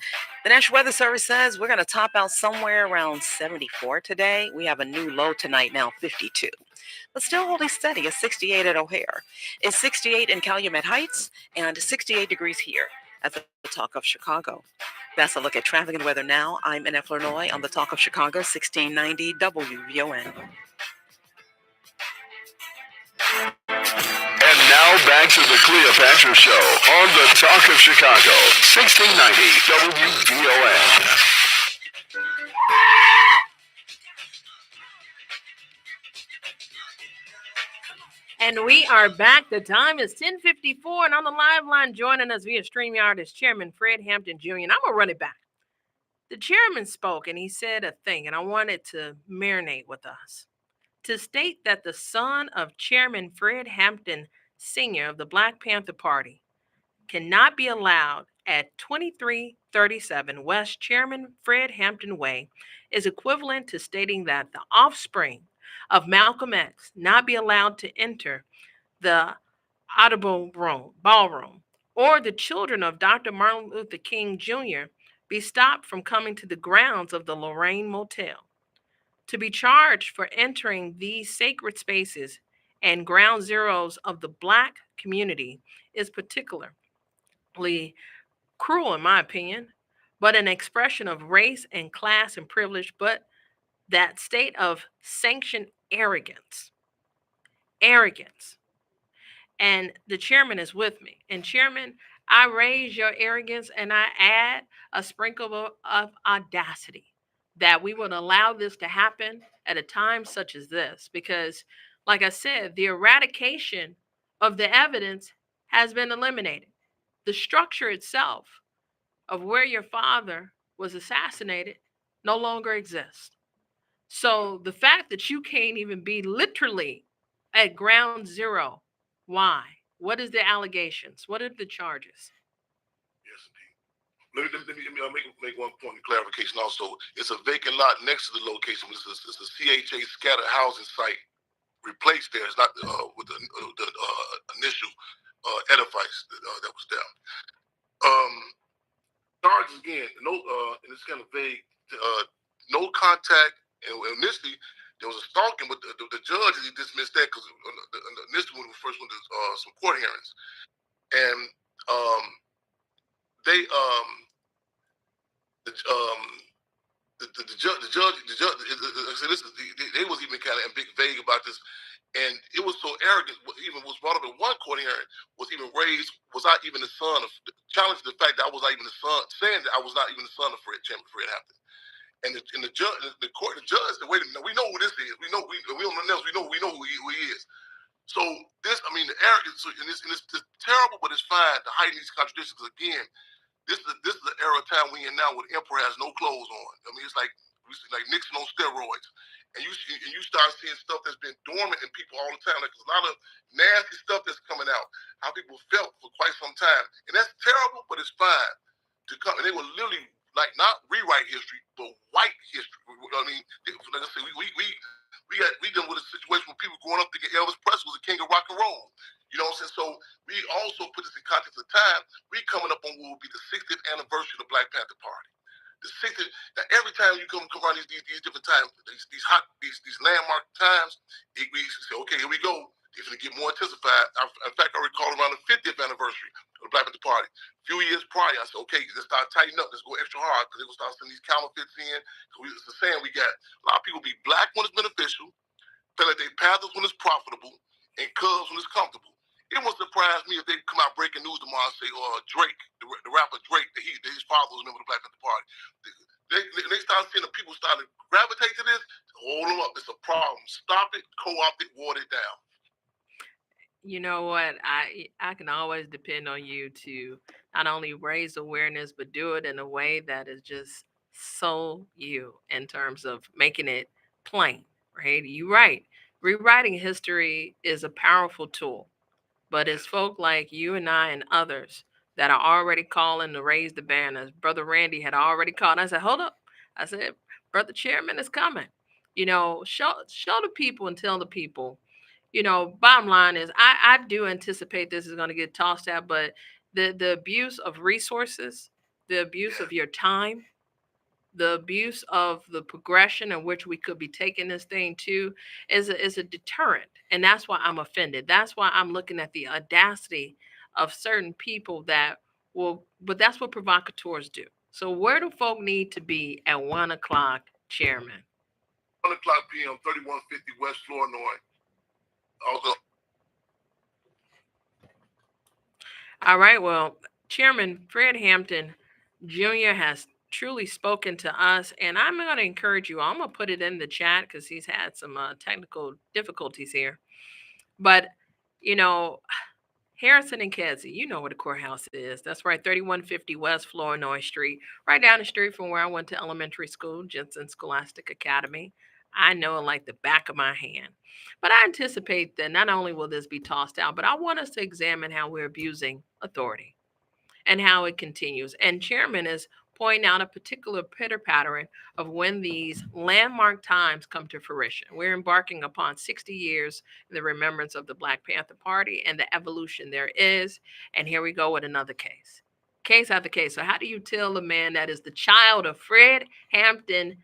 The National Weather Service says we're going to top out somewhere around 74 today. We have a new low tonight now, 52. But still holding steady at 68 at O'Hare. It's 68 in Calumet Heights and 68 degrees here at the Talk of Chicago. That's a look at traffic and weather now. I'm Annette Flournoy on the Talk of Chicago, 1690 WVON. And now back to the Cleopatra Show on the Talk of Chicago, 1690 WVON. And we are back. The time is 10:54, and on the live line joining us via StreamYard is Chairman Fred Hampton Jr. And I'm going to run it back. The chairman spoke, and he said a thing, and I wanted to marinate with us. To state that the son of Chairman Fred Hampton Sr. of the Black Panther Party cannot be allowed at 2337 West Chairman Fred Hampton Way is equivalent to stating that the offspring of Malcolm X not be allowed to enter the audible ballroom, or the children of Dr. Martin Luther King Jr. be stopped from coming to the grounds of the Lorraine Motel. To be charged for entering these sacred spaces and ground zeros of the Black community is particularly cruel, in my opinion, but an expression of race and class and privilege, but that state of sanctioned arrogance. And the chairman is with me. And Chairman, I raise your arrogance and I add a sprinkle of audacity that we would allow this to happen at a time such as this. Because, like I said, the eradication of the evidence has been eliminated. The structure itself of where your father was assassinated no longer exists. So the fact that you can't even be literally at ground zero, why? What is the allegations? What are the charges? Let me make one point of clarification also. It's a vacant lot next to the location. It's a CHA scattered housing site replaced there. It's not with the initial edifice that was there. Charges again, no, and it's kind of vague. No contact. And initially, there was a stalking, but the judge, he dismissed that because initially when we first went to some court hearings, and the judge, so this is they was even kind of vague about this, and it was so arrogant. Even was brought up in one court hearing was even raised. Was I even the son of? Challenged the fact that I was not even the son, saying that I was not even the son of Chairman Fred Hampton. And the judge, the court, the judge said, "Wait a minute, we know who this is. We don't know nothing else. We know who he is." So this, I mean, the arrogance, and it's terrible, but it's fine to heighten these contradictions. Again, this is the era of time we in now where the emperor has no clothes on. I mean, it's like Nixon on steroids. And you start seeing stuff that's been dormant in people all the time. Like there's a lot of nasty stuff that's coming out. How people felt for quite some time, and that's terrible, but it's fine to come. And they will literally not rewrite history, but white history. I mean, like I said, we dealing with a situation where people growing up thinking Elvis Presley was the king of rock and roll. You know what I'm saying? So we also put this in context of time. We coming up on what will be the 60th anniversary of the Black Panther Party. The 60th. Now every time you come around these different times, these landmark times, we say, okay, here we go. They're going to get more intensified. In fact, I recall around the 50th anniversary of the Black Panther Party. A few years prior, I said, okay, let's start tightening up. Let's go extra hard because they're going to start sending these counterfeits in. It's the saying we got. A lot of people be black when it's beneficial, feel like they Panthers when it's profitable, and Cubs when it's comfortable. It wouldn't surprise me if they come out breaking news tomorrow and say, Drake, the rapper Drake, that his father was a member of the Black Panther Party. They start seeing the people starting to gravitate to this. Hold them up. It's a problem. Stop it, co-opt it, water it down. You know what? I can always depend on you to not only raise awareness, but do it in a way that is just so you in terms of making it plain, right? You're right. Rewriting history is a powerful tool, but it's folk like you and I and others that are already calling to raise the banners. Brother Randy had already called. I said, hold up. I said, Brother Chairman is coming. Show the people and tell the people. Bottom line is I do anticipate this is going to get tossed out, but the abuse of resources, the abuse of your time, the abuse of the progression in which we could be taking this thing to is a deterrent. And that's why I'm offended. That's why I'm looking at the audacity of certain people but that's what provocateurs do. So where do folk need to be at 1 o'clock, Chairman? 1 o'clock p.m., 3150 West Flournoy. Also. All right. Well, Chairman Fred Hampton Jr. has truly spoken to us, and I'm going to encourage you. I'm going to put it in the chat because he's had some technical difficulties here. But, Harrison and Kedzie, you know where the courthouse is. That's right, 3150 West Flournoy Street, right down the street from where I went to elementary school, Jensen Scholastic Academy. I know it like the back of my hand. But I anticipate that not only will this be tossed out, but I want us to examine how we're abusing authority and how it continues. And Chairman is pointing out a particular pitter-pattern of when these landmark times come to fruition. We're embarking upon 60 years in the remembrance of the Black Panther Party and the evolution there is. And here we go with another case after case. So how do you tell a man that is the child of Fred Hampton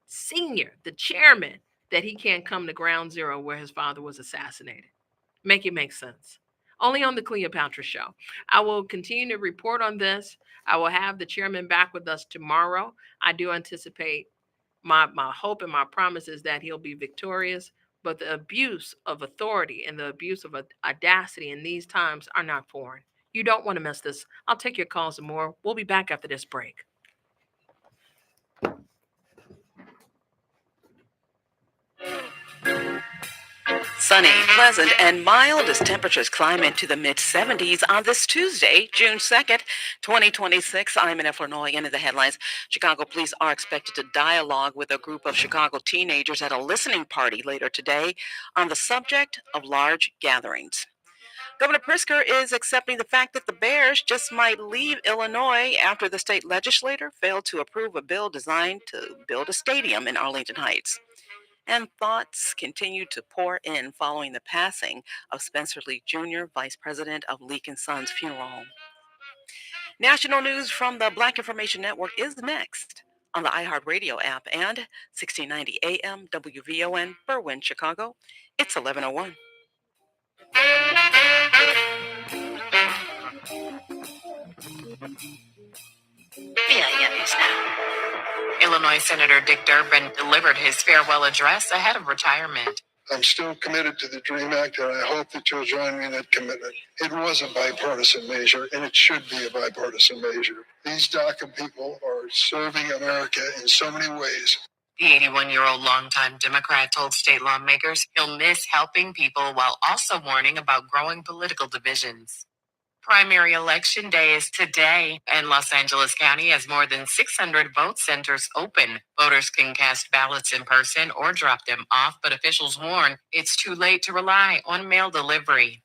Sr., the chairman, that he can't come to ground zero where his father was assassinated? Make it make sense. Only on the Cleopatra Show. I will continue to report on this. I will have the chairman back with us tomorrow. I do anticipate my hope and my promise is that he'll be victorious. But the abuse of authority and the abuse of audacity in these times are not foreign. You don't want to miss this. I'll take your calls and more. We'll be back after this break. Sunny, pleasant, and mild as temperatures climb into the mid-70s on this Tuesday, June 2nd, 2026. I'm in Illinois. Into the headlines. Chicago police are expected to dialogue with a group of Chicago teenagers at a listening party later today on the subject of large gatherings. Governor Pritzker is accepting the fact that the Bears just might leave Illinois after the state legislature failed to approve a bill designed to build a stadium in Arlington Heights. And thoughts continue to pour in following the passing of Spencer Lee Jr., Vice President of Leak & Sons Funeral. National news from the Black Information Network is next on the iHeartRadio app and 1690 AM WVON, Berwyn, Chicago. It's 11:01. Billions now. Illinois Senator Dick Durbin delivered his farewell address ahead of retirement. I'm still committed to the DREAM Act, and I hope that you'll join me in that commitment. It was a bipartisan measure, and it should be a bipartisan measure. These DACA people are serving America in so many ways. The 81-year-old longtime Democrat told state lawmakers he'll miss helping people while also warning about growing political divisions. Primary election day is today, and Los Angeles County has more than 600 vote centers open. Voters can cast ballots in person or drop them off, but officials warn it's too late to rely on mail delivery.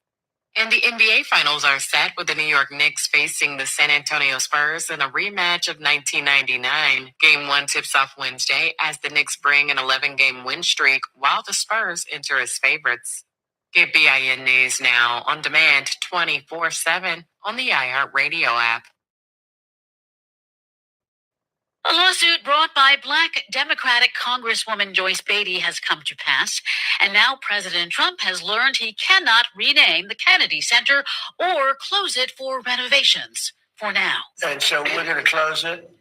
And the NBA Finals are set with the New York Knicks facing the San Antonio Spurs in a rematch of 1999. Game 1 tips off Wednesday as the Knicks bring an 11-game win streak while the Spurs enter as favorites. Get BIN News now on demand 24/7 on the iHeartRadio app. A lawsuit brought by Black Democratic Congresswoman Joyce Beatty has come to pass, and now President Trump has learned he cannot rename the Kennedy Center or close it for renovations for now. And so we're going to close it,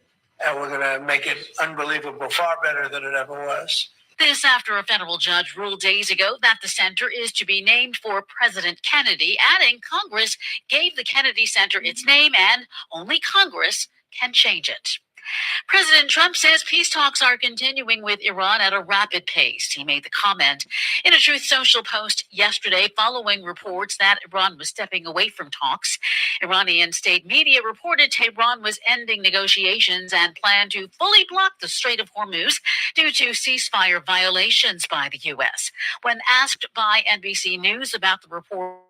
and we're going to make it unbelievable, far better than it ever was. This after a federal judge ruled days ago that the center is to be named for President Kennedy, adding Congress gave the Kennedy Center its name and only Congress can change it. President Trump says peace talks are continuing with Iran at a rapid pace. He made the comment in a Truth Social post yesterday following reports that Iran was stepping away from talks. Iranian state media reported Tehran was ending negotiations and planned to fully block the Strait of Hormuz due to ceasefire violations by the U.S. When asked by NBC News about the report,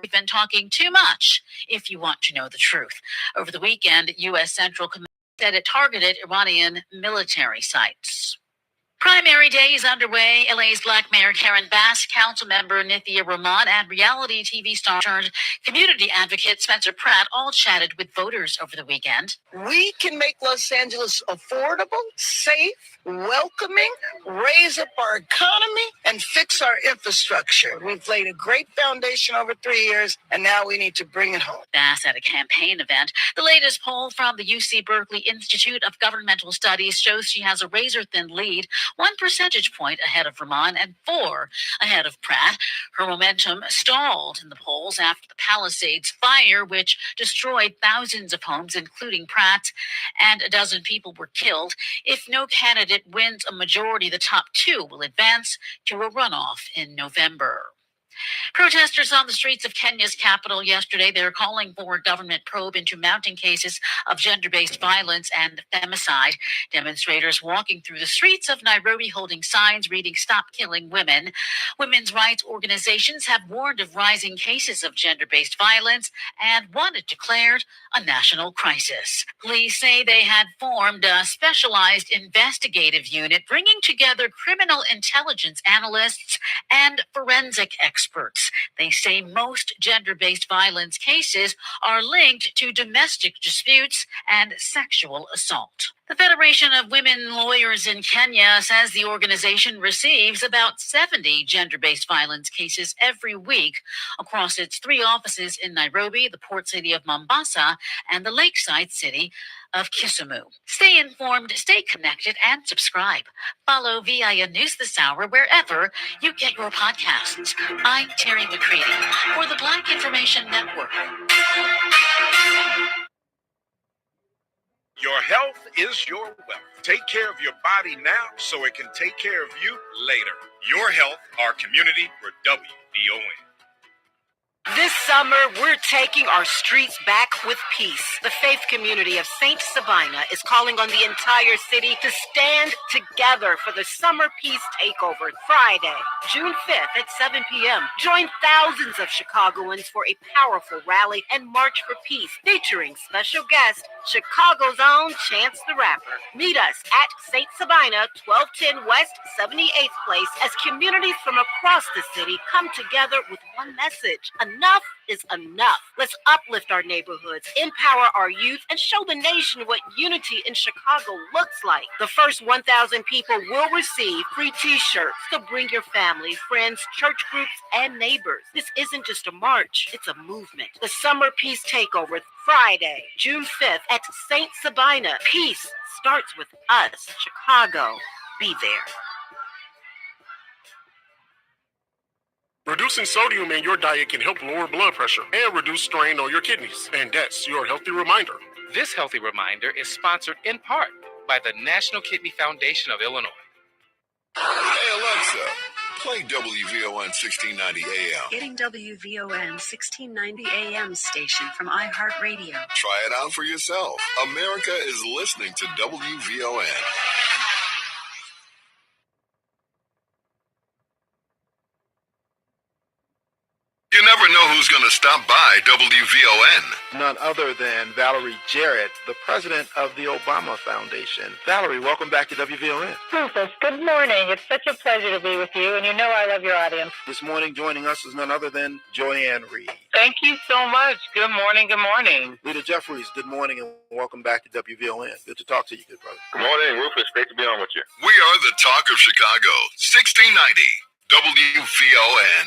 we've been talking too much, if you want to know the truth. Over the weekend, U.S. Central Command said it targeted Iranian military sites. Primary day is underway. LA's Black Mayor Karen Bass, Council Member Nithya Rahman, and reality TV star turned community advocate Spencer Pratt all chatted with voters over the weekend. We can make Los Angeles affordable, safe, welcoming, raise up our economy, and fix our infrastructure. We've laid a great foundation over 3 years, and now we need to bring it home. Bass at a campaign event. The latest poll from the UC Berkeley Institute of Governmental Studies shows she has a razor-thin lead, 1 percentage point ahead of Rahman and 4 ahead of Pratt. Her momentum stalled in the polls after the Palisades fire, which destroyed thousands of homes, including Pratt's, and a dozen people were killed. If no candidate wins a majority, the top 2 will advance to a runoff in November. Protesters on the streets of Kenya's capital yesterday, they're calling for a government probe into mounting cases of gender-based violence and femicide. Demonstrators walking through the streets of Nairobi holding signs reading "Stop Killing Women." Women's rights organizations have warned of rising cases of gender-based violence and one had declared a national crisis. Police say they had formed a specialized investigative unit bringing together criminal intelligence analysts and forensic experts. They say most gender-based violence cases are linked to domestic disputes and sexual assault. The Federation of Women Lawyers in Kenya says the organization receives about 70 gender-based violence cases every week across its 3 offices in Nairobi, the port city of Mombasa, and the lakeside city of Kisumu. Stay informed, stay connected, and subscribe. Follow VIN News this hour wherever you get your podcasts. I'm Terry McCready for the Black Information Network. Your health is your wealth. Take care of your body now so it can take care of you later. Your health, our community, we're WVON. This summer, we're taking our streets back with peace. The faith community of St. Sabina is calling on the entire city to stand together for the Summer Peace Takeover Friday, June 5th at 7 p.m. Join thousands of Chicagoans for a powerful rally and march for peace featuring special guest, Chicago's own Chance the Rapper. Meet us at St. Sabina, 1210 West 78th Place as communities from across the city come together with one message. Enough is enough. Let's uplift our neighborhoods, empower our youth, and show the nation what unity in Chicago looks like. The first 1,000 people will receive free t-shirts, so bring your family, friends, church groups, and neighbors. This isn't just a march, it's a movement. The Summer Peace Takeover, Friday, June 5th at St. Sabina. Peace starts with us. Chicago, be there. Reducing sodium in your diet can help lower blood pressure and reduce strain on your kidneys. And that's your healthy reminder. This healthy reminder is sponsored in part by the National Kidney Foundation of Illinois. Hey Alexa, play WVON 1690 AM. Getting WVON 1690 AM station from iHeartRadio. Try it out for yourself. America is listening to WVON. You never know who's going to stop by WVON. None other than Valerie Jarrett, the president of the Obama Foundation. Valerie, welcome back to WVON. Rufus, good morning. It's such a pleasure to be with you, and you know I love your audience. This morning, joining us is none other than Joanne Reed. Thank you so much. Good morning, good morning. Leader Jeffries, good morning and welcome back to WVON. Good to talk to you, good brother. Good morning, Rufus. Great to be on with you. We are the talk of Chicago. 1690 WVON.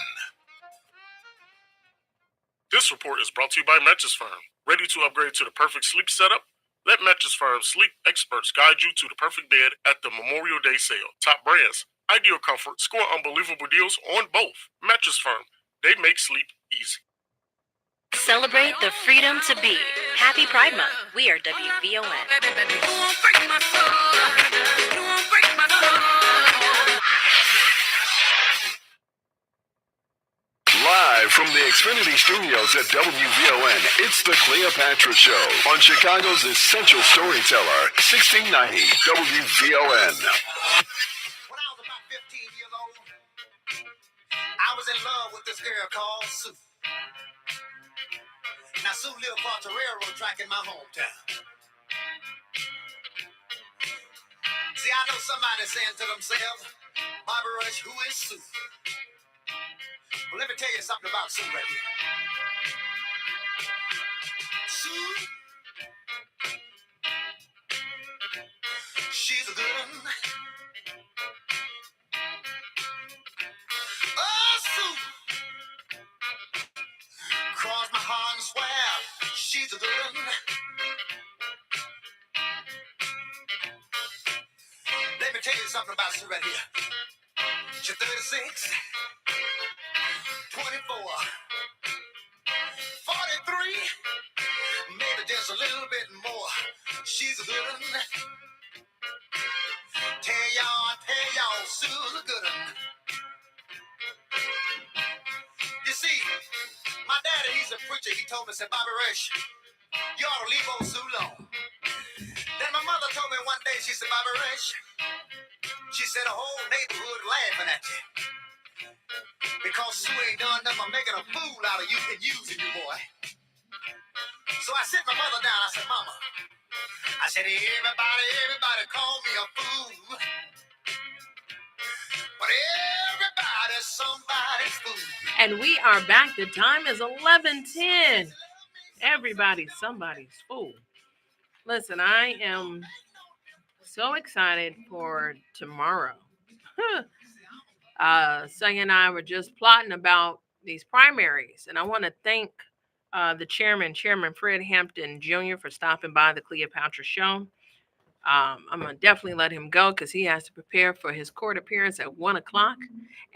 This report is brought to you by Mattress Firm. Ready to upgrade to the perfect sleep setup? Let Mattress Firm's sleep experts guide you to the perfect bed at the Memorial Day sale. Top brands, ideal comfort, score unbelievable deals on both. Mattress Firm, they make sleep easy. Celebrate the freedom to be. Happy Pride Month. We are WVON. Live from the Xfinity Studios at WVON, it's the Cleopatra Show on Chicago's essential storyteller, 1690 WVON. When I was about 15 years old, I was in love with this girl called Sue. Now, Sue lived across the railroad track in my hometown. See, I know somebody saying to themselves, Bobby Rush, who is Sue? Well, let me tell you something about Sue right here. Sue, she's a good one. Oh, Sue, cross my heart and swear she's a good one. Let me tell you something about Sue right here. She's 36. 24, 43, maybe just a little bit more. She's a good one. Tell y'all, Sue's a good one. You see, my daddy, he's a preacher. He told me, said, Bobby Rush, you ought to leave old Sue alone. Then my mother told me one day, she said, Bobby Rush, she said, the whole neighborhood laughing at you. Because Sue ain't done nothing but making a fool out of you and using you, boy. So I sit my mother down. I said, Mama, I said, everybody call me a fool. But everybody's somebody's fool. And we are back. The time is 11:10. Everybody's somebody's fool. Listen, I am so excited for tomorrow. Sung and I were just plotting about these primaries, and I want to thank the Chairman Fred Hampton Jr. for stopping by the Cleopatra Show. I'm going to definitely let him go because he has to prepare for his court appearance at 1 o'clock.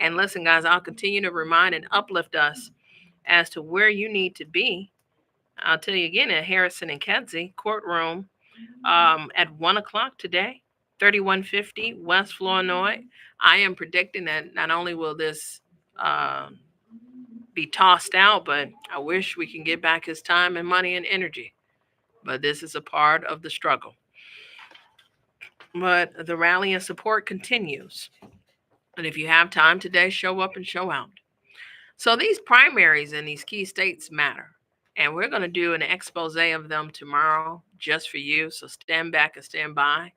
And listen, guys, I'll continue to remind and uplift us as to where you need to be. I'll tell you again, at Harrison and Kedzie courtroom at 1 o'clock today, 3150 West Flournoy. I am predicting that not only will this be tossed out, but I wish we can get back his time and money and energy. But this is a part of the struggle. But the rally and support continues. And if you have time today, show up and show out. So these primaries in these key states matter. And we're going to do an expose of them tomorrow just for you. So stand back and stand by,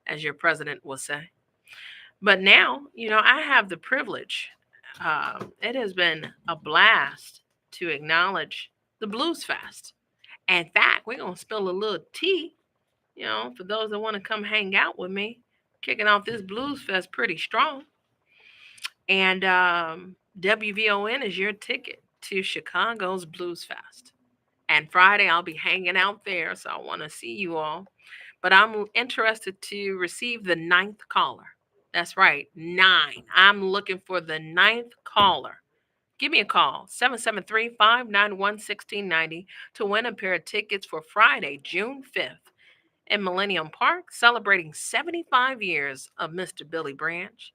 as your president will say. But now, I have the privilege. It has been a blast to acknowledge the Blues Fest. In fact, we're going to spill a little tea, for those that want to come hang out with me, kicking off this Blues Fest pretty strong. And WVON is your ticket to Chicago's Blues Fest. And Friday, I'll be hanging out there, so I want to see you all. But I'm interested to receive the 9th caller. That's right, 9. I'm looking for the 9th caller Give me a call, 773-591-1690, to win a pair of tickets for Friday, June 5th in Millennium Park, celebrating 75 years of Mr. Billy Branch,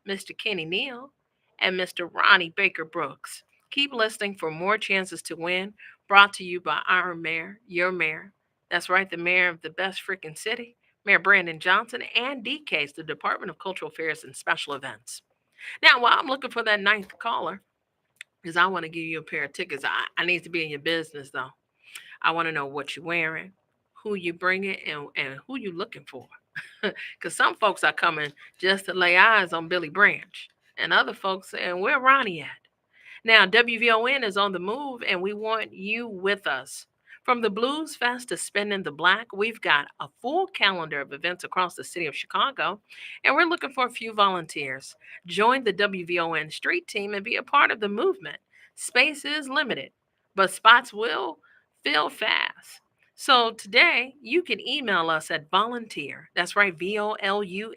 Mr. Kenny Neal, and Mr. Ronnie Baker Brooks. Keep listening for more chances to win, brought to you by our mayor, your mayor. That's right, the mayor of the best freaking city, Mayor Brandon Johnson, and DCASE, the Department of Cultural Affairs and Special Events. Now, while I'm looking for that ninth caller, because I want to give you a pair of tickets. I need to be in your business, though. I want to know what you're wearing, who you bringing, and who you looking for. Because some folks are coming just to lay eyes on Billy Branch, and other folks saying, where Ronnie at? Now, WVON is on the move, and we want you with us. From the Blues Fest to Spinning the Black, we've got a full calendar of events across the city of Chicago, and we're looking for a few volunteers. Join the WVON street team and be a part of the movement. Space is limited, but spots will fill fast. So today, you can email us at volunteer. That's right, VOLUNTEER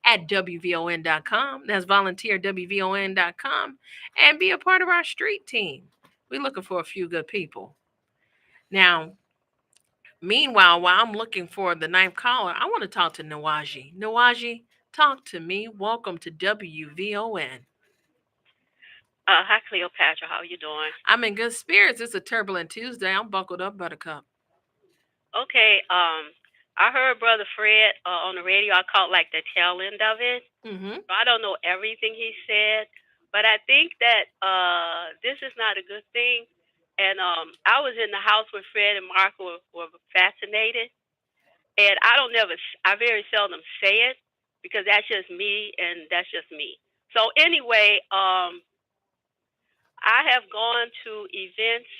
at WVON.com. That's volunteer, WVON.com, and be a part of our street team. We're looking for a few good people. Now, meanwhile, while I'm looking for the ninth caller, I want to talk to Nawaji. Nawaji, talk to me. Welcome to WVON. Hi, Cleopatra. How are you doing? I'm in good spirits. It's a turbulent Tuesday. I'm buckled up, Buttercup. Okay. I heard Brother Fred on the radio. I caught like the tail end of it. Mm-hmm. So I don't know everything he said, but I think that this is not a good thing. And I was in the house when Fred and Mark were fascinated, and I very seldom say it because that's just me, and that's just me. So anyway, I have gone to events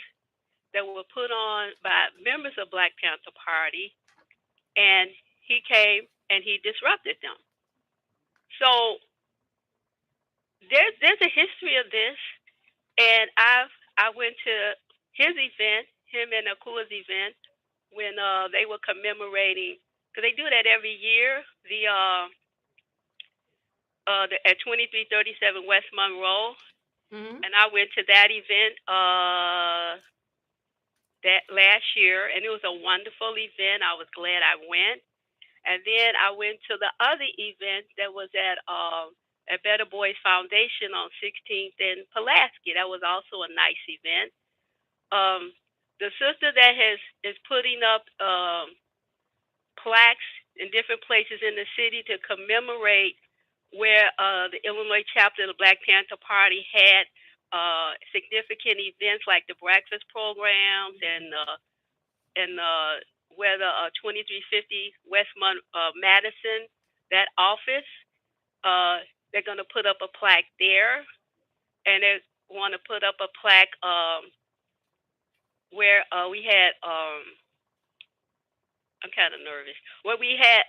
that were put on by members of Black Panther Party, and he came and he disrupted them. So there's a history of this, and I went to his event, him and Akua's event, when they were commemorating, because they do that every year, the at 2337 West Monroe. Mm-hmm. And I went to that event that last year, and it was a wonderful event. I was glad I went. And then I went to the other event that was at Better Boys Foundation on 16th and Pulaski. That was also a nice event. The sister that is putting up plaques in different places in the city to commemorate where the Illinois chapter of the Black Panther Party had significant events like the breakfast programs and where the 2350 West Madison, that office, they're going to put up a plaque there, and they want to put up a plaque where we had. I'm kind of nervous. Where we had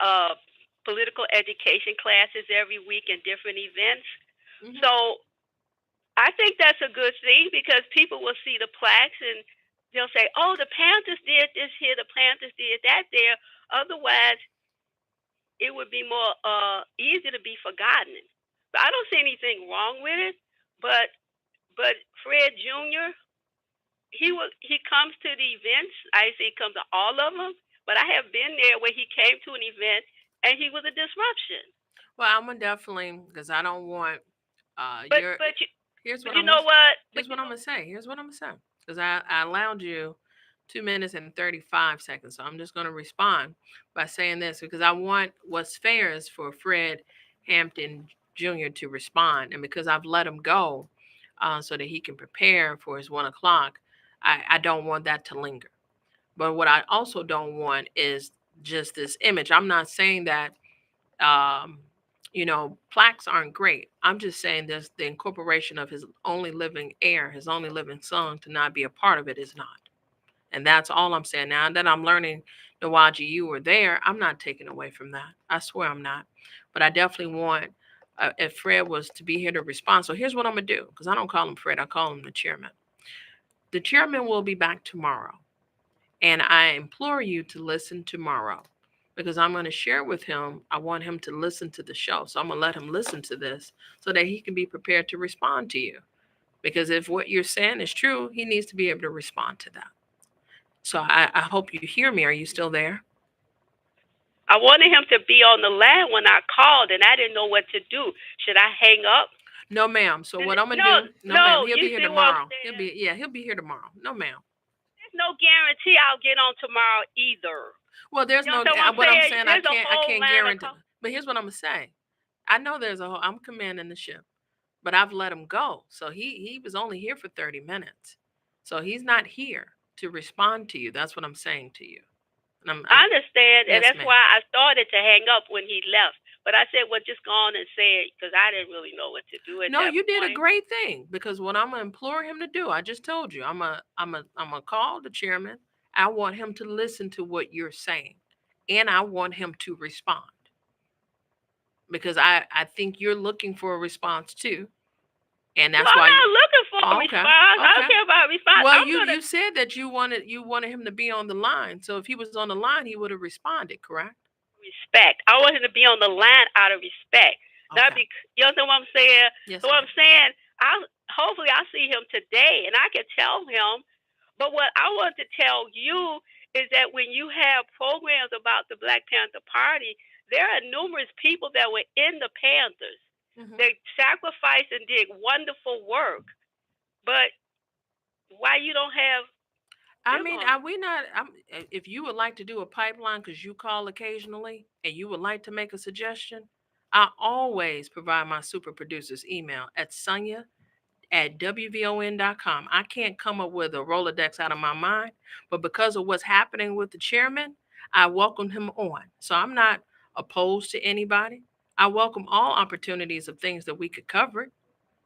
political education classes every week and different events. Mm-hmm. So I think that's a good thing because people will see the plaques and they'll say, oh, the Panthers did this here, the Panthers did that there. Otherwise, it would be more easy to be forgotten. So I don't see anything wrong with it, but Fred Jr., he comes to the events. I say he comes to all of them, but I have been there where he came to an event and he was a disruption. Well, I'm gonna definitely, because I don't want Here's what I'm gonna say. Because I allowed you 2 minutes and 35 seconds. So I'm just gonna respond by saying this because I want what's fair is for Fred Hampton Jr. to respond, and because I've let him go so that he can prepare for his 1 o'clock, I don't want that to linger. But what I also don't want is just this image. I'm not saying that plaques aren't great. I'm just saying this: the incorporation of his only living heir, his only living son, to not be a part of it is not. And that's all I'm saying. Now that I'm learning, Nawaji, you were there, I'm not taking away from that. I swear I'm not. But I definitely want, if Fred was to be here to respond. So here's what I'm going to do, because I don't call him Fred, I call him the chairman. The chairman will be back tomorrow. And I implore you to listen tomorrow, because I'm going to share with him. I want him to listen to the show. So I'm going to let him listen to this so that he can be prepared to respond to you. Because if what you're saying is true, he needs to be able to respond to that. So I hope you hear me. Are you still there? I wanted him to be on the line when I called, and I didn't know what to do. Should I hang up? No, ma'am. So what I'm gonna do? No, ma'am. He'll be here tomorrow. He'll be here tomorrow. No, ma'am. There's no guarantee I'll get on tomorrow either. Well, there's no. What I'm saying, I can't guarantee. But here's what I'm gonna say. I know there's a whole. I'm commanding the ship, but I've let him go. So he was only here for 30 minutes. So he's not here to respond to you. That's what I'm saying to you. And I understand, and yes, that's why I started to hang up when he left. But I said, well, just go on and say it, because I didn't really know what to do. No, you did a great thing, because what I'm gonna implore him to do, I just told you, I'm gonna call the chairman. I want him to listen to what you're saying, and I want him to respond, because I think you're looking for a response too, and that's why. I'm not looking for a response. I don't care about a response. Well, you said that you wanted him to be on the line. So if he was on the line, he would have responded, correct? Respect. I want him to be on the line out of respect. Not because, you understand what I'm saying? Yes, so what I'm saying, hopefully I'll see him today and I can tell him. But what I want to tell you is that when you have programs about the Black Panther Party, there are numerous people that were in the Panthers. Mm-hmm. They sacrificed and did wonderful work. But why you don't have? I mean, if you would like to do a pipeline, because you call occasionally and you would like to make a suggestion, I always provide my super producer's email at sonia@wvon.com. I can't come up with a Rolodex out of my mind, but because of what's happening with the chairman, I welcome him on. So I'm not opposed to anybody. I welcome all opportunities of things that we could cover.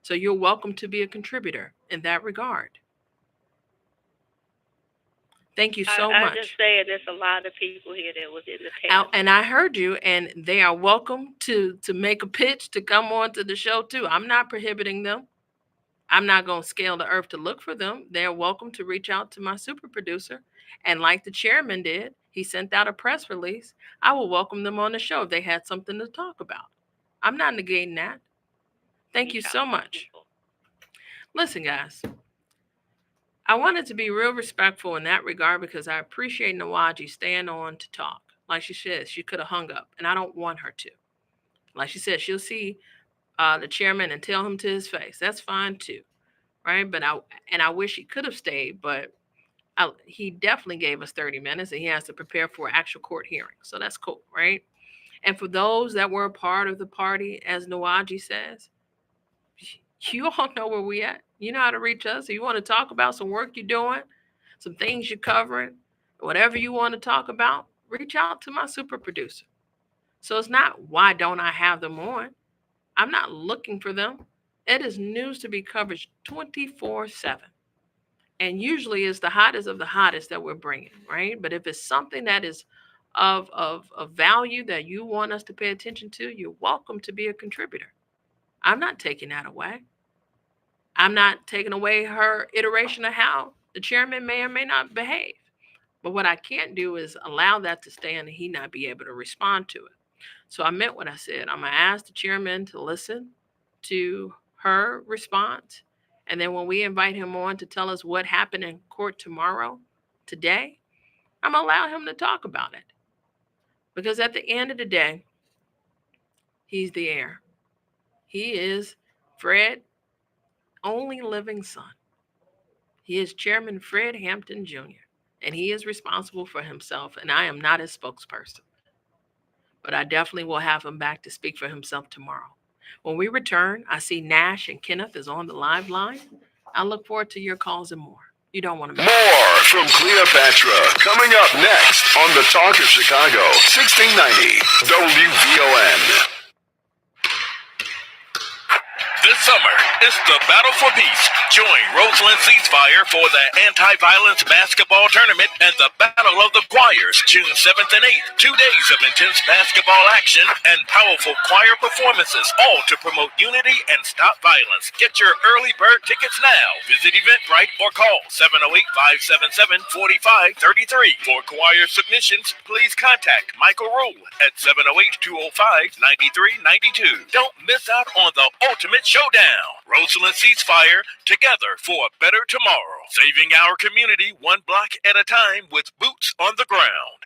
So you're welcome to be a contributor in that regard. Thank you so much. I'm just saying there's a lot of people here that was in the past. And I heard you, and they are welcome to make a pitch to come on to the show too. I'm not prohibiting them. I'm not going to scale the earth to look for them. They're welcome to reach out to my super producer. And like the chairman did, he sent out a press release. I will welcome them on the show if they had something to talk about. I'm not negating that. Thank you so much. Listen, guys, I wanted to be real respectful in that regard because I appreciate Nawaji staying on to talk. Like she said, she could have hung up, and I don't want her to. Like she said, she'll see the chairman and tell him to his face. That's fine too, right? But I wish he could have stayed, but he definitely gave us 30 minutes, and he has to prepare for actual court hearing. So that's cool, right? And for those that were a part of the party, as Nawaji says, you all know where we at. You know how to reach us. If you want to talk about some work you're doing, some things you're covering, whatever you want to talk about, reach out to my super producer. So it's not, why don't I have them on? I'm not looking for them. It is news to be covered 24/7. And usually it's the hottest of the hottest that we're bringing, right? But if it's something that is of value that you want us to pay attention to, you're welcome to be a contributor. I'm not taking that away. I'm not taking away her iteration of how the chairman may or may not behave. But what I can't do is allow that to stand and he not be able to respond to it. So I meant what I said. I'm going to ask the chairman to listen to her response. And then when we invite him on to tell us what happened in court today, I'm going to allow him to talk about it. Because at the end of the day, he's the heir. He is Fred only living son. He is Chairman Fred Hampton Jr., and he is responsible for himself, and I am not his spokesperson. But I definitely will have him back to speak for himself tomorrow. When we return, I see Nash and Kenneth is on the live line. I look forward to your calls and more. You don't want to miss. More from Cleopatra coming up next on the Talk of Chicago, 1690 WVON. This summer, it's the Battle for Peace. Join Roseland Ceasefire for the Anti-Violence Basketball Tournament and the Battle of the Choirs, June 7th and 8th. 2 days of intense basketball action and powerful choir performances, all to promote unity and stop violence. Get your early bird tickets now. Visit Eventbrite or call 708-577-4533. For choir submissions, please contact Michael Rule at 708-205-9392. Don't miss out on the ultimate showdown. Roseland Ceasefire, together for a better tomorrow. Saving our community one block at a time with boots on the ground.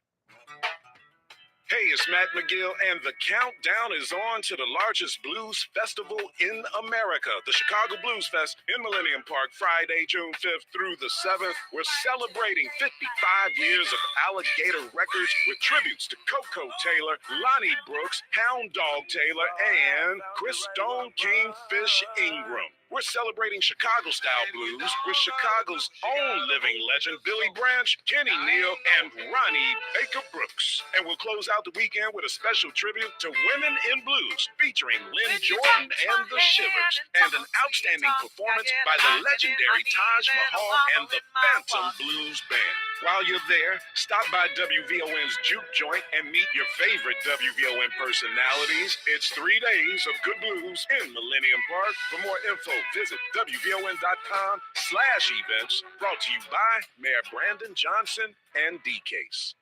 Hey, it's Matt McGill, and the countdown is on to the largest blues festival in America, the Chicago Blues Fest in Millennium Park, Friday, June 5th through the 7th. We're celebrating 55 years of Alligator Records with tributes to Coco Taylor, Lonnie Brooks, Hound Dog Taylor, and Chris Stone Kingfish Ingram. We're celebrating Chicago-style blues with Chicago's own living legend, Billy Branch, Kenny Neal, and Ronnie Baker Brooks. And we'll close out the weekend with a special tribute to Women in Blues, featuring Lynn Jordan and the Shivers, and an outstanding performance by the legendary Taj Mahal and the Phantom Blues Band. While you're there, stop by WVON's Juke Joint and meet your favorite WVON personalities. It's 3 days of good blues in Millennium Park. For more info, visit WVON.com/events. Brought to you by Mayor Brandon Johnson and D-Case.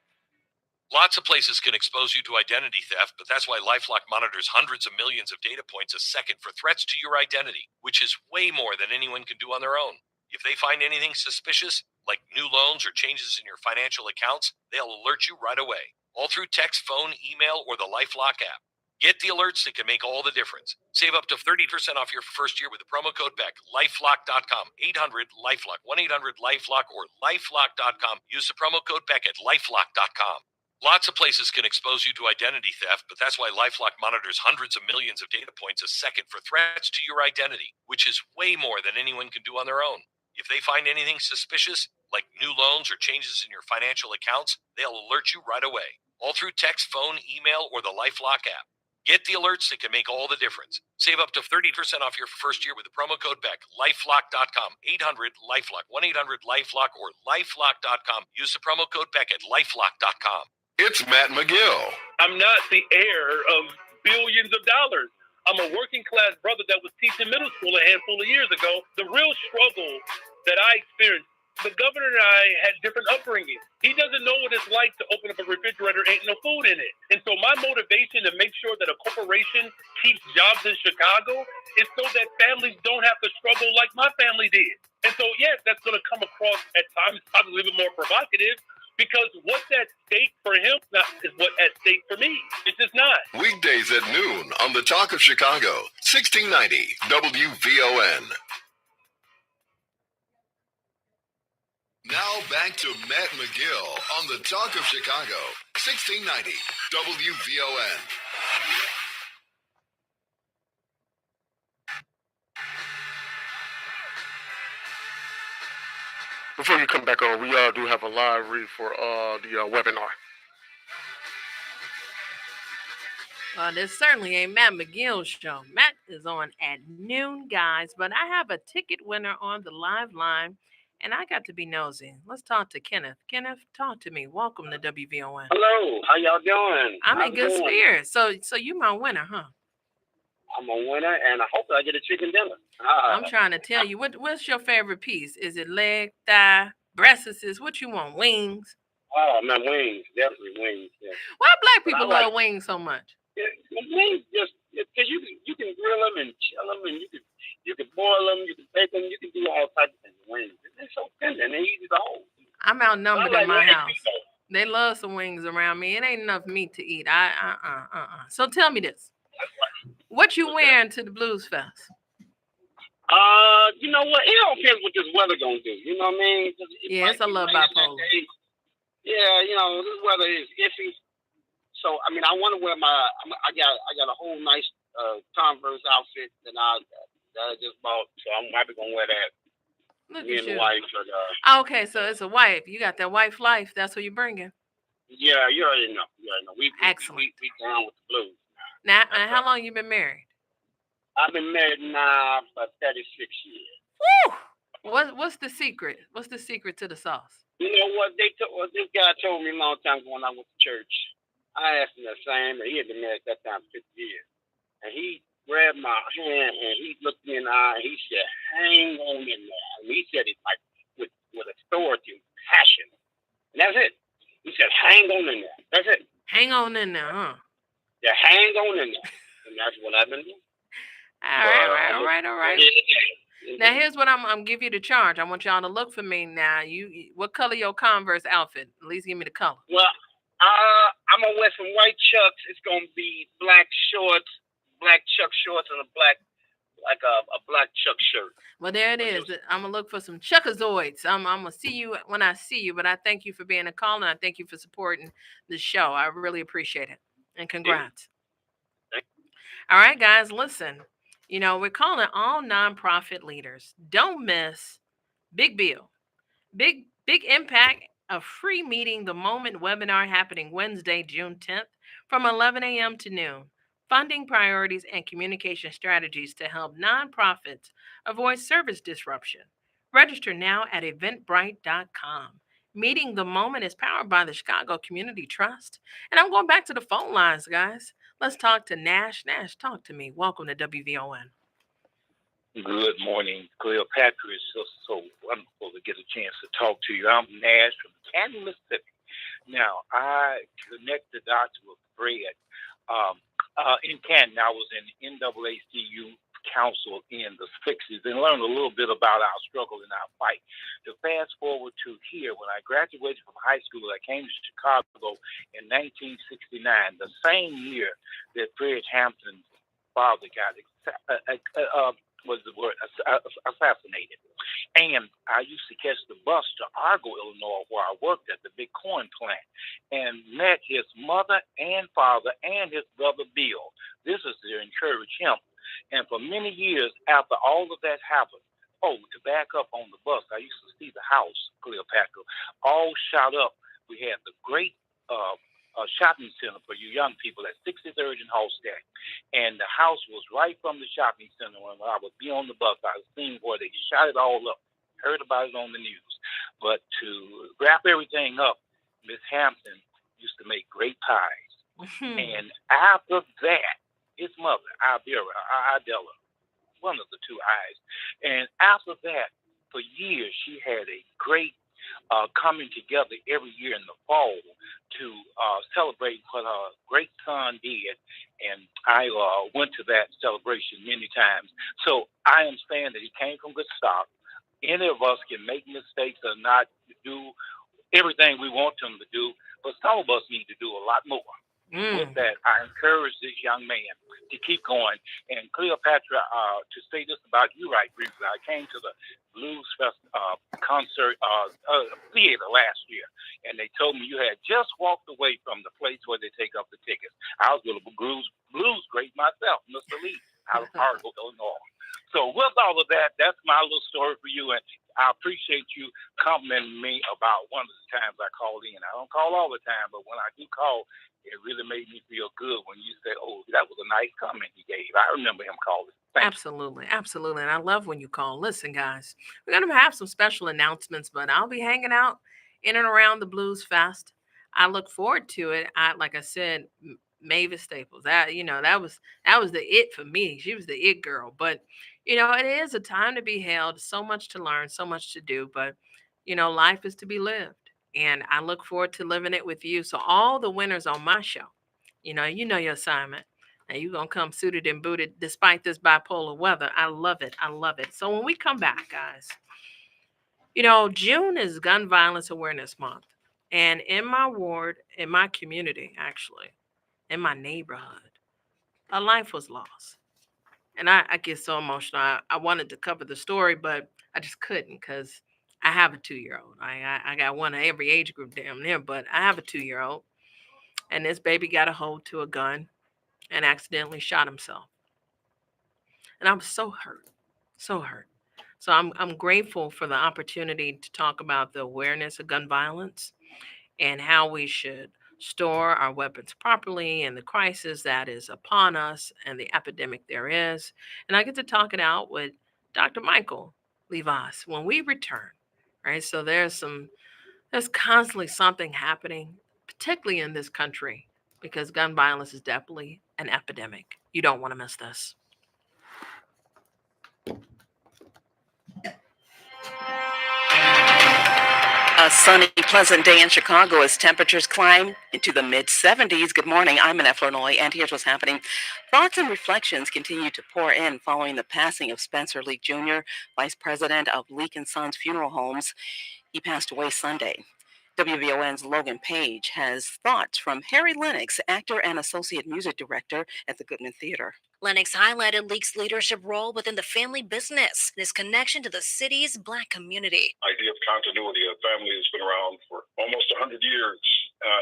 Lots of places can expose you to identity theft, but that's why LifeLock monitors hundreds of millions of data points a second for threats to your identity, which is way more than anyone can do on their own. If they find anything suspicious, like new loans or changes in your financial accounts, they'll alert you right away, all through text, phone, email, or the LifeLock app. Get the alerts that can make all the difference. Save up to 30% off your first year with the promo code BECK. LifeLock.com, 800-LifeLock, 1-800-LifeLock, or LifeLock.com. Use the promo code BECK at LifeLock.com. Lots of places can expose you to identity theft, but that's why LifeLock monitors hundreds of millions of data points a second for threats to your identity, which is way more than anyone can do on their own. If they find anything suspicious, like new loans or changes in your financial accounts, they'll alert you right away, all through text, phone, email, or the LifeLock app. Get the alerts that can make all the difference. Save up to 30% off your first year with the promo code BECK. LifeLock.com, 800-LifeLock, 1-800-LifeLock, or LifeLock.com. Use the promo code BECK at LifeLock.com. It's Matt McGill. I'm not the heir of billions of dollars. I'm a working class brother that was teaching middle school a handful of years ago. The real struggle that I experienced, the governor and I had different upbringing. He doesn't know what it's like to open up a refrigerator, ain't no food in it. And so my motivation to make sure that a corporation keeps jobs in Chicago is so that families don't have to struggle like my family did. And so, yes, that's going to come across at times probably a little bit more provocative, because what's at stake for him is what's at stake for me. It's just not. Weekdays at noon on the Talk of Chicago, 1690 WVON. Now back to Matt McGill on the Talk of Chicago, 1690 WVON. Before you come back on, we do have a live read for the webinar. This certainly ain't Matt McGill's show. Matt is on at noon, guys, but I have a ticket winner on the live line, and I got to be nosy. Let's talk to Kenneth. Kenneth, talk to me. Welcome to WVON. Hello, how y'all doing? I'm in good spirits. So you my winner, huh? I'm a winner, and I hope I get a chicken dinner. I'm trying to tell you, what's your favorite piece? Is it leg, thigh, breasts? What you want? Wings? Oh man, wings, definitely wings. Yeah. Why black people love wings so much? Yeah, wings just because you can grill them and chill them, and you can boil them, you can bake them, you can do all types of things with wings. They're so tender and they're easy to hold. I'm outnumbered in my house. They love some wings around me. It ain't enough meat to eat. So tell me this. What you wearing to the Blues Fest? You know what? It all depends what this weather gonna do. You know what I mean? It's a little bipolar. Yeah, you know, this weather is iffy. So I mean, I want to wear I got a whole nice Converse outfit that I just bought. So I'm probably gonna wear that. Look Me at and you. the wife. Okay, so it's a wife. You got that wife life. That's what you're bringing. Yeah, you already know. Excellent. We down with the blues. Now, how long you been married? I've been married now for 36 years. Woo! What's the secret? What's the secret to the sauce? You know what this guy told me a long time ago when I went to church. I asked him the same, and he had been married at that time 50 years. And he grabbed my hand and he looked me in the eye and he said, "Hang on in there." And he said it like with authority, passion. And that's it. He said, "Hang on in there." That's it. Hang on in there, huh? Yeah, hang on in there. And that's what I've been doing. All right. Now here's what I'm give you the charge. I want y'all to look for me now. What color your Converse outfit? At least give me the color. Well, I'm gonna wear some white chucks. It's gonna be black shorts, black chuck shorts, and a black chuck shirt. Well, there it is. I'm gonna look for some chuckazoids. I'm gonna see you when I see you. But I thank you for being a caller, and I thank you for supporting the show. I really appreciate it, and congrats. All right, guys, listen. We're calling all nonprofit leaders. Don't miss Big Bill, Big Impact, a free meeting the moment webinar happening Wednesday, June 10th from 11 a.m. to noon. Funding priorities and communication strategies to help nonprofits avoid service disruption. Register now at eventbrite.com. Meeting the Moment is powered by the Chicago Community Trust. And I'm going back to the phone lines, guys. Let's talk to Nash. Nash, talk to me. Welcome to WVON. Good morning, Cleopatra. It's so wonderful to get a chance to talk to you. I'm Nash from Canton, Mississippi. Now, I connect the dots with Fred. In Canton, I was in NAACU Council in the 60s and learned a little bit about our struggle and our fight. To fast forward to here, when I graduated from high school, I came to Chicago in 1969, the same year that Fred Hampton's father got assassinated. And I used to catch the bus to Argo, Illinois, where I worked at the big corn plant, and met his mother and father and his brother Bill. This is to encourage him. And for many years after all of that happened, to back up on the bus, I used to see the house, Cleopatra, all shot up. We had the great shopping center for you young people at 63rd and Halstead. And the house was right from the shopping center. When I would be on the bus, I was seeing where they shot it all up. Heard about it on the news. But to wrap everything up, Miss Hampton used to make great pies. And after that, his mother, Idella, one of the two eyes. And after that, for years, she had a great coming together every year in the fall to celebrate what her great son did. And I went to that celebration many times. So I am saying that he came from good stock. Any of us can make mistakes or not do everything we want them to do, but some of us need to do a lot more. With that, I encourage this young man to keep going. And Cleopatra, to say this about you right briefly, I came to the Blues Fest concert theater last year, and they told me you had just walked away from the place where they take up the tickets. I was with a blues great myself, Mr. Lee, out of Argo, Illinois. So with all of that, that's my little story for you, and I appreciate you complimenting me about one of the times I called in. I don't call all the time, but when I do call, it really made me feel good when you said, that was a nice comment he gave. I remember him calling. Absolutely. And I love when you call. Listen, guys, we're going to have some special announcements, but I'll be hanging out in and around the Blues Fest. I look forward to it. Like I said, Mavis Staples, that was the it for me. She was the it girl. But it is a time to be held. So much to learn, so much to do. But life is to be lived, and I look forward to living it with you. So all the winners on my show, you know your assignment. Now you're gonna come suited and booted despite this bipolar weather. I love it. So when we come back, guys, June is Gun Violence Awareness Month, and in my ward, in my community, actually, in my neighborhood, a life was lost. And I get so emotional. I wanted to cover the story, but I just couldn't because I have a 2-year-old. I got one of every age group damn near, but I have a 2-year-old. And this baby got a hold to a gun and accidentally shot himself. And I was so hurt. So I'm grateful for the opportunity to talk about the awareness of gun violence and how we should store our weapons properly and the crisis that is upon us and the epidemic there is. And I get to talk it out with Dr. Michael Levas when we return. Right. So there's some There's constantly something happening, particularly in this country, because gun violence is definitely an epidemic. You don't want to miss this. A sunny, pleasant day in Chicago as temperatures climb into the mid-70s. Good morning. I'm in Illinois, and here's what's happening. Thoughts and reflections continue to pour in following the passing of Spencer Leak Jr., vice president of Leak & Sons Funeral Homes. He passed away Sunday. WVON's Logan Page has thoughts from Harry Lennox, actor and associate music director at the Goodman Theater. Lennox highlighted Leak's leadership role within the family business and his connection to the city's Black community. Idea of continuity. A family has been around for almost 100 years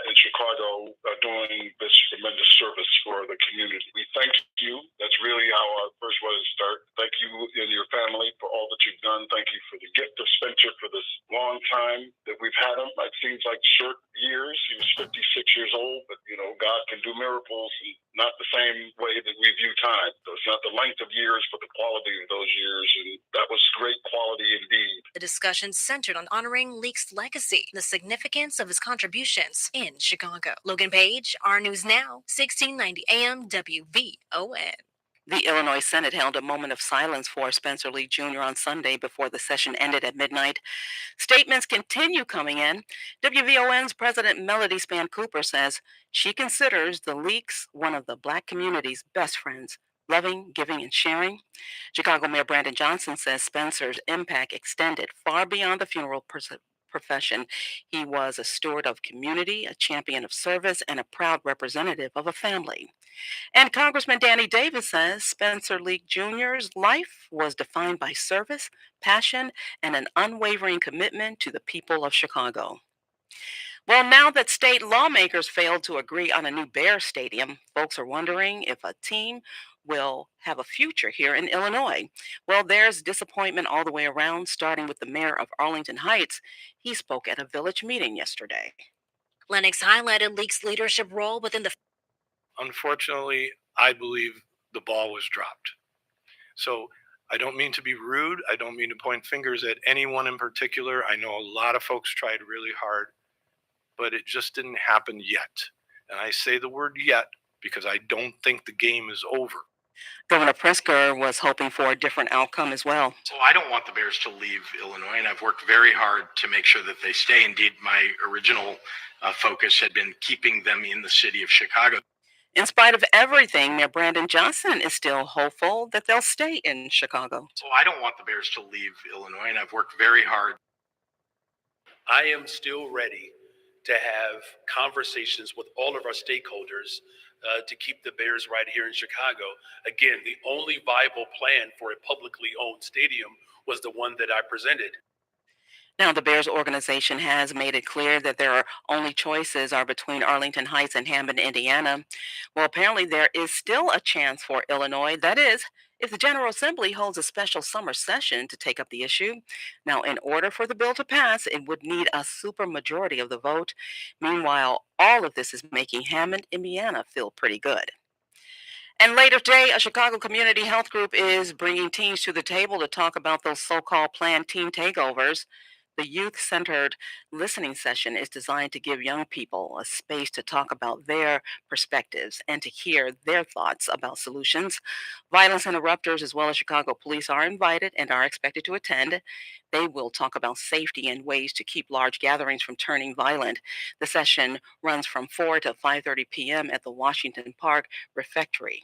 in Chicago, doing this tremendous service for the community. We thank you. That's really how our first was to start. Thank you and your family for all that you've done. Thank you for the gift of Spencer for this long time that we've had him. It seems like short years. He was 56 years old, but God can do miracles, and not the same way that we view time. So it's not the length of years, but the quality of those years, and that was great quality indeed. The discussion centered on honoring Leak's legacy and the significance of his contributions in Chicago. Logan Page, R News Now, 1690 AM WVON. The Illinois Senate held a moment of silence for Spencer Leak Jr. on Sunday before the session ended at midnight. Statements continue coming in. WVON's President Melody Span Cooper says she considers the Leaks one of the Black community's best friends, loving, giving, and sharing. Chicago Mayor Brandon Johnson says Spencer's impact extended far beyond the funeral profession. He was a steward of community, a champion of service, and a proud representative of a family. And Congressman Danny Davis says Spencer Leak Jr.'s life was defined by service, passion, and an unwavering commitment to the people of Chicago. Well, now that state lawmakers failed to agree on a new Bears stadium, folks are wondering if a team will have a future here in Illinois. Well, there's disappointment all the way around, starting with the mayor of Arlington Heights. He spoke at a village meeting yesterday. Lennox highlighted Leak's leadership role within the... Unfortunately, I believe the ball was dropped. So I don't mean to be rude. I don't mean to point fingers at anyone in particular. I know a lot of folks tried really hard, but it just didn't happen yet. And I say the word yet because I don't think the game is over. Governor Pritzker was hoping for a different outcome as well. So I don't want the Bears to leave Illinois, and I've worked very hard to make sure that they stay. Indeed, my original focus had been keeping them in the city of Chicago. In spite of everything, Mayor Brandon Johnson is still hopeful that they'll stay in Chicago. So I don't want the Bears to leave Illinois, and I've worked very hard. I am still ready to have conversations with all of our stakeholders to keep the Bears right here in Chicago. Again, the only viable plan for a publicly owned stadium was the one that I presented. Now, the Bears organization has made it clear that their only choices are between Arlington Heights and Hampton, Indiana. Well, apparently there is still a chance for Illinois. That is, if the General Assembly holds a special summer session to take up the issue. Now, in order for the bill to pass, it would need a supermajority of the vote. Meanwhile, all of this is making Hampton, Indiana feel pretty good. And later today, a Chicago community health group is bringing teens to the table to talk about those so-called planned teen takeovers. The youth-centered listening session is designed to give young people a space to talk about their perspectives and to hear their thoughts about solutions. Violence interrupters as well as Chicago police are invited and are expected to attend. They will talk about safety and ways to keep large gatherings from turning violent. The session runs from 4 to 5:30 p.m. at the Washington Park Refectory.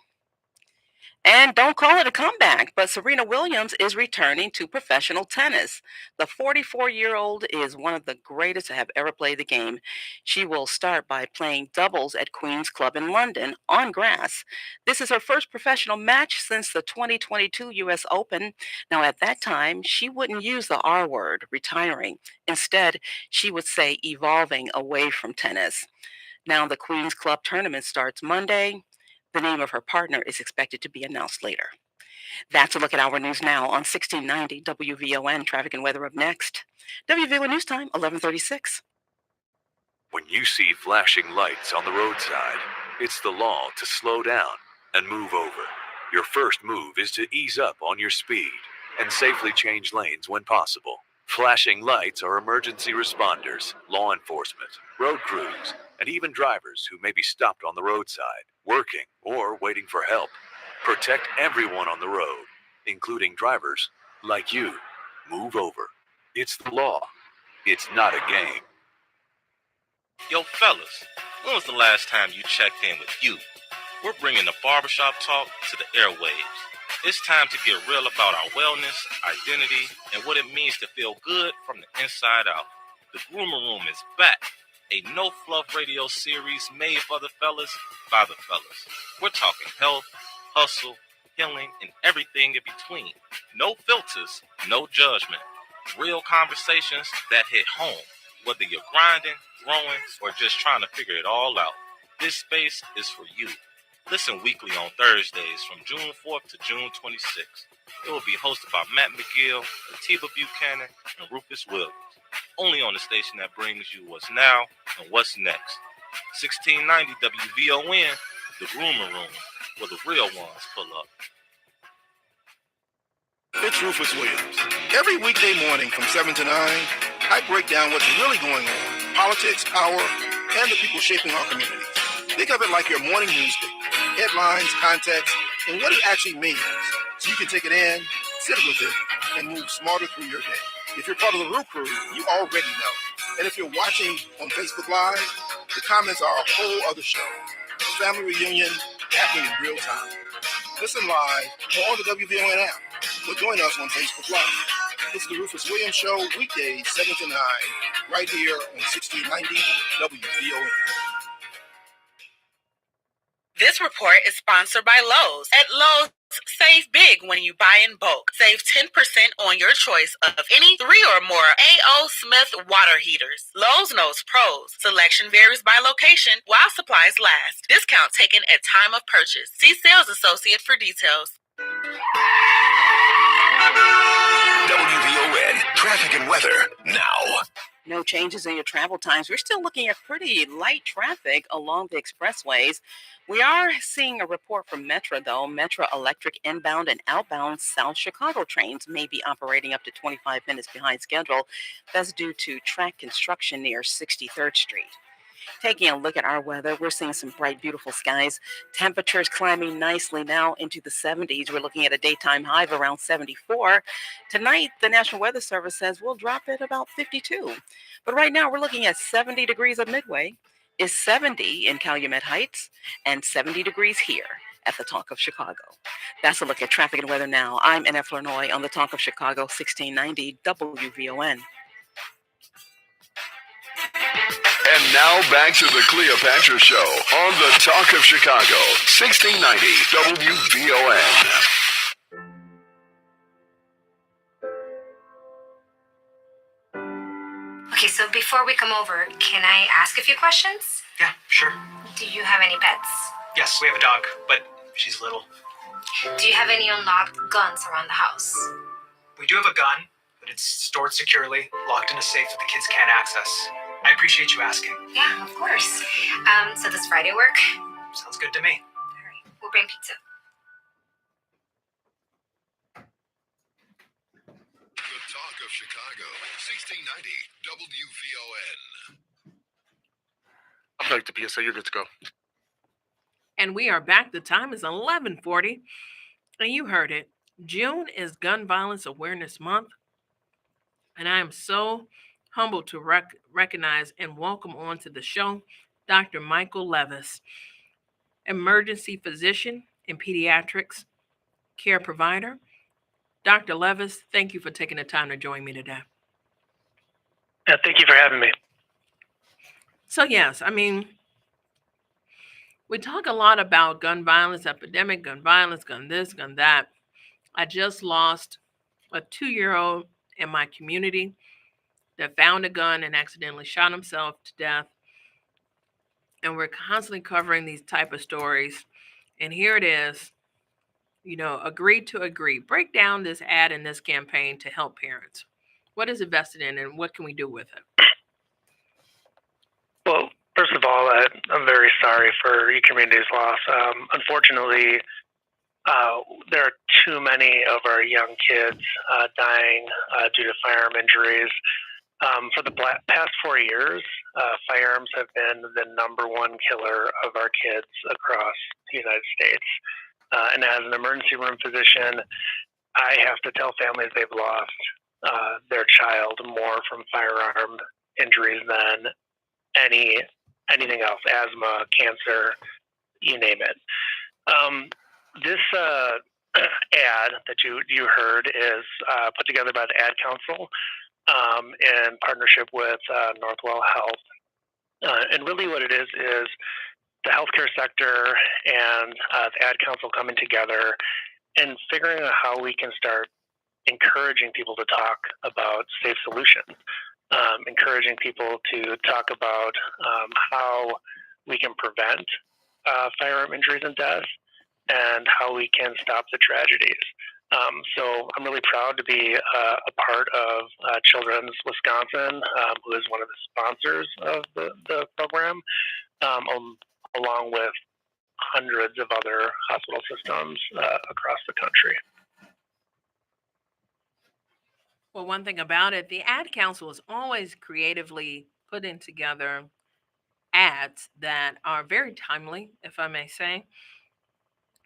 And don't call it a comeback, but Serena Williams is returning to professional tennis. The 44-year-old is one of the greatest to have ever played the game. She will start by playing doubles at Queen's Club in London on grass. This is her first professional match since the 2022 U.S. Open. Now, at that time, she wouldn't use the R word, retiring. Instead, she would say evolving away from tennis. Now, the Queen's Club tournament starts Monday. The name of her partner is expected to be announced later. That's a look at our news now on 1690 WVON. Traffic and weather up next. WVON News Time, 11:36. When you see flashing lights on the roadside, it's the law to slow down and move over. Your first move is to ease up on your speed and safely change lanes when possible. Flashing lights are emergency responders, law enforcement, road crews, and even drivers who may be stopped on the roadside, working or waiting for help. Protect everyone on the road, including drivers like you. Move over. It's the law. It's not a game. Yo, fellas, when was the last time you checked in with you? We're bringing the barbershop talk to the airwaves. It's time to get real about our wellness, identity, and what it means to feel good from the inside out. The Groomer Room is back, a no-fluff radio series made for the fellas, by the fellas. We're talking health, hustle, healing, and everything in between. No filters, no judgment. Real conversations that hit home, whether you're grinding, growing, or just trying to figure it all out. This space is for you. Listen weekly on Thursdays from June 4th to June 26th. It will be hosted by Matt McGill, Atiba Buchanan, and Rufus Williams. Only on the station that brings you what's now and what's next. 1690 WVON, the Groomer Room, where the real ones pull up. It's Rufus Williams. Every weekday morning from 7 to 9, I break down what's really going on. Politics, power, and the people shaping our communities. Think of it like your morning newspaper. Headlines, context, and what it actually means. So you can take it in, sit with it, and move smarter through your day. If you're part of the Root Crew, you already know. And if you're watching on Facebook Live, the comments are a whole other show. A family reunion happening in real time. Listen live or on the WVON app. Or join us on Facebook Live. It's the Rufus Williams Show, weekdays 7 to 9, right here on 1690 WVON. This report is sponsored by Lowe's. At Lowe's, save big when you buy in bulk. Save 10% on your choice of any 3 or more A.O. Smith water heaters. Lowe's knows pros. Selection varies by location while supplies last. Discount taken at time of purchase. See sales associate for details. WVON, traffic and weather now. No changes in your travel times. We're still looking at pretty light traffic along the expressways. We are seeing a report from Metra, though. Metra Electric inbound and outbound South Chicago trains may be operating up to 25 minutes behind schedule. That's due to track construction near 63rd Street. Taking a look at our weather, we're seeing some bright, beautiful skies. Temperatures climbing nicely now into the 70s. We're looking at a daytime high of around 74. Tonight, the National Weather Service says we'll drop at about 52. But right now, we're looking at 70 degrees at Midway, is 70 in Calumet Heights, and 70 degrees here at the Talk of Chicago. That's a look at traffic and weather now. I'm NF Lanoy on the Talk of Chicago, 1690 WVON. And now back to the Cleopatra Show on the Talk of Chicago, 1690 WVON. Okay, so before we come over, can I ask a few questions? Yeah, sure. Do you have any pets? Yes, we have a dog, but she's little. Do you have any unlocked guns around the house? We do have a gun, but it's stored securely, locked in a safe that the kids can't access. I appreciate you asking. Yeah, of course. So does Friday work? Sounds good to me. All right, we'll bring pizza. The Talk of Chicago, 1690 WVON. I'll play the PSA. You're good to go. And we are back. The time is 11:40. And you heard it. June is Gun Violence Awareness Month. And I am so humbled to recognize and welcome onto the show Dr. Michael Levas, emergency physician and pediatrics care provider. Dr. Levas, thank you for taking the time to join me today. Thank you for having me. So yes, I mean, we talk a lot about gun violence epidemic, gun violence, gun this, gun that. I just lost a 2-year-old in my community that found a gun and accidentally shot himself to death. And we're constantly covering these type of stories. And here it is, agree to agree. Break down this ad and this campaign to help parents. What is it vested in and what can we do with it? Well, first of all, I'm very sorry for your community's loss. Unfortunately, there are too many of our young kids dying due to firearm injuries. For the past 4 years, firearms have been the number one killer of our kids across the United States. And as an emergency room physician, I have to tell families they've lost their child more from firearm injuries than anything else, asthma, cancer, you name it. This ad that you heard is put together by the Ad Council in partnership with Northwell Health. And really what it is the healthcare sector and the Ad Council coming together and figuring out how we can start encouraging people to talk about safe solutions, encouraging people to talk about how we can prevent firearm injuries and deaths, and how we can stop the tragedies. So I'm really proud to be a part of Children's Wisconsin, who is one of the sponsors of the program, along with hundreds of other hospital systems across the country. Well, one thing about it, the Ad Council is always creatively putting together ads that are very timely, if I may say.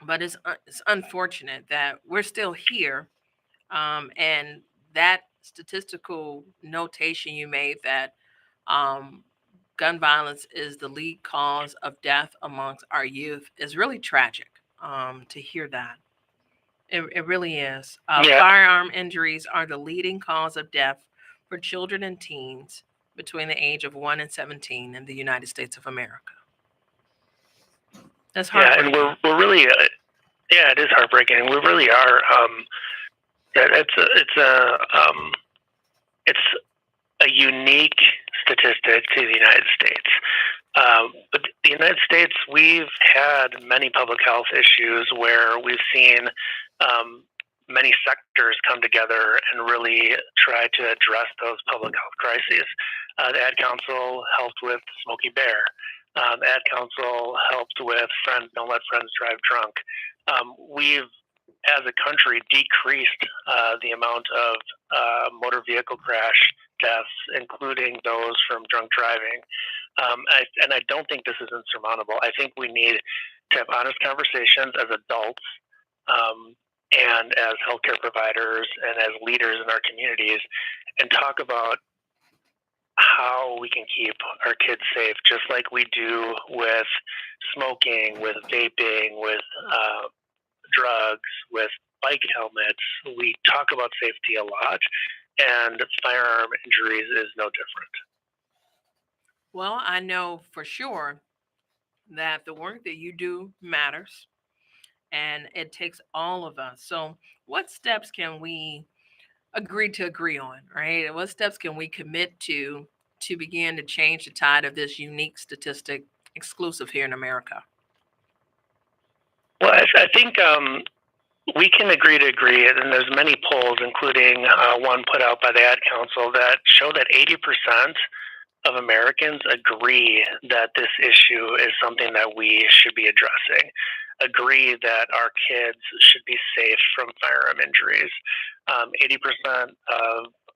But it's unfortunate that we're still here, and that statistical notation you made that gun violence is the lead cause of death amongst our youth is really tragic to hear that. It really is. Yeah. Firearm injuries are the leading cause of death for children and teens between the age of 1 and 17 in the United States of America. That's heartbreaking. Yeah, and we're really, yeah, it is heartbreaking. We really are. It's a unique statistic to the United States. But the United States, we've had many public health issues where we've seen many sectors come together and really try to address those public health crises. The Ad Council helped with Smokey Bear. The Ad Council helped with Don't Let Friends Drive Drunk. We've, as a country, decreased the amount of motor vehicle crash deaths, including those from drunk driving. And I don't think this is insurmountable. I think we need to have honest conversations as adults and as healthcare providers and as leaders in our communities and talk about how we can keep our kids safe, just like we do with smoking, with vaping, with drugs, with bike helmets. We talk about safety a lot, and firearm injuries is no different. Well, I know for sure that the work that you do matters, and it takes all of us. So what steps can we agree on, right? What steps can we commit to begin to change the tide of this unique statistic exclusive here in America? Well, I think we can agree to agree, and there's many polls, including one put out by the Ad Council, that show that 80% of Americans agree that this issue is something that we should be addressing, agree that our kids should be safe from firearm injuries. 80%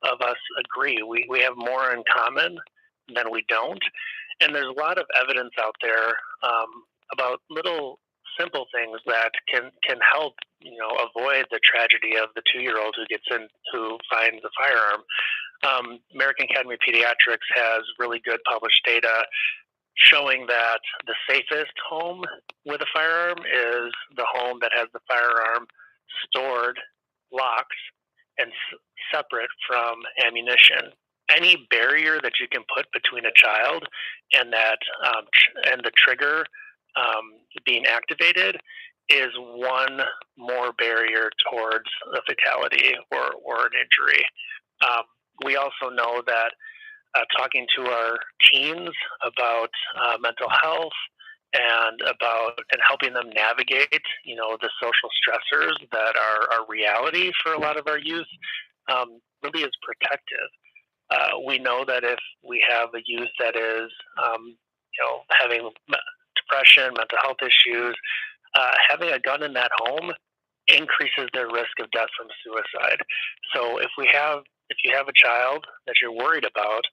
of us agree. We have more in common than we don't. And there's a lot of evidence out there about little simple things that can help, avoid the tragedy of the 2-year-old who finds a firearm. American Academy of Pediatrics has really good published data showing that the safest home with a firearm is the home that has the firearm stored, locked, and separate from ammunition. Any barrier that you can put between a child and that and the trigger being activated is one more barrier towards a fatality or an injury. We also know that talking to our teens about mental health and helping them navigate, the social stressors that are reality for a lot of our youth, really is protective. We know that if we have a youth that is, having depression, mental health issues, having a gun in that home increases their risk of death from suicide. So if you have a child that you're worried about,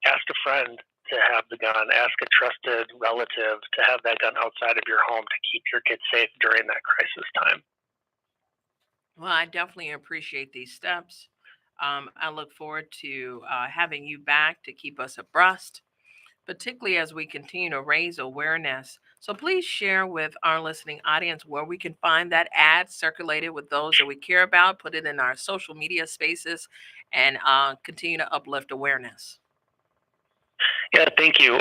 ask a friend to have the gun, ask a trusted relative to have that gun outside of your home to keep your kids safe during that crisis time. Well, I definitely appreciate these steps. I look forward to having you back to keep us abreast, particularly as we continue to raise awareness. So please share with our listening audience where we can find that ad circulated with those that we care about, put it in our social media spaces, and continue to uplift awareness. Yeah, thank you.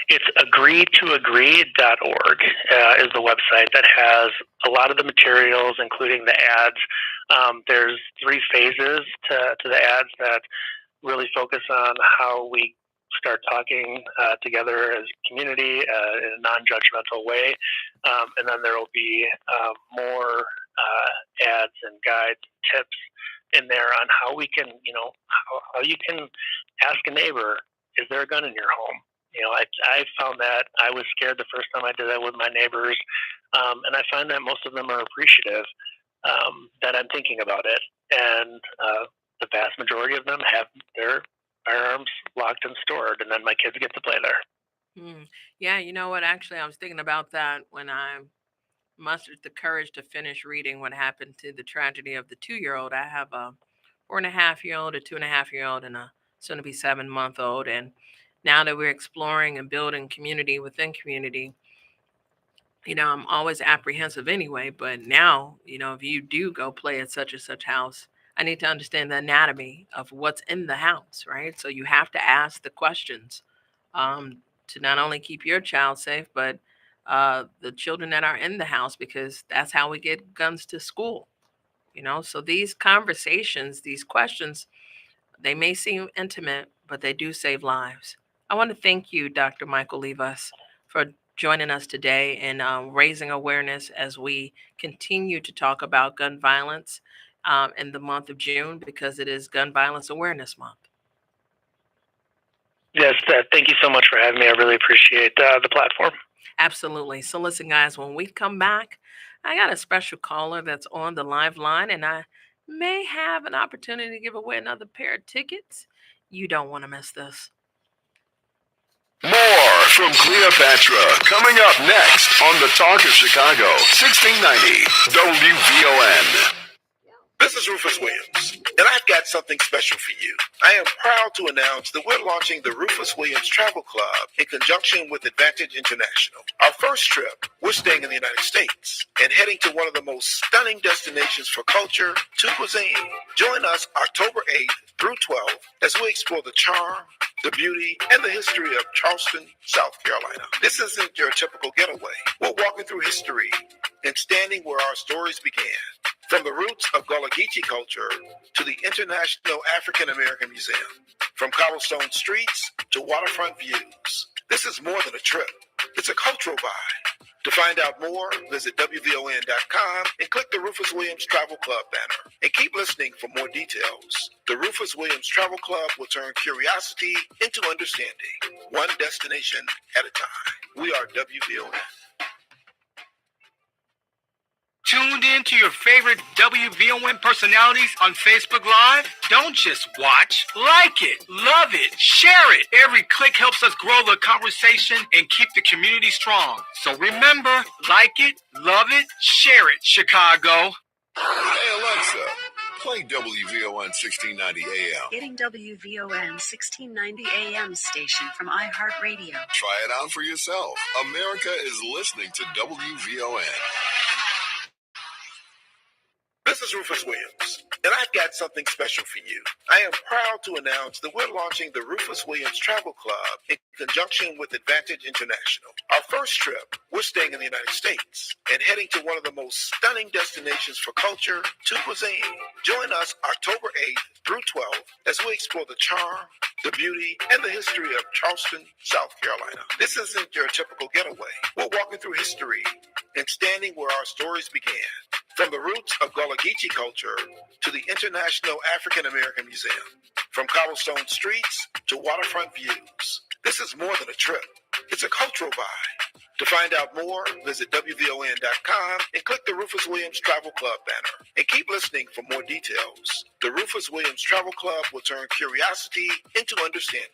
It's agreetoagree.org is the website that has a lot of the materials, including the ads. There's 3 phases to the ads that really focus on how we start talking together as a community in a non-judgmental way. And then there will be more ads and guides, tips in there on how we can, how you can ask a neighbor, is there a gun in your home? I found that I was scared the first time I did that with my neighbors. And I find that most of them are appreciative that I'm thinking about it. And the vast majority of them have their firearms locked and stored, and then my kids get to play there. Yeah, you know what? Actually, I was thinking about that when I mustered the courage to finish reading what happened to the tragedy of the 2-year-old. I have a 4.5-year-old, a 2.5-year-old, and a soon-to-be 7-month-old. And now that we're exploring and building community within community, I'm always apprehensive anyway. But now, if you do go play at such and such house, I need to understand the anatomy of what's in the house, right? So you have to ask the questions to not only keep your child safe, but the children that are in the house, because that's how we get guns to school. So these conversations, these questions, they may seem intimate, but they do save lives. I want to thank you, Dr. Michael Levas, for joining us today and raising awareness as we continue to talk about gun violence in the month of June, because it is Gun Violence Awareness Month. Yes, thank you so much for having me. I really appreciate the platform. Absolutely. So listen, guys, when we come back, I got a special caller that's on the live line, and I may have an opportunity to give away another pair of tickets. You don't want to miss this. More from Cleopatra coming up next on the Talk of Chicago, 1690 WVON. This is Rufus Williams, and I've got something special for you. I am proud to announce that we're launching the Rufus Williams Travel Club in conjunction with Advantage International. Our first trip, we're staying in the United States and heading to one of the most stunning destinations for culture to cuisine. Join us October 8th through 12th as we explore the charm, the beauty, and the history of Charleston, South Carolina. This isn't your typical getaway. We're walking through history and standing where our stories began. From the roots of Gullah Geechee culture to the International African American Museum, from cobblestone streets to waterfront views. This is more than a trip. It's a cultural vibe. To find out more, visit WVON.com and click the Rufus Williams Travel Club banner. And keep listening for more details. The Rufus Williams Travel Club will turn curiosity into understanding, one destination at a time. We are WVON. Tuned in to your favorite WVON personalities on Facebook Live? Don't just watch, like it, love it, share it. Every click helps us grow the conversation and keep the community strong. So remember, like it, love it, share it, Chicago. Hey Alexa, play WVON 1690 AM. Getting WVON 1690 AM station from iHeartRadio. Try it out for yourself. America is listening to WVON. This is Rufus Williams, and I've got something special for you. I am proud to announce that we're launching the Rufus Williams Travel Club in conjunction with Advantage International. Our first trip, we're staying in the United States and heading to one of the most stunning destinations for culture to cuisine. Join us October 8th through 12th as we explore the charm, the beauty, and the history of Charleston, South Carolina. This isn't your typical getaway. We're walking through history and standing where our stories began. From the roots of Gullah Geechee culture to the International African American Museum, from cobblestone streets to waterfront views. This is more than a trip. It's a cultural vibe. To find out more, visit WVON.com and click the Rufus Williams Travel Club banner. And keep listening for more details. The Rufus Williams Travel Club will turn curiosity into understanding,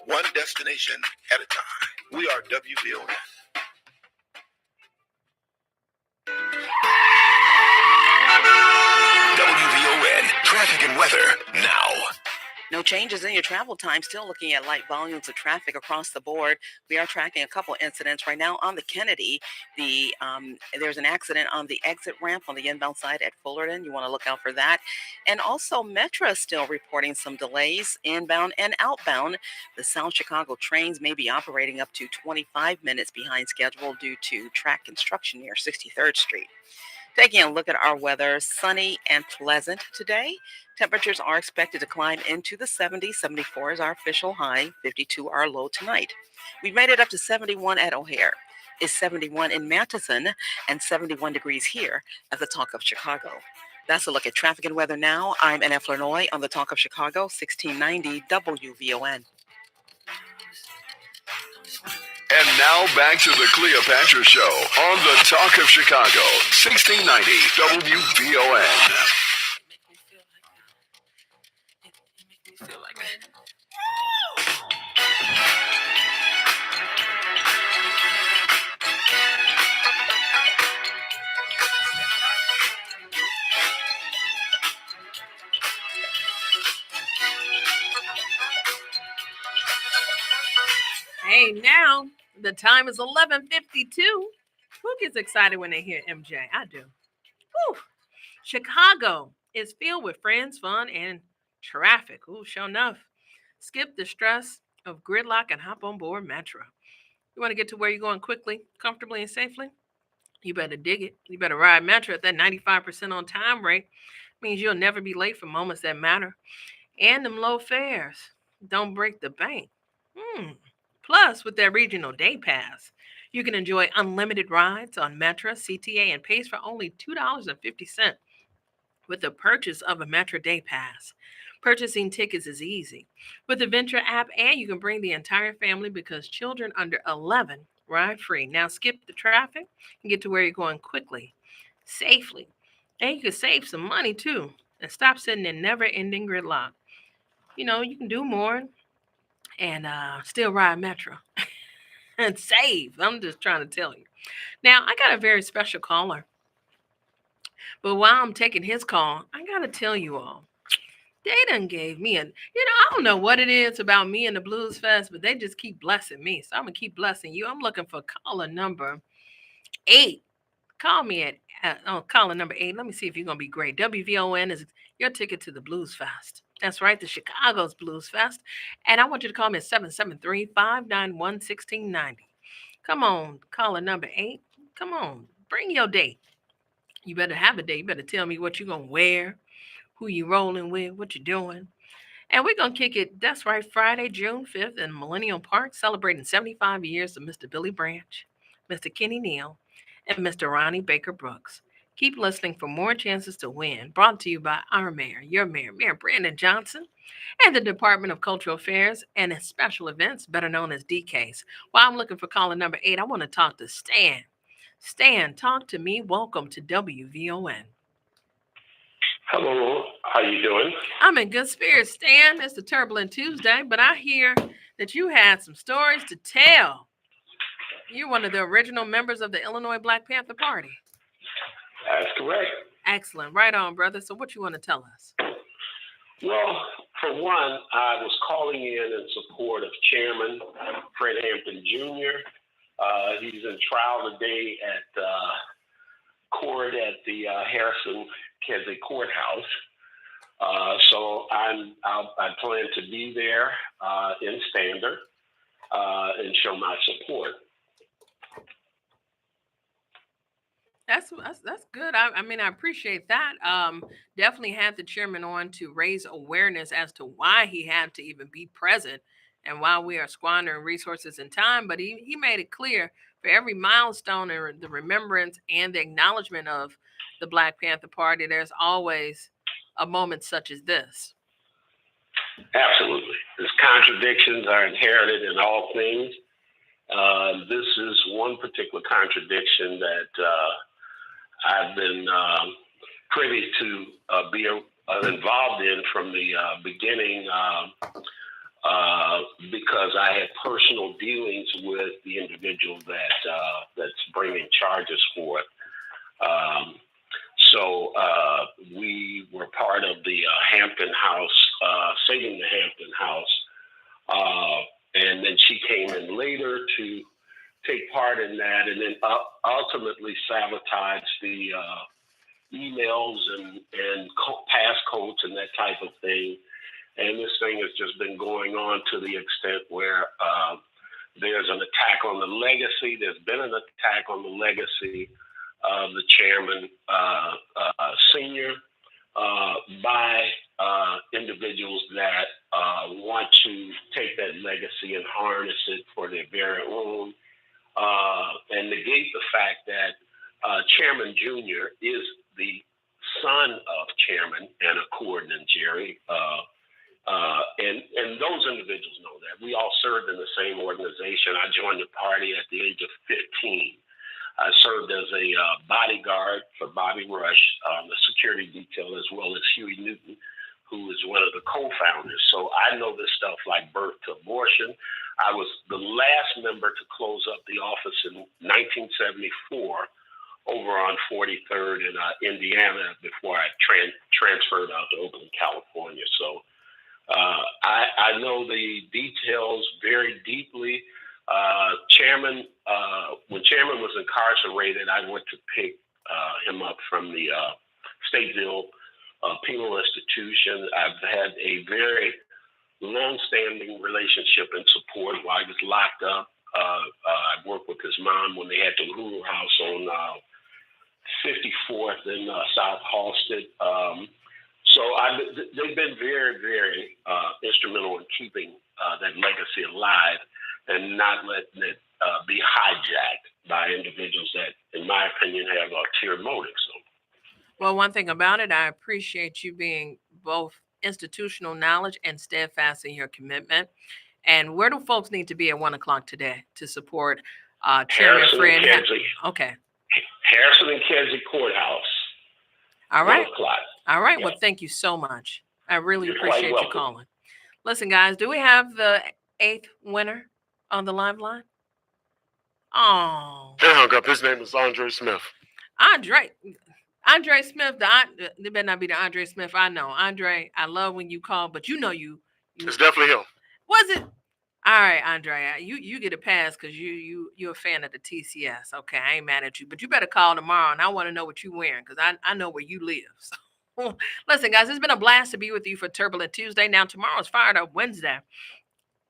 one destination at a time. We are WVON. WVON traffic and weather now. No changes in your travel time. Still looking at light volumes of traffic across the board. We are tracking a couple incidents right now on the Kennedy. There's an accident on the exit ramp on the inbound side at Fullerton. You want to look out for that. And also Metro is still reporting some delays inbound and outbound. The South Chicago trains may be operating up to 25 minutes behind schedule due to track construction near 63rd Street. Taking a look at our weather, sunny and pleasant today. Temperatures are expected to climb into the 70s. 74 is our official high, 52 our low tonight. We've made it up to 71 at O'Hare. It's 71 in Matheson and 71 degrees here at the Talk of Chicago. That's a look at traffic and weather now. I'm NF Lenoy on the Talk of Chicago, 1690 WVON. And now back to the Cleopatra Show on the Talk of Chicago, 1690 WVON. Hey, now the time is 11:52. Who gets excited when they hear MJ? I do. Whew. Chicago is filled with friends, fun, and traffic. Ooh, sure enough. Skip the stress of gridlock and hop on board Metro. You want to get to where you're going quickly, comfortably, and safely? You better dig it. You better ride Metro at that 95% on time rate. Means you'll never be late for moments that matter. And them low fares don't break the bank. Plus, with their regional day pass, you can enjoy unlimited rides on Metro, CTA, and Pace for only $2.50 with the purchase of a Metro Day Pass. Purchasing tickets is easy. With the Venture app, and you can bring the entire family because children under 11 ride free. Now skip the traffic and get to where you're going quickly, safely. And you can save some money too and stop sitting in never-ending gridlock. You know, you can do more and still ride Metro and save. I'm just trying to tell you. Now, I got a very special caller. But while I'm taking his call, I got to tell you all, they done gave me I don't know what it is about me and the Blues Fest, but they just keep blessing me. So I'm going to keep blessing you. I'm looking for caller number 8. Call me at caller number 8. Let me see if you're going to be great. WVON is your ticket to the Blues Fest. That's right, the Chicago's Blues Fest. And I want you to call me at 773-591-1690. Come on, caller number 8. Come on, bring your date. You better have a date. You better tell me what you're going to wear, who you rolling with, what you're doing. And we're going to kick it, that's right, Friday, June 5th in Millennium Park, celebrating 75 years of Mr. Billy Branch, Mr. Kenny Neal, and Mr. Ronnie Baker Brooks. Keep listening for more chances to win. Brought to you by our mayor, your mayor, Mayor Brandon Johnson, and the Department of Cultural Affairs and Special Events, better known as DKs. While I'm looking for caller number 8, I want to talk to Stan. Stan, talk to me. Welcome to WVON. Hello, how you doing? I'm in good spirits, Stan. It's the Turbulent Tuesday, but I hear that you had some stories to tell. You're one of the original members of the Illinois Black Panther Party. That's correct. Excellent. Right on, brother. So what you want to tell us? Well, for one, I was calling in support of Chairman Fred Hampton Jr. He's in trial today at court at the Harrison Kesey Courthouse. So I plan to be there in standard and show my support. That's good. I mean, I appreciate that. Definitely had the chairman on to raise awareness as to why he had to even be present and why we are squandering resources and time. But he made it clear for every milestone and the remembrance and the acknowledgement of the Black Panther Party, there's always a moment such as this. Absolutely. His contradictions are inherited in all things. This is one particular contradiction that I've been privy to be involved in from the beginning because I had personal dealings with the individual that's bringing charges forth. So we were part of the Hampton House, saving the Hampton House. And then she came in later to take part in that, and then ultimately sabotage the emails and passcodes and that type of thing. And this thing has just been going on to the extent where there's an attack on the legacy. There's been an attack on the legacy of the chairman, Sr., by individuals that want to take that legacy and harness it for their very own, and negate the fact that Chairman Jr. is the son of Chairman Anna Corden and Jerry. And those individuals know that. We all served in the same organization. I joined the party at the age of 15. I served as a bodyguard for Bobby Rush, the security detail, as well as Huey Newton, who is one of the co-founders. So I know this stuff like birth to abortion. I was the last member to close up the office in 1974 over on 43rd in Indiana before I transferred out to Oakland, California. So I know the details very deeply. When Chairman was incarcerated, I went to pick him up from the Stateville penal institution. I've had a very long-standing relationship and support while he was locked up. I worked with his mom when they had the Hulu House on 54th in South Halsted. So they've been very, very instrumental in keeping that legacy alive and not letting it be hijacked by individuals that, in my opinion, have ulterior motives. So. Well, one thing about it, I appreciate you being both institutional knowledge and steadfast in your commitment. And where do folks need to be at 1 o'clock today to support Chairman Fred? Okay. Harrison and Kedzie Courthouse. All right. 1 o'clock. All right. Yeah. Well, thank you so much. I really You're appreciate you welcome. calling. Listen, guys, do we have the 8th winner on the live line? Oh. They hung up. His name is Andre Smith. Andre Smith, there better not be the Andre Smith I know. Andre, I love when you call, but you know you It's definitely him. was it? All right, Andre, you get a pass because you're a fan of the TCS. Okay, I ain't mad at you, but you better call tomorrow, and I want to know what you're wearing because I know where you live. So, listen, guys, it's been a blast to be with you for Turbulent Tuesday. Now tomorrow's Fired Up Wednesday.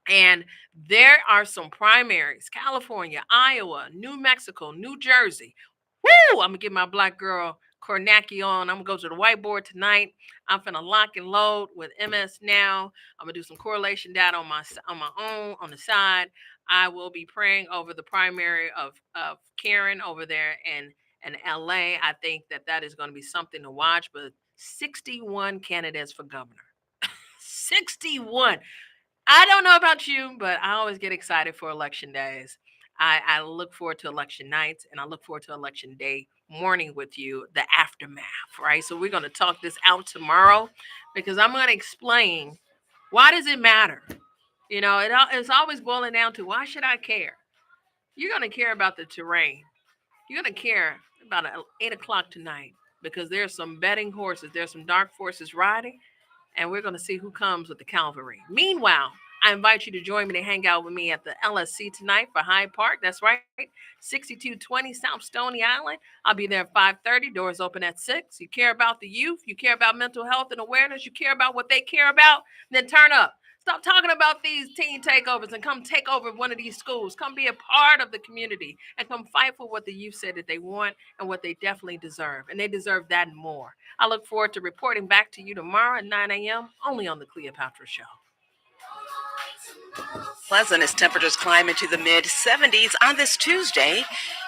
And there are some primaries: California, Iowa, New Mexico, New Jersey. Woo! I'm gonna get my black girl Kornacki on. I'm gonna go to the whiteboard tonight. I'm finna lock and load with MS Now. I'm gonna do some correlation data on my own on the side. I will be praying over the primary of Karen over there in LA. I think that is going to be something to watch. But 61 candidates for governor. 61. I don't know about you, but I always get excited for election days. I look forward to election nights, and I look forward to election day morning with you, the aftermath, right? So we're going to talk this out tomorrow because I'm going to explain why does it matter? You know, it's always boiling down to why should I care? You're going to care about the terrain. You're going to care about 8 o'clock tonight because there's some betting horses. There's some dark forces riding, and we're going to see who comes with the cavalry. Meanwhile, I invite you to join me to hang out with me at the LSC tonight for Hyde Park. That's right, 6220 South Stony Island. I'll be there at 5:30. Doors open at 6. You care about the youth. You care about mental health and awareness. You care about what they care about. Then turn up. Stop talking about these teen takeovers and come take over one of these schools. Come be a part of the community and come fight for what the youth said that they want and what they definitely deserve. And they deserve that and more. I look forward to reporting back to you tomorrow at 9 a.m. only on the Cleopatra Show. Pleasant as temperatures climb into the mid-70s on this Tuesday,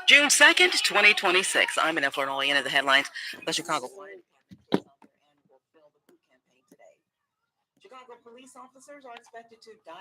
June 2nd, 2026. I'm Annette Flournoy in the headlines. The Chicago police officers are expected to die.